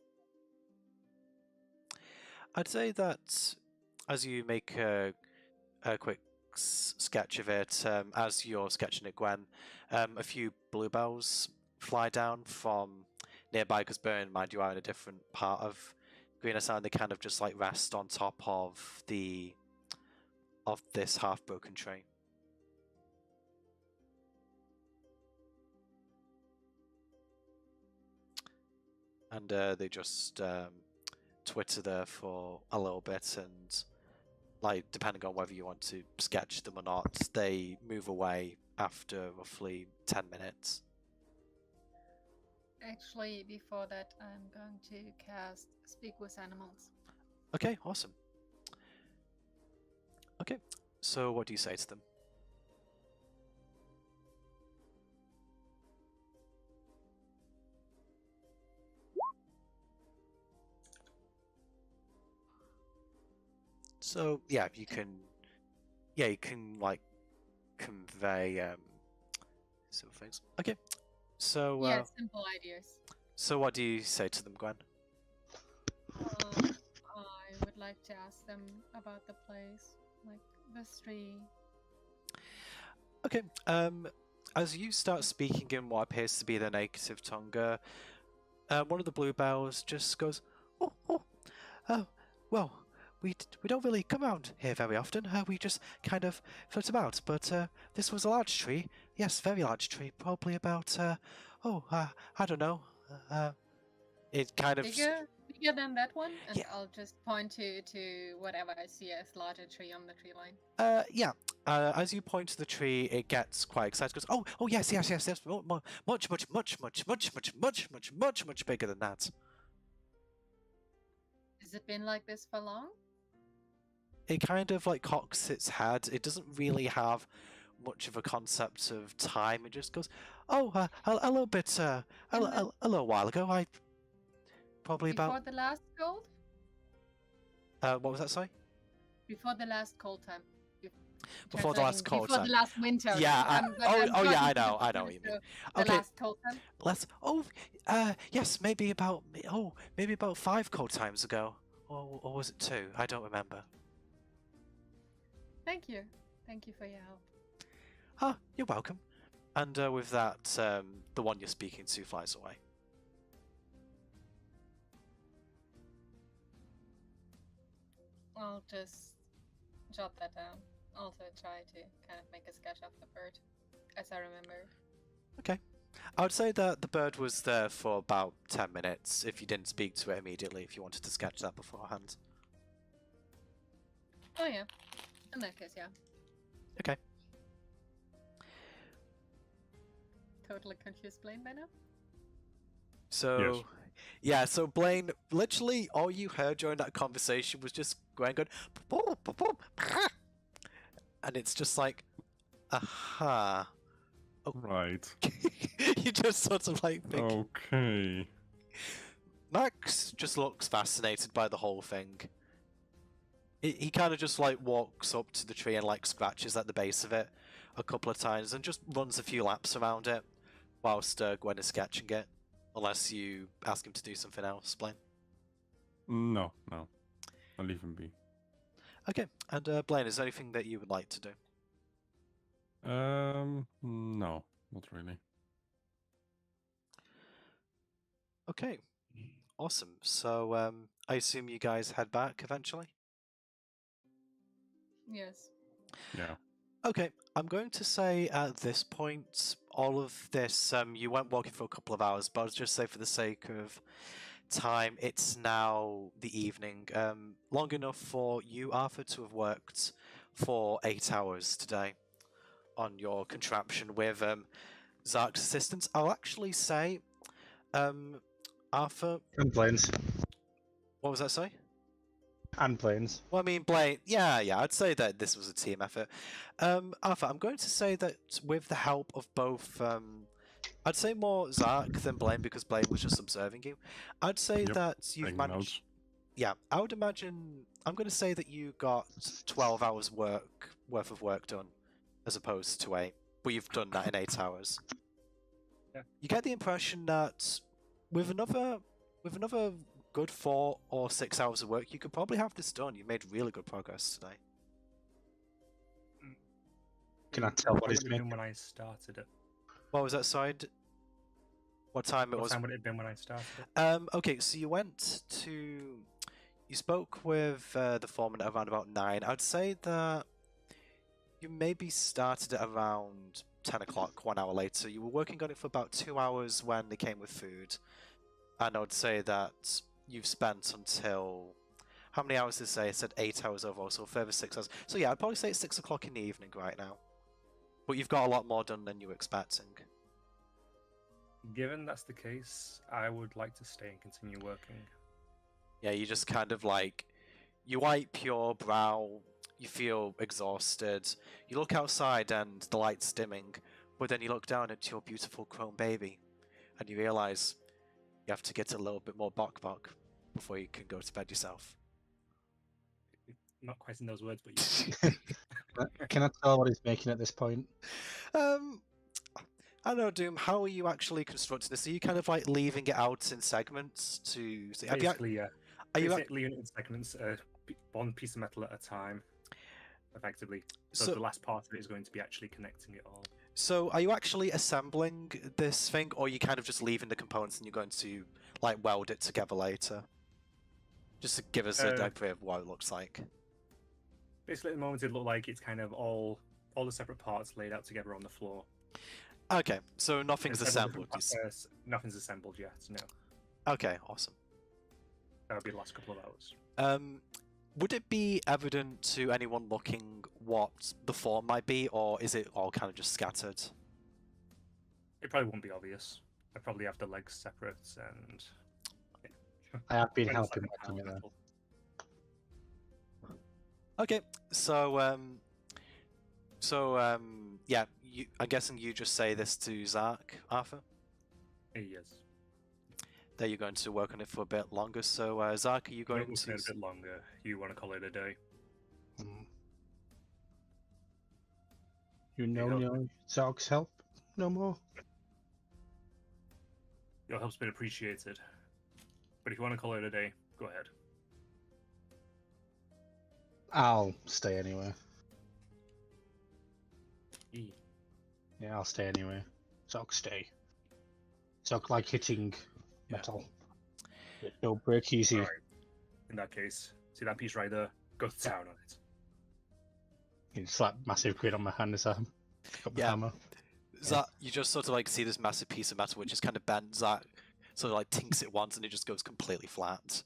Speaker 7: I'd say that as you make a quick sketch of it, as you're sketching it, Gwen, a few bluebells fly down from nearby, because bear in mind you are in a different part of Greenest Island. They kind of just like rest on top of this half broken tree. And they just twitter there for a little bit, and like depending on whether you want to sketch them or not, they move away after roughly 10 minutes.
Speaker 3: Actually, before that, I'm going to cast Speak with Animals.
Speaker 7: Okay, awesome. Okay, so what do you say to them? So yeah, you can like convey some things. Okay. So
Speaker 3: Yeah, simple ideas.
Speaker 7: so what do you say to them, Gwen?
Speaker 3: I would like to ask them about the place, like the street.
Speaker 7: Okay. As you start speaking in what appears to be their native tongue, one of the bluebells just goes, "Oh, well, we don't really come around here very often. We just kind of float about. But this was a large tree. Yes, very large tree. Probably about I don't know. It kind of
Speaker 3: Bigger than that one, and
Speaker 7: Yeah.
Speaker 3: I'll just point to whatever I see as larger tree on the tree line.
Speaker 7: Yeah. As you point to the tree, it gets quite excited. Goes, oh, yes. Much bigger than that.
Speaker 3: Has it been like this for long?
Speaker 7: It kind of like cocks its head. It doesn't really have much of a concept of time. It just goes, a little bit, a little while ago. I probably
Speaker 3: Before
Speaker 7: about.
Speaker 3: the last cold?
Speaker 7: What was that? Sorry.
Speaker 3: Before the last cold time.
Speaker 7: Before the last cold
Speaker 3: Before
Speaker 7: time.
Speaker 3: the last winter.
Speaker 7: Yeah.
Speaker 3: I'm
Speaker 7: Yeah. I
Speaker 3: talking
Speaker 7: know.
Speaker 3: to
Speaker 7: I know what you mean.
Speaker 3: the
Speaker 7: Okay.
Speaker 3: last cold time.
Speaker 7: Yes. Maybe about. Maybe about 5 cold times ago. Or was it 2? I don't remember.
Speaker 3: Thank you. Thank you for your help.
Speaker 7: Ah, you're welcome. And with that, the one you're speaking to flies away.
Speaker 3: I'll just jot that down. Also try to kind of make a sketch of the bird, as I remember.
Speaker 7: Okay. I would say that the bird was there for about 10 minutes if you didn't speak to it immediately, if you wanted to sketch that beforehand.
Speaker 3: Oh yeah. In that case, yeah.
Speaker 7: Okay.
Speaker 3: Totally confused Blaine by now.
Speaker 7: So, yeah, so Blaine, literally all you heard during that conversation was just Gwen going, and it's just like, aha.
Speaker 4: Right.
Speaker 7: You just sort of like think.
Speaker 4: Okay.
Speaker 7: Max just looks fascinated by the whole thing. He kind of just like walks up to the tree and like scratches at the base of it a couple of times and just runs a few laps around it whilst Gwen is sketching it. Unless you ask him to do something else, Blaine.
Speaker 4: No. I'll leave him be.
Speaker 7: Okay, and Blaine, is there anything that you would like to do?
Speaker 4: No, not really.
Speaker 7: Okay, awesome. So I assume you guys head back eventually?
Speaker 3: Yes.
Speaker 4: Yeah.
Speaker 7: Okay, I'm going to say at this point, all of this, you went walking for a couple of hours, but I'll just say for the sake of time, it's now the evening. Long enough for you, Arthur, to have worked for 8 hours today on your contraption with Zark's assistance. I'll actually say, Arthur...
Speaker 5: And planes.
Speaker 7: What was that, sorry?
Speaker 5: And planes.
Speaker 7: Well, I mean, Blaine, yeah, I'd say that this was a team effort. Arthur, I'm going to say that with the help of both, I'd say more Zark than Blaine because Blaine was just observing you. I'd say
Speaker 4: Yep,
Speaker 7: that you've
Speaker 4: taking
Speaker 7: managed.
Speaker 4: notes.
Speaker 7: Yeah, I would imagine. I'm going to say that you got 12 hours worth of work done, as opposed to 8. But you've done that in 8 hours.
Speaker 2: Yeah.
Speaker 7: You get the impression that with another good 4 or 6 hours of work, you could probably have this done. You made really good progress today.
Speaker 5: Can I tell what
Speaker 2: would
Speaker 5: he's
Speaker 2: it have been
Speaker 5: making?
Speaker 2: when I started it?
Speaker 7: What was that side? What time it
Speaker 2: What
Speaker 7: was?
Speaker 2: time would it have been when I started it?
Speaker 7: Okay, so you spoke with the foreman at around about 9. I'd say that you maybe started at around 10 o'clock, 1 hour later. You were working on it for about 2 hours when they came with food. And I would say that you've spent until... How many hours did it say? I said 8 hours overall, so a further 6 hours. So yeah, I'd probably say it's 6 o'clock in the evening right now. But you've got a lot more done than you were expecting.
Speaker 2: Given that's the case, I would like to stay and continue working.
Speaker 7: Yeah, you just kind of like... You wipe your brow, you feel exhausted. You look outside and the light's dimming, but then you look down at your beautiful chrome baby, and you realise you have to get a little bit more bok before you can go to bed yourself.
Speaker 2: not quite in those words, but yeah.
Speaker 5: Can I tell what he's making at this point?
Speaker 7: I don't know, Doom. How are you actually constructing this? Are you kind of like leaving it out in segments to? Have you,
Speaker 2: Basically, yeah.
Speaker 7: are you?
Speaker 2: Basically, in segments, one piece of metal at a time, effectively. So,
Speaker 7: So-
Speaker 2: the last part of it is going to be actually connecting it all.
Speaker 7: So, are you actually assembling this thing, or are you kind of just leaving the components and you're going to like weld it together later? Just to give us an idea of what it looks like.
Speaker 2: Basically, at the moment, it looks like it's kind of all the separate parts laid out together on the floor.
Speaker 7: Okay, so nothing's
Speaker 2: There's several
Speaker 7: assembled.
Speaker 2: different nothing's assembled yet. No,
Speaker 7: Okay, awesome.
Speaker 2: that'll be the last couple of hours.
Speaker 7: Would it be evident to anyone looking what the form might be, or is it all kind of just scattered?
Speaker 2: It probably won't be obvious. I probably have the legs separate and.
Speaker 5: I have been
Speaker 2: Kind of
Speaker 5: helping
Speaker 2: like
Speaker 5: making it there.
Speaker 2: metal.
Speaker 7: Okay, so yeah, I'm guessing you just say this to Zach, Arthur.
Speaker 2: Yes.
Speaker 7: That you're going to work on it for a bit longer. So, Zach, are you
Speaker 2: Going
Speaker 7: going
Speaker 2: to
Speaker 7: to?
Speaker 2: a bit longer. You want to call it a day?
Speaker 5: Mm. You know
Speaker 2: help
Speaker 5: no Zog's help no more?
Speaker 2: Your help's been appreciated. But if you want to call it a day, go ahead.
Speaker 5: I'll stay anyway.
Speaker 2: E.
Speaker 5: Yeah, I'll stay anyway. Zog, stay. Zog like hitting
Speaker 7: Yeah.
Speaker 5: metal. It don't break easy.
Speaker 2: Alright. In that case, see that piece right there? Go to town on it.
Speaker 5: You slap massive grid on my hand as I pick up the
Speaker 7: Yeah.
Speaker 5: hammer.
Speaker 7: Zach, you just sort of like see this massive piece of metal which is kind of bent. Zach sort of like tinks it once and it just goes completely flat.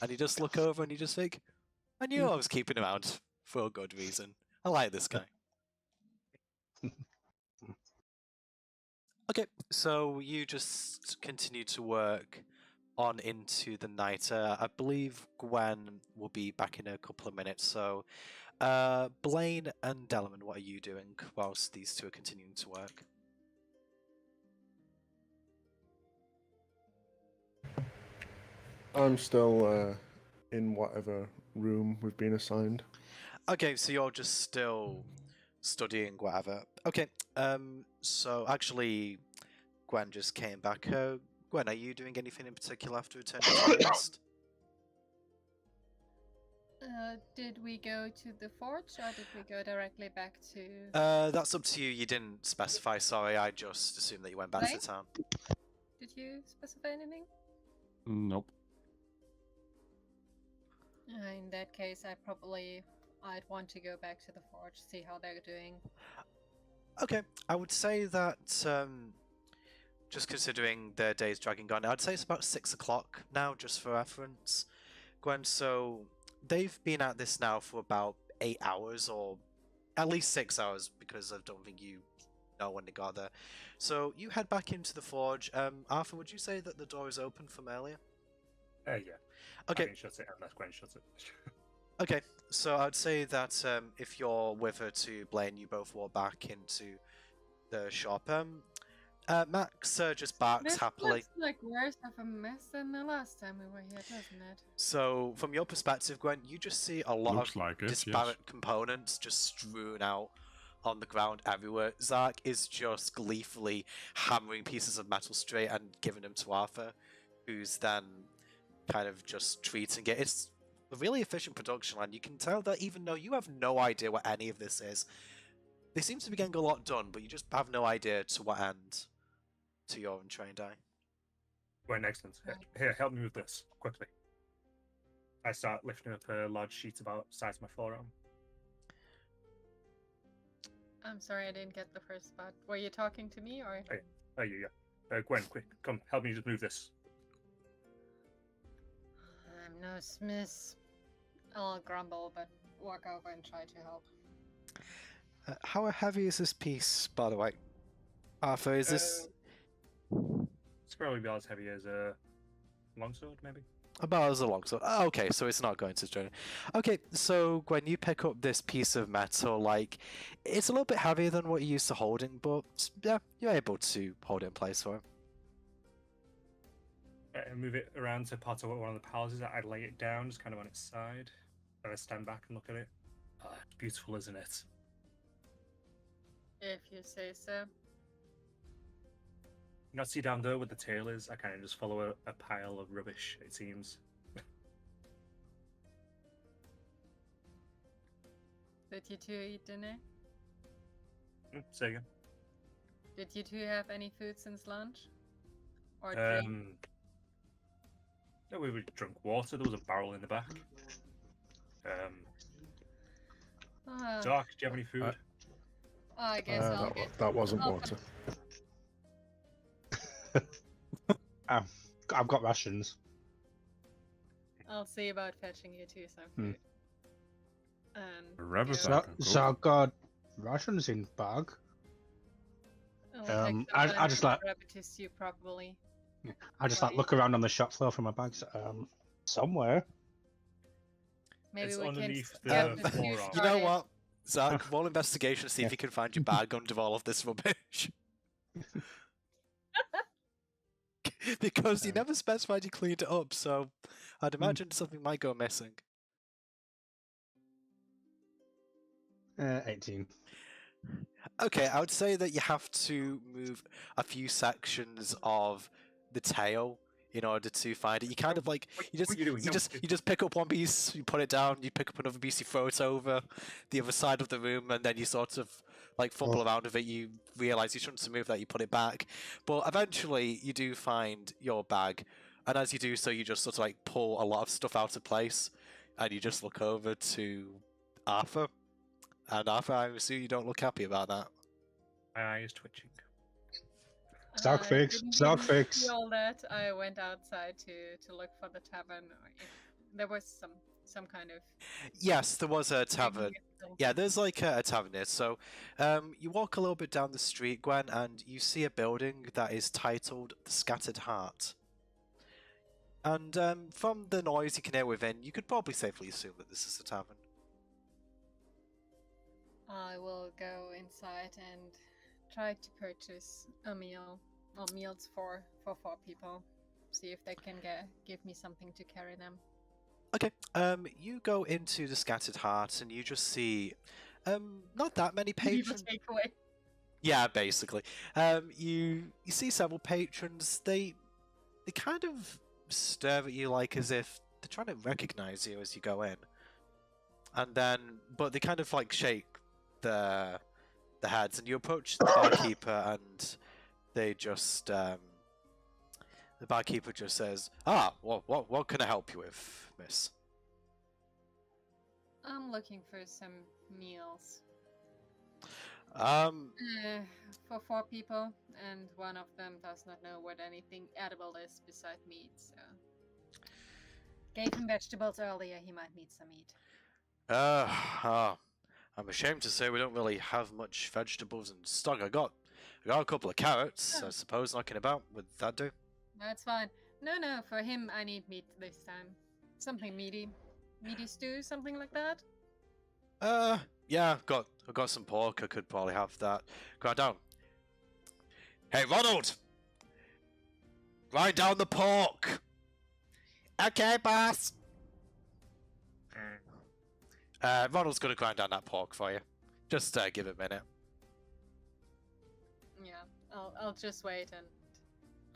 Speaker 7: And you just look over and you just think, I knew I was keeping him out for a good reason. I like this guy. Okay, so you just continue to work on into the night. I believe Gwen will be back in a couple of minutes. So, Blaine and Delman, what are you doing whilst these two are continuing to work?
Speaker 6: I'm still in whatever room we've been assigned.
Speaker 7: Okay, so you're just still studying whatever. Okay, so actually, Gwen just came back. Gwen, are you doing anything in particular after returning to the nest?
Speaker 3: Did we go to the forge or did we go directly back to?
Speaker 7: That's up to you. You didn't specify. Sorry, I just assumed that you went back
Speaker 3: Right?
Speaker 7: to town.
Speaker 3: Did you specify anything?
Speaker 4: Nope.
Speaker 3: In that case, I'd want to go back to the forge, see how they're doing.
Speaker 7: Okay, I would say that just considering their day's dragging on, I'd say it's about 6 o'clock now, just for reference, Gwen. So they've been at this now for about 8 hours, or at least 6 hours, because I don't think you know when they got there. So you head back into the forge. Arthur, would you say that the door is open from earlier?
Speaker 2: Yeah.
Speaker 7: Okay.
Speaker 2: I can shut it unless Gwen shuts it.
Speaker 7: Okay, so I'd say that if you're with her to Blaine, you both walk back into the shop. Max just barks
Speaker 3: This
Speaker 7: happily.
Speaker 3: looks like worse of a mess than the last time we were here, doesn't it?
Speaker 7: So, from your perspective, Gwen, you just see a lot
Speaker 4: Looks
Speaker 7: of
Speaker 4: like it, yes.
Speaker 7: disparate components just strewn out on the ground everywhere. Zach is just gleefully hammering pieces of metal straight and giving them to Arthur, who's then kind of just treating it. It's a really efficient production line. You can tell that even though you have no idea what any of this is, they seem to be getting a lot done, but you just have no idea to what end to your untrained eye.
Speaker 2: Gwen, excellent. Here, help me with this, quickly. I start lifting up a large sheet about the size of my forearm.
Speaker 3: I'm sorry, I didn't get the first part. Were you talking to me or?
Speaker 2: Oh, yeah. Gwen, quick, come, help me just move this.
Speaker 3: I'm no smith. I'll grumble, but walk over and try to help.
Speaker 7: How heavy is this piece, by the way? Arthur, is this
Speaker 2: It's probably about as heavy as a longsword, maybe.
Speaker 7: about as a longsword? Oh, okay, so it's not going to strain. Okay, so Gwen, you pick up this piece of metal, like, it's a little bit heavier than what you're used to holding, but yeah, you're able to hold it in place for him.
Speaker 2: Move it around to part of one of the palaces. I'd lay it down, just kind of on its side. I stand back and look at it. Oh, it's beautiful, isn't it?
Speaker 3: If you say so.
Speaker 2: You know, see down there where the tail is? I kind of just follow a pile of rubbish, it seems.
Speaker 3: Did you two eat dinner?
Speaker 2: Say again.
Speaker 3: Did you two have any food since lunch? Or drink?
Speaker 2: No, we drank water. There was a barrel in the back.
Speaker 3: Ah,
Speaker 2: Doc, do you have any food?
Speaker 3: I guess I'll get.
Speaker 6: that wasn't
Speaker 3: I'll-
Speaker 6: water.
Speaker 5: I've got rations.
Speaker 3: I'll see about fetching you two some food. And
Speaker 4: Rebel
Speaker 3: you
Speaker 4: sack.
Speaker 3: know,
Speaker 4: Okay, cool.
Speaker 5: So I've got rations in bag.
Speaker 3: I'll take some
Speaker 5: I
Speaker 3: time
Speaker 5: just
Speaker 3: to
Speaker 5: like-
Speaker 3: grab it to you properly.
Speaker 5: I just like look around on the shop floor for my bags. Somewhere.
Speaker 3: Maybe
Speaker 2: It's
Speaker 3: we can
Speaker 2: underneath
Speaker 3: get
Speaker 2: the
Speaker 3: the stew
Speaker 2: forearm.
Speaker 7: You know
Speaker 3: started.
Speaker 7: what, Zach? Roll investigation, see if
Speaker 5: Yeah.
Speaker 7: you can find your bag under all of this rubbish. Because you never specified you cleaned it up, so I'd imagine something might go missing.
Speaker 5: 18.
Speaker 7: Okay, I would say that you have to move a few sections of the tail in order to find it. You kind of like
Speaker 2: What-
Speaker 7: you just
Speaker 2: what are you doing? No,
Speaker 7: you just pick up one piece, you put it down, you pick up another piece, you throw it over the other side of the room, and then you sort of like fumble around with it. You realize you shouldn't move that, you put it back, but eventually you do find your bag, and as you do so, you just sort of like pull a lot of stuff out of place, and you just look over to Arthur. And Arthur, I assume you don't look happy about that.
Speaker 2: My eye is twitching.
Speaker 5: Stock
Speaker 3: I
Speaker 5: fix,
Speaker 3: didn't
Speaker 5: stock
Speaker 3: even
Speaker 5: fix.
Speaker 3: see all that. I went outside to look for the tavern. Or if there was some kind of
Speaker 7: Yes, there was a tavern.
Speaker 3: drinking.
Speaker 7: Yeah, there's like a tavern there. So, you walk a little bit down the street, Gwen, and you see a building that is titled the Scattered Heart. And from the noise you can hear within, you could probably safely assume that this is a tavern.
Speaker 3: I will go inside and try to purchase a meal or meals for 4 people. See if they can give me something to carry them.
Speaker 7: Okay, you go into the Scattered Heart and you just see not that many patrons.
Speaker 3: Takeaway.
Speaker 7: Yeah, basically. You see several patrons. They kind of stare at you like as if they're trying to recognize you as you go in, and then but they kind of like shake the heads, and you approach the barkeeper, and they just the barkeeper just says, "Ah, what can I help you with, miss?"
Speaker 3: I'm looking for some meals. For 4 people, and one of them does not know what anything edible is beside meat, so... Gave him vegetables earlier, he might need some meat.
Speaker 7: I'm ashamed to say we don't really have much vegetables in stock. I got a couple of carrots, I suppose, knocking about. Would that do?
Speaker 3: That's fine. No, for him I need meat this time. Something meaty. Meaty stew, something like that?
Speaker 7: Yeah, I've got some pork. I could probably have that. Go on down. Hey, Ronald! Grind down the pork! Okay, boss! Ronald's gonna grind down that pork for you. Just give it a minute.
Speaker 3: Yeah, I'll just wait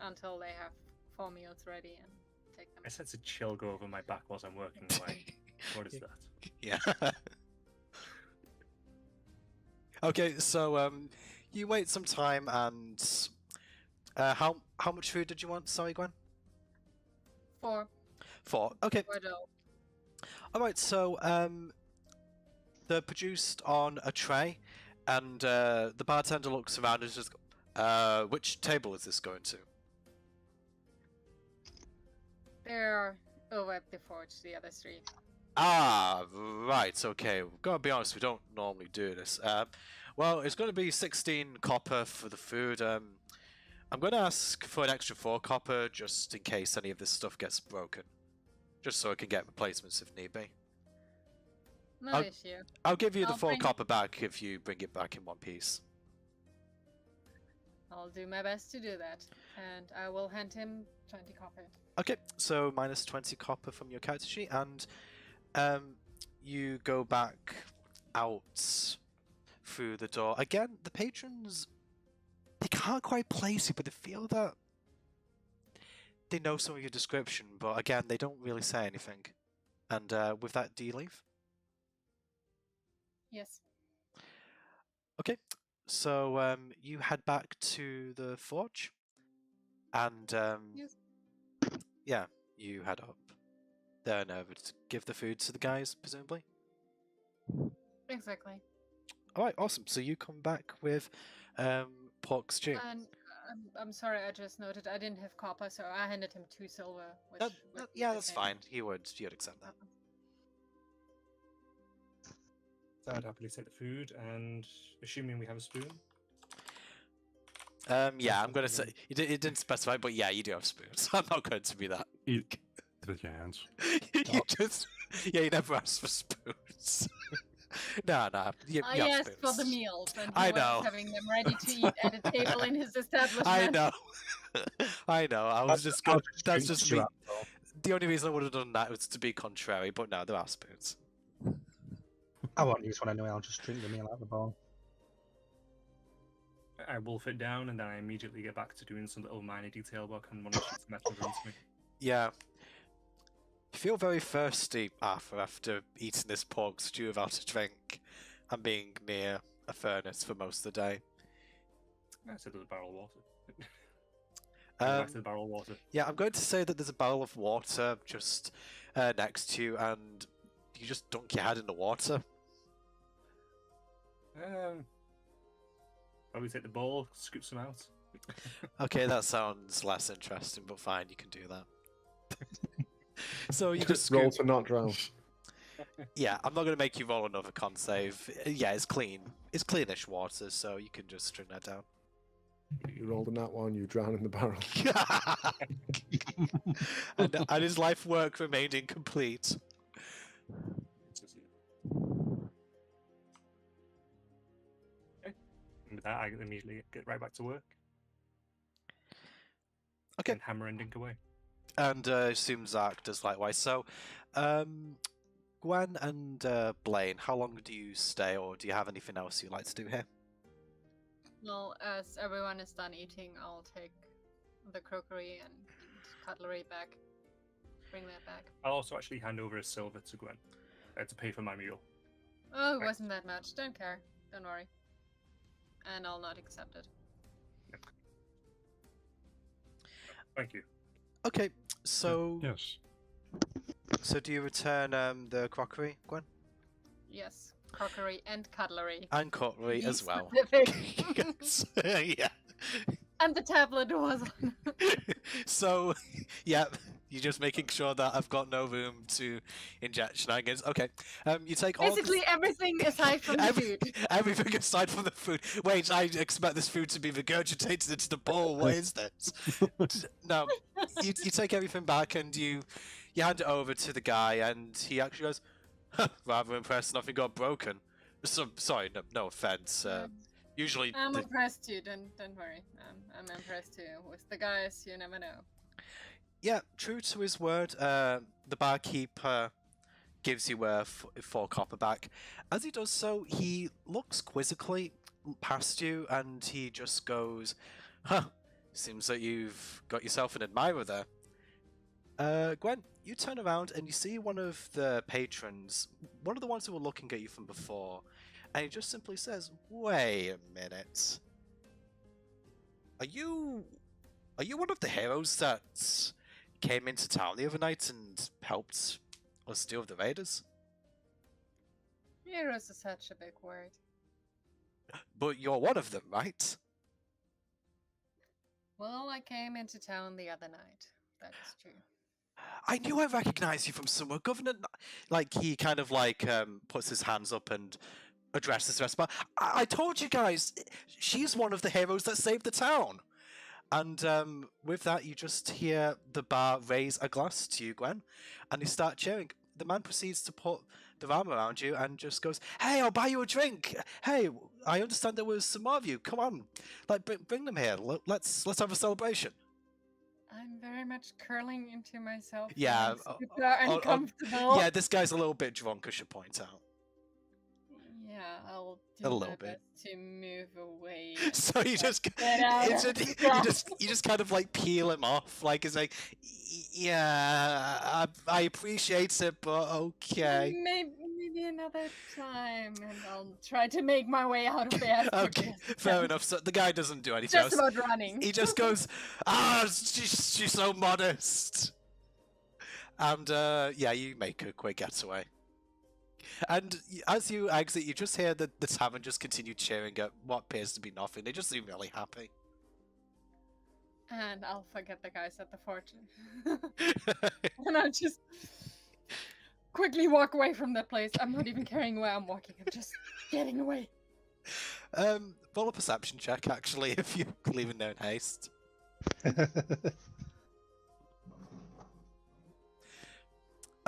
Speaker 3: until they have 4 meals ready and take them.
Speaker 2: I sense a chill go over my back whilst I'm working away. What is that?
Speaker 7: Yeah. Okay, so you wait some time, and how much food did you want? Sorry, Gwen.
Speaker 3: 4
Speaker 7: 4. Okay.
Speaker 3: adult.
Speaker 7: All right. So they're produced on a tray, and the bartender looks around and just, which table is this going to?
Speaker 3: They're over at the forge, the other 3.
Speaker 7: Ah, right, okay. Gotta be honest, we don't normally do this. Well, it's gonna be 16 copper for the food. I'm gonna ask for an extra 4 copper just in case any of this stuff gets broken. Just so I can get replacements if need be.
Speaker 3: No
Speaker 7: I'll-
Speaker 3: issue.
Speaker 7: I'll give you the
Speaker 3: I'll
Speaker 7: 4
Speaker 3: bring-
Speaker 7: copper back if you bring it back in one piece.
Speaker 3: I'll do my best to do that. And I will hand him 20 copper.
Speaker 7: Okay, so minus 20 copper from your character sheet, and
Speaker 1: you go back out through the door. Again, the patrons, they can't quite place you, but they feel that they know some of your description, but again, they don't really say anything. And with that, do you leave?
Speaker 3: Yes.
Speaker 1: Okay, so you head back to the forge, and
Speaker 3: Yes.
Speaker 1: yeah, you head up there and over to give the food to the guys, presumably.
Speaker 3: Exactly.
Speaker 1: All right, awesome. So you come back with pork stew.
Speaker 3: And I'm sorry, I just noted I didn't have copper, so I handed him 2 silver. Which
Speaker 1: Yeah, that's fine. You'd accept that.
Speaker 2: So I'd happily take the food, and assuming we have a spoon.
Speaker 1: Yeah, I'm gonna say it didn't specify, but yeah, you do have spoons. I'm not going to be that.
Speaker 4: Eat it with your hands.
Speaker 1: You never asked for spoons. No. You
Speaker 3: I
Speaker 1: have
Speaker 3: asked for the
Speaker 1: spoons.
Speaker 3: meals, and he
Speaker 1: I
Speaker 3: was
Speaker 1: know.
Speaker 3: having them ready to eat at a table in his establishment.
Speaker 1: I know. I know. I was just good. That's just me.
Speaker 5: Sure.
Speaker 1: The only reason I would have done that was to be contrary, but no, there are spoons.
Speaker 5: I won't use one anyway. I'll just drink the meal out of the bowl.
Speaker 2: I wolf it down, and then I immediately get back to doing some little minor detail work on one of the sheets of metal in front of me.
Speaker 1: Yeah. You feel very thirsty, Arthur, after eating this pork stew without a drink and being near a furnace for most of the day.
Speaker 2: I said there's a barrel of water. Back to the barrel of water.
Speaker 1: Yeah, I'm going to say that there's a barrel of water just next to you, and you just dunk your head in the water.
Speaker 2: Probably take the bowl, scoop some out.
Speaker 1: Okay, that sounds less interesting, but fine, you can do that. So you just
Speaker 6: roll
Speaker 1: scoop...
Speaker 6: to not drown.
Speaker 1: Yeah, I'm not going to make you roll another con save. Yeah, it's clean. It's cleanish water, so you can just drink that down.
Speaker 6: You rolled in that one, you drown in the barrel.
Speaker 1: and his life work remained incomplete.
Speaker 2: Okay. And with that, I immediately get right back to work.
Speaker 1: Okay.
Speaker 2: And hammer and dink away.
Speaker 1: And assume Zark does likewise. So, Gwen and Blaine, how long do you stay, or do you have anything else you'd like to do here?
Speaker 3: Well, as everyone is done eating, I'll take the crockery and cutlery back. Bring that back.
Speaker 2: I'll also actually hand over a silver to Gwen to pay for my meal.
Speaker 3: Oh, it
Speaker 2: Right.
Speaker 3: wasn't that much. Don't care. Don't worry. And I'll not accept it.
Speaker 2: Thank you.
Speaker 1: Okay, so
Speaker 4: Yes.
Speaker 1: so do you return the crockery, Gwen?
Speaker 3: Yes. Crockery and cutlery.
Speaker 1: And cutlery
Speaker 3: Be
Speaker 1: as well.
Speaker 3: specific.
Speaker 1: Yes. Yeah.
Speaker 3: And the tablet was on.
Speaker 1: So, yeah, you're just making sure that I've got no room to inject shenanigans. Okay. You take all
Speaker 3: Basically everything aside from the food.
Speaker 1: everything aside from the food. Wait, I expect this food to be regurgitated into the bowl. What is this? No, you take everything back and you hand it over to the guy, and he actually goes, huh, rather impressed nothing got broken. So, sorry, no offense. Usually,
Speaker 3: I'm impressed too, don't worry. I'm impressed too. With the guys, you never know.
Speaker 1: yeah, true to his word, the barkeeper gives you 4 copper back. As he does so, he looks quizzically past you, and he just goes, huh, seems like you've got yourself an admirer there. Gwen, you turn around and you see one of the patrons, one of the ones who were looking at you from before, and he just simply says, wait a minute. Are you one of the heroes that came into town the other night and helped us deal with the raiders?
Speaker 3: Heroes is such a big word.
Speaker 1: But you're one of them, right?
Speaker 3: Well, I came into town the other night. That is true.
Speaker 1: I knew I recognized you from somewhere. Governor, like, he kind of like puts his hands up and addresses the rest. But I told you guys, she's one of the heroes that saved the town. And with that, you just hear the bar raise a glass to you, Gwen, and they start cheering. The man proceeds to put the arm around you and just goes, "Hey, I'll buy you a drink. Hey, I understand there was some more of you. Come on, like bring them here. Let's have a celebration."
Speaker 3: I'm very much curling into myself.
Speaker 7: Yeah,
Speaker 3: Super uncomfortable.
Speaker 7: Yeah, this guy's a little bit drunk, I should point out.
Speaker 3: Yeah, I'll
Speaker 7: A
Speaker 3: do
Speaker 7: little
Speaker 3: my
Speaker 7: bit.
Speaker 3: best to move away.
Speaker 7: So you just,
Speaker 3: Get out
Speaker 7: it's
Speaker 3: of
Speaker 7: just-
Speaker 3: the
Speaker 7: you just kind of like peel him off, like it's like, yeah, I appreciate it, but okay.
Speaker 3: Maybe another time, and I'll try to make my way out of there. as quickly
Speaker 7: Okay,
Speaker 3: as I
Speaker 7: fair
Speaker 3: can.
Speaker 7: enough. So the guy doesn't do anything
Speaker 3: Just
Speaker 7: else.
Speaker 3: about running.
Speaker 7: He just goes, she's so modest. And yeah, you make a quick getaway. And as you exit, you just hear the tavern just continue cheering at what appears to be nothing. They just seem really happy.
Speaker 3: And I'll forget the guys at the fortune. And I'll just quickly walk away from that place. I'm not even caring where I'm walking. I'm just getting away.
Speaker 7: Roll a perception check, actually, if you're leaving there in haste.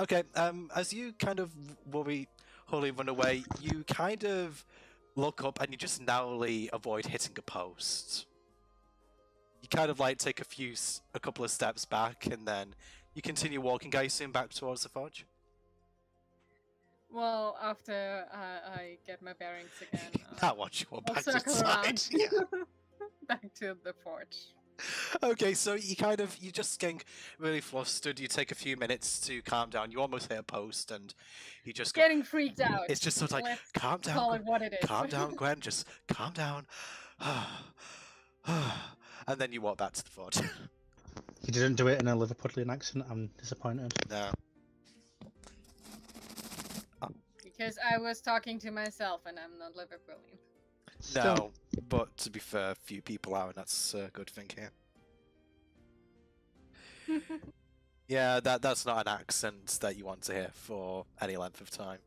Speaker 7: Okay, as you kind of hurriedly run away, you kind of look up and you just narrowly avoid hitting a post. You kind of like take a couple of steps back, and then you continue walking. I assume back towards the forge.
Speaker 3: Well, after I get my bearings again,
Speaker 7: Now watch you walk
Speaker 3: I'll
Speaker 7: back to the
Speaker 3: circle
Speaker 7: side.
Speaker 3: around.
Speaker 7: Yeah.
Speaker 3: Back to the forge.
Speaker 7: Okay, so you just getting really flustered. You take a few minutes to calm down. You almost hit a post, and you just go,
Speaker 3: Getting freaked out.
Speaker 7: it's just sort of like,
Speaker 3: Let's
Speaker 7: calm down,
Speaker 3: call it what it is.
Speaker 7: calm down, Gwen. Just calm down. And then you walk back to the forge.
Speaker 5: You didn't do it in a Liverpudlian accent. I'm disappointed.
Speaker 7: No.
Speaker 3: Because I was talking to myself and I'm not Liverpoolian.
Speaker 7: No, but to be fair, few people are, and that's a good thing here. Yeah, that's not an accent that you want to hear for any length of time,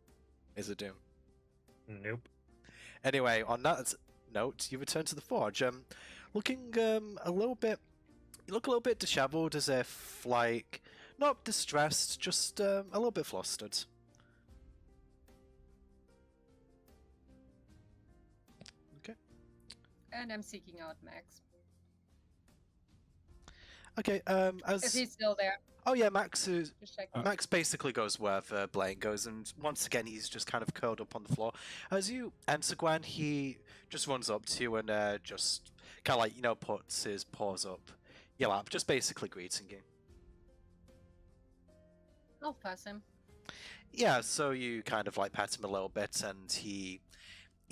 Speaker 7: is it, Doom?
Speaker 2: Nope.
Speaker 7: Anyway, on that note, you return to the forge. Looking a little bit, you look a little bit dishevelled, as if like not distressed, just a little bit flustered.
Speaker 3: And I'm seeking out Max.
Speaker 7: Okay,
Speaker 3: If he's still there.
Speaker 7: oh yeah, Max
Speaker 3: Just check.
Speaker 7: Max basically goes where Blaine goes, and once again he's just kind of curled up on the floor. As you enter, Gwen, he just runs up to you and just kind of like, puts his paws up your lap, just basically greeting you.
Speaker 3: I'll pass him.
Speaker 7: Yeah, so you kind of like pet him a little bit, and he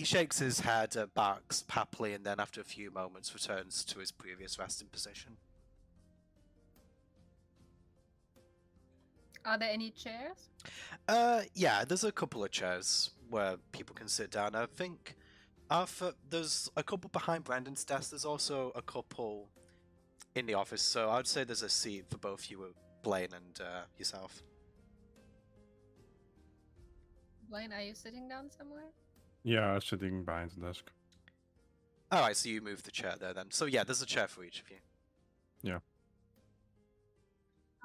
Speaker 7: shakes his head, backs happily, and then after a few moments returns to his previous resting position.
Speaker 3: Are there any chairs?
Speaker 7: Yeah, there's a couple of chairs where people can sit down. I think there's a couple behind Brendan's desk. There's also a couple in the office, so I'd say there's a seat for both you, Blaine, and yourself.
Speaker 3: Blaine, are you sitting down somewhere?
Speaker 4: Yeah, I'm sitting behind the desk.
Speaker 7: Alright, so you move the chair there then. So yeah, there's a chair for each of you.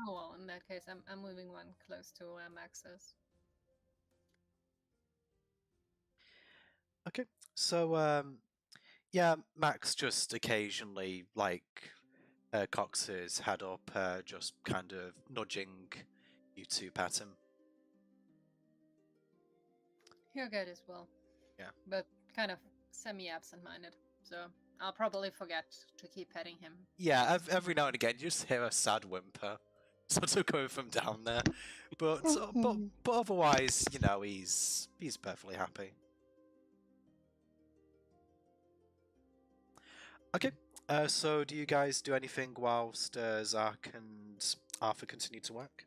Speaker 3: Oh well, in that case, I'm moving one close to where Max is.
Speaker 7: Okay, so yeah, Max just occasionally cocks his head up, just kind of nudging you to pat him.
Speaker 3: You're good as well.
Speaker 7: Yeah.
Speaker 3: But kind of semi-absent-minded, so I'll probably forget to keep petting him.
Speaker 7: Yeah, every now and again you just hear a sad whimper, sort of coming from down there, but otherwise, he's perfectly happy. Okay, so do you guys do anything whilst Zark and Arthur continue to work?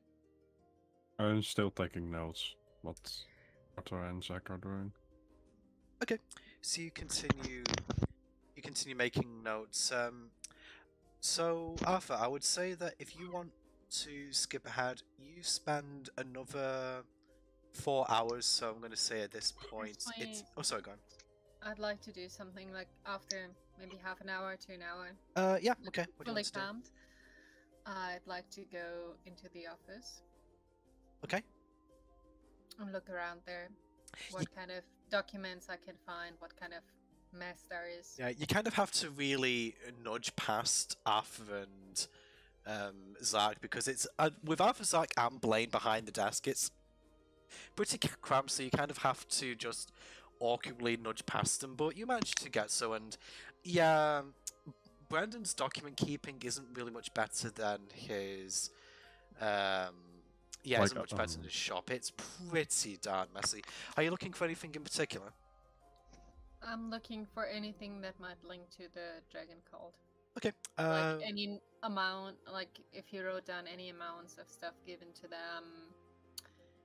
Speaker 4: I'm still taking notes. What Arthur and Zach are doing.
Speaker 7: Okay, so you continue making notes. So Arthur, I would say that if you want to skip ahead, you spend another 4 hours. So I'm going to say at this point, it's. Oh, sorry, go on.
Speaker 3: I'd like to do something like after maybe half an hour to an hour.
Speaker 7: Yeah, okay. What do you
Speaker 3: Fully
Speaker 7: want to do?
Speaker 3: calmed. I'd like to go into the office
Speaker 7: Okay.
Speaker 3: and look around there. What kind of documents I can find, what kind of mess there is.
Speaker 7: Yeah, you kind of have to really nudge past Arthur and Zark, because it's with either Zark and Blaine behind the desk, it's pretty cramped, so you kind of have to just awkwardly nudge past them, but you manage to get so, and yeah, Brendan's document keeping isn't really much better than his, yeah,
Speaker 4: Like,
Speaker 7: isn't much better than his shop. It's pretty darn messy. Are you looking for anything in particular?
Speaker 3: I'm looking for anything that might link to the dragon cult.
Speaker 7: Okay.
Speaker 3: Like any amount, like if he wrote down any amounts of stuff given to them.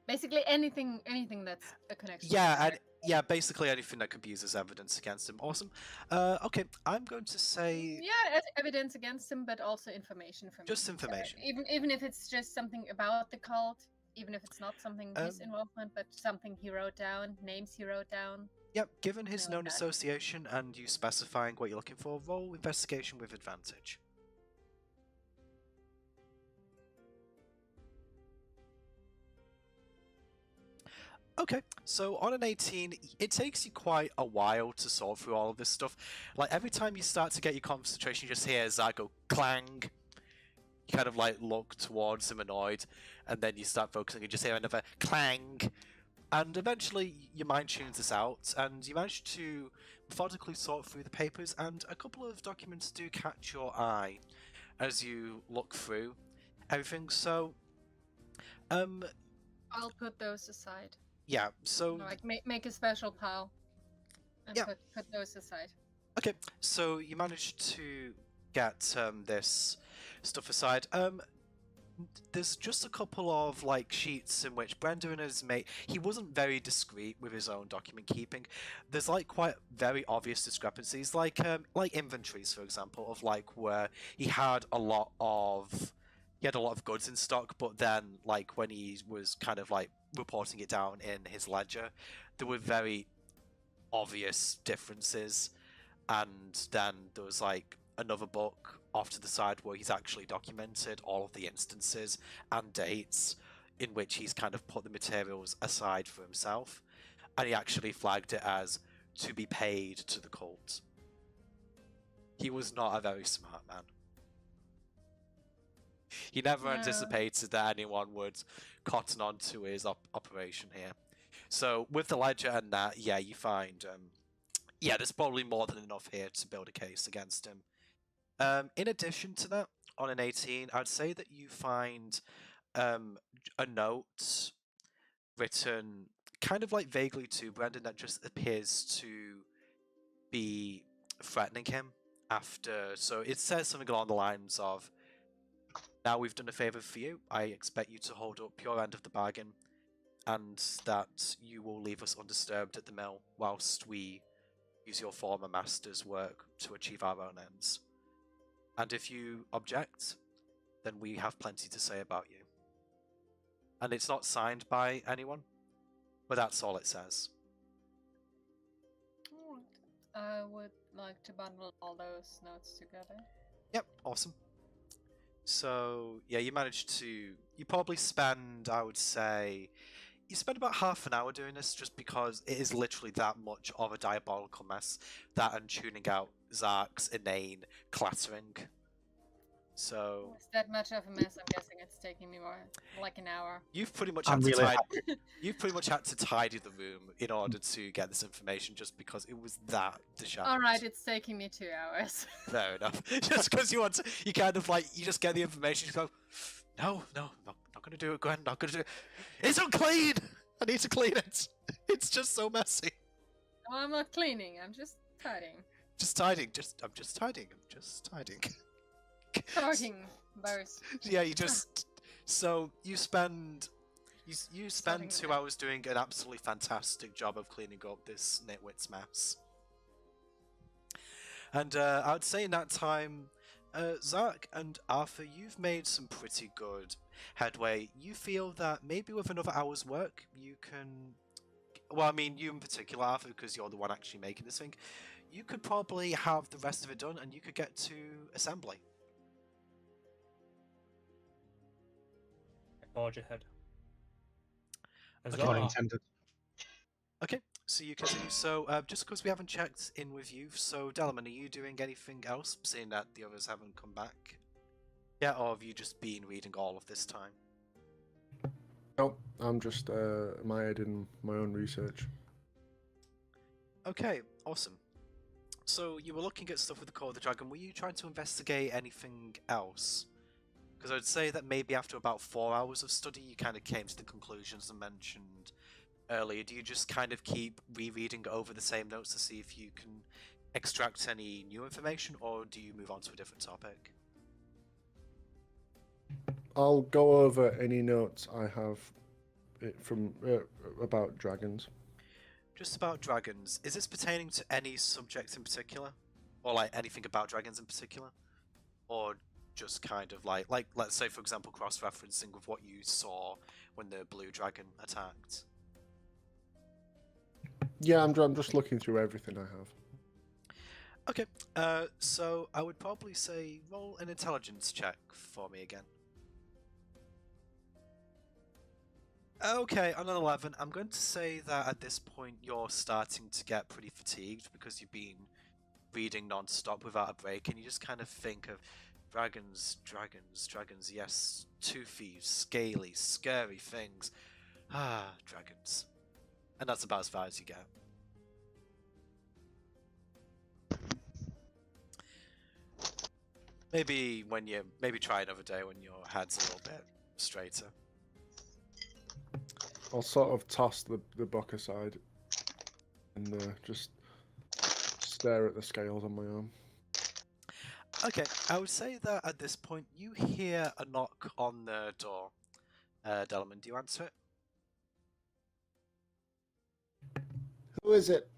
Speaker 3: Basically anything that's a connection.
Speaker 7: Yeah, and basically anything that could be used as evidence against him. Awesome. Okay, I'm going to say
Speaker 3: Yeah, as evidence against him, but also information from
Speaker 7: just
Speaker 3: him.
Speaker 7: information.
Speaker 3: Even if it's just something about the cult, even if it's not something his involvement, but something he wrote down, names he wrote down.
Speaker 7: Yep, given his
Speaker 3: like
Speaker 7: known
Speaker 3: that.
Speaker 7: association and you specifying what you're looking for, roll investigation with advantage. Okay, so on an 18, it takes you quite a while to sort through all of this stuff. Like, every time you start to get your concentration, you just hear Zach go clang. You kind of like look towards him annoyed, and then you start focusing and just hear another clang. And eventually your mind tunes this out, and you manage to methodically sort through the papers, and a couple of documents do catch your eye as you look through everything. So,
Speaker 3: I'll put those aside.
Speaker 7: yeah, so...
Speaker 3: Like make a special pile and
Speaker 7: Yeah.
Speaker 3: put those aside.
Speaker 7: Okay, so you managed to get this stuff aside. There's just a couple of like sheets in which Brendan has made. He wasn't very discreet with his own document keeping. There's like quite very obvious discrepancies, like inventories, for example, of like where he had a lot of goods in stock, but then like when he was kind of like reporting it down in his ledger, there were very obvious differences, and then there was like another book off to the side where he's actually documented all of the instances and dates in which he's kind of put the materials aside for himself, and he actually flagged it as to be paid to the cult. He was not a very smart man. He never
Speaker 3: No.
Speaker 7: anticipated that anyone would cotton on to his operation here. So with the ledger and that, yeah, you find there's probably more than enough here to build a case against him. In addition to that, on an 18, I'd say that you find a note written kind of like vaguely to Brendan that just appears to be threatening him after. So it says something along the lines of, "Now we've done a favour for you. I expect you to hold up your end of the bargain, and that you will leave us undisturbed at the mill whilst we use your former master's work to achieve our own ends. And if you object, then we have plenty to say about you." And it's not signed by anyone, but that's all it says.
Speaker 3: I would like to bundle all those notes together.
Speaker 7: Yep, awesome. So, yeah, you probably spend, I would say, you spend about half an hour doing this just because it is literally that much of a diabolical mess, that and tuning out Zark's inane clattering. So
Speaker 3: It's that much of a mess. I'm guessing it's taking me more like an hour.
Speaker 7: you've pretty much
Speaker 5: I'm
Speaker 7: had to
Speaker 5: really
Speaker 7: you've pretty much had to tidy the room in order to get this information, just because it was that disheveled.
Speaker 3: All right, it's taking me 2 hours.
Speaker 7: Fair enough. Just because you want to, you kind of like, you just get the information, you go, no, not gonna do it, Gwen, not gonna do it. It's unclean! I need to clean it. It's just so messy.
Speaker 3: Well, I'm not cleaning. I'm just tidying.
Speaker 7: Just tidying. I'm just tidying.
Speaker 3: Sorting birds.
Speaker 7: Yeah, you just. So you spend. You spend
Speaker 3: Sorting
Speaker 7: 2
Speaker 3: them.
Speaker 7: hours doing an absolutely fantastic job of cleaning up this nitwit's mess. And I would say in that time, Zark and Arthur, you've made some pretty good headway. You feel that maybe with another hour's work, you can. Well, I mean, you in particular, Arthur, because you're the one actually making this thing. You could probably have the rest of it done, and you could get to assembly.
Speaker 2: Forge ahead. As
Speaker 7: Okay.
Speaker 5: Not
Speaker 2: well.
Speaker 5: intended.
Speaker 7: Okay, so you continue. So, just because we haven't checked in with you, so Delamain, are you doing anything else, seeing that the others haven't come back? Yeah, or have you just been reading all of this time?
Speaker 6: Nope, I'm just mired in my own research.
Speaker 7: Okay, awesome. So you were looking at stuff with the Core of the Dragon. Were you trying to investigate anything else? Because I'd say that maybe after about 4 hours of study, you kind of came to the conclusions I mentioned earlier. Do you just kind of keep rereading over the same notes to see if you can extract any new information, or do you move on to a different topic?
Speaker 6: I'll go over any notes I have from about dragons.
Speaker 7: Just about dragons. Is this pertaining to any subject in particular? Or like anything about dragons in particular? Or just kind of like let's say for example cross-referencing with what you saw when the blue dragon attacked?
Speaker 6: Yeah, I'm just looking through everything I have.
Speaker 7: Okay, so I would probably say roll an intelligence check for me again. Okay, on an 11, I'm going to say that at this point you're starting to get pretty fatigued because you've been reading non-stop without a break, and you just kind of think of dragons, yes, toothy, scaly, scary things. Ah, dragons. And that's about as far as you get. Maybe try another day when your head's a little bit straighter.
Speaker 6: I'll sort of toss the book aside and just stare at the scales on my arm.
Speaker 7: Okay, I would say that at this point you hear a knock on the door. Delman, do you answer it?
Speaker 6: Who is it?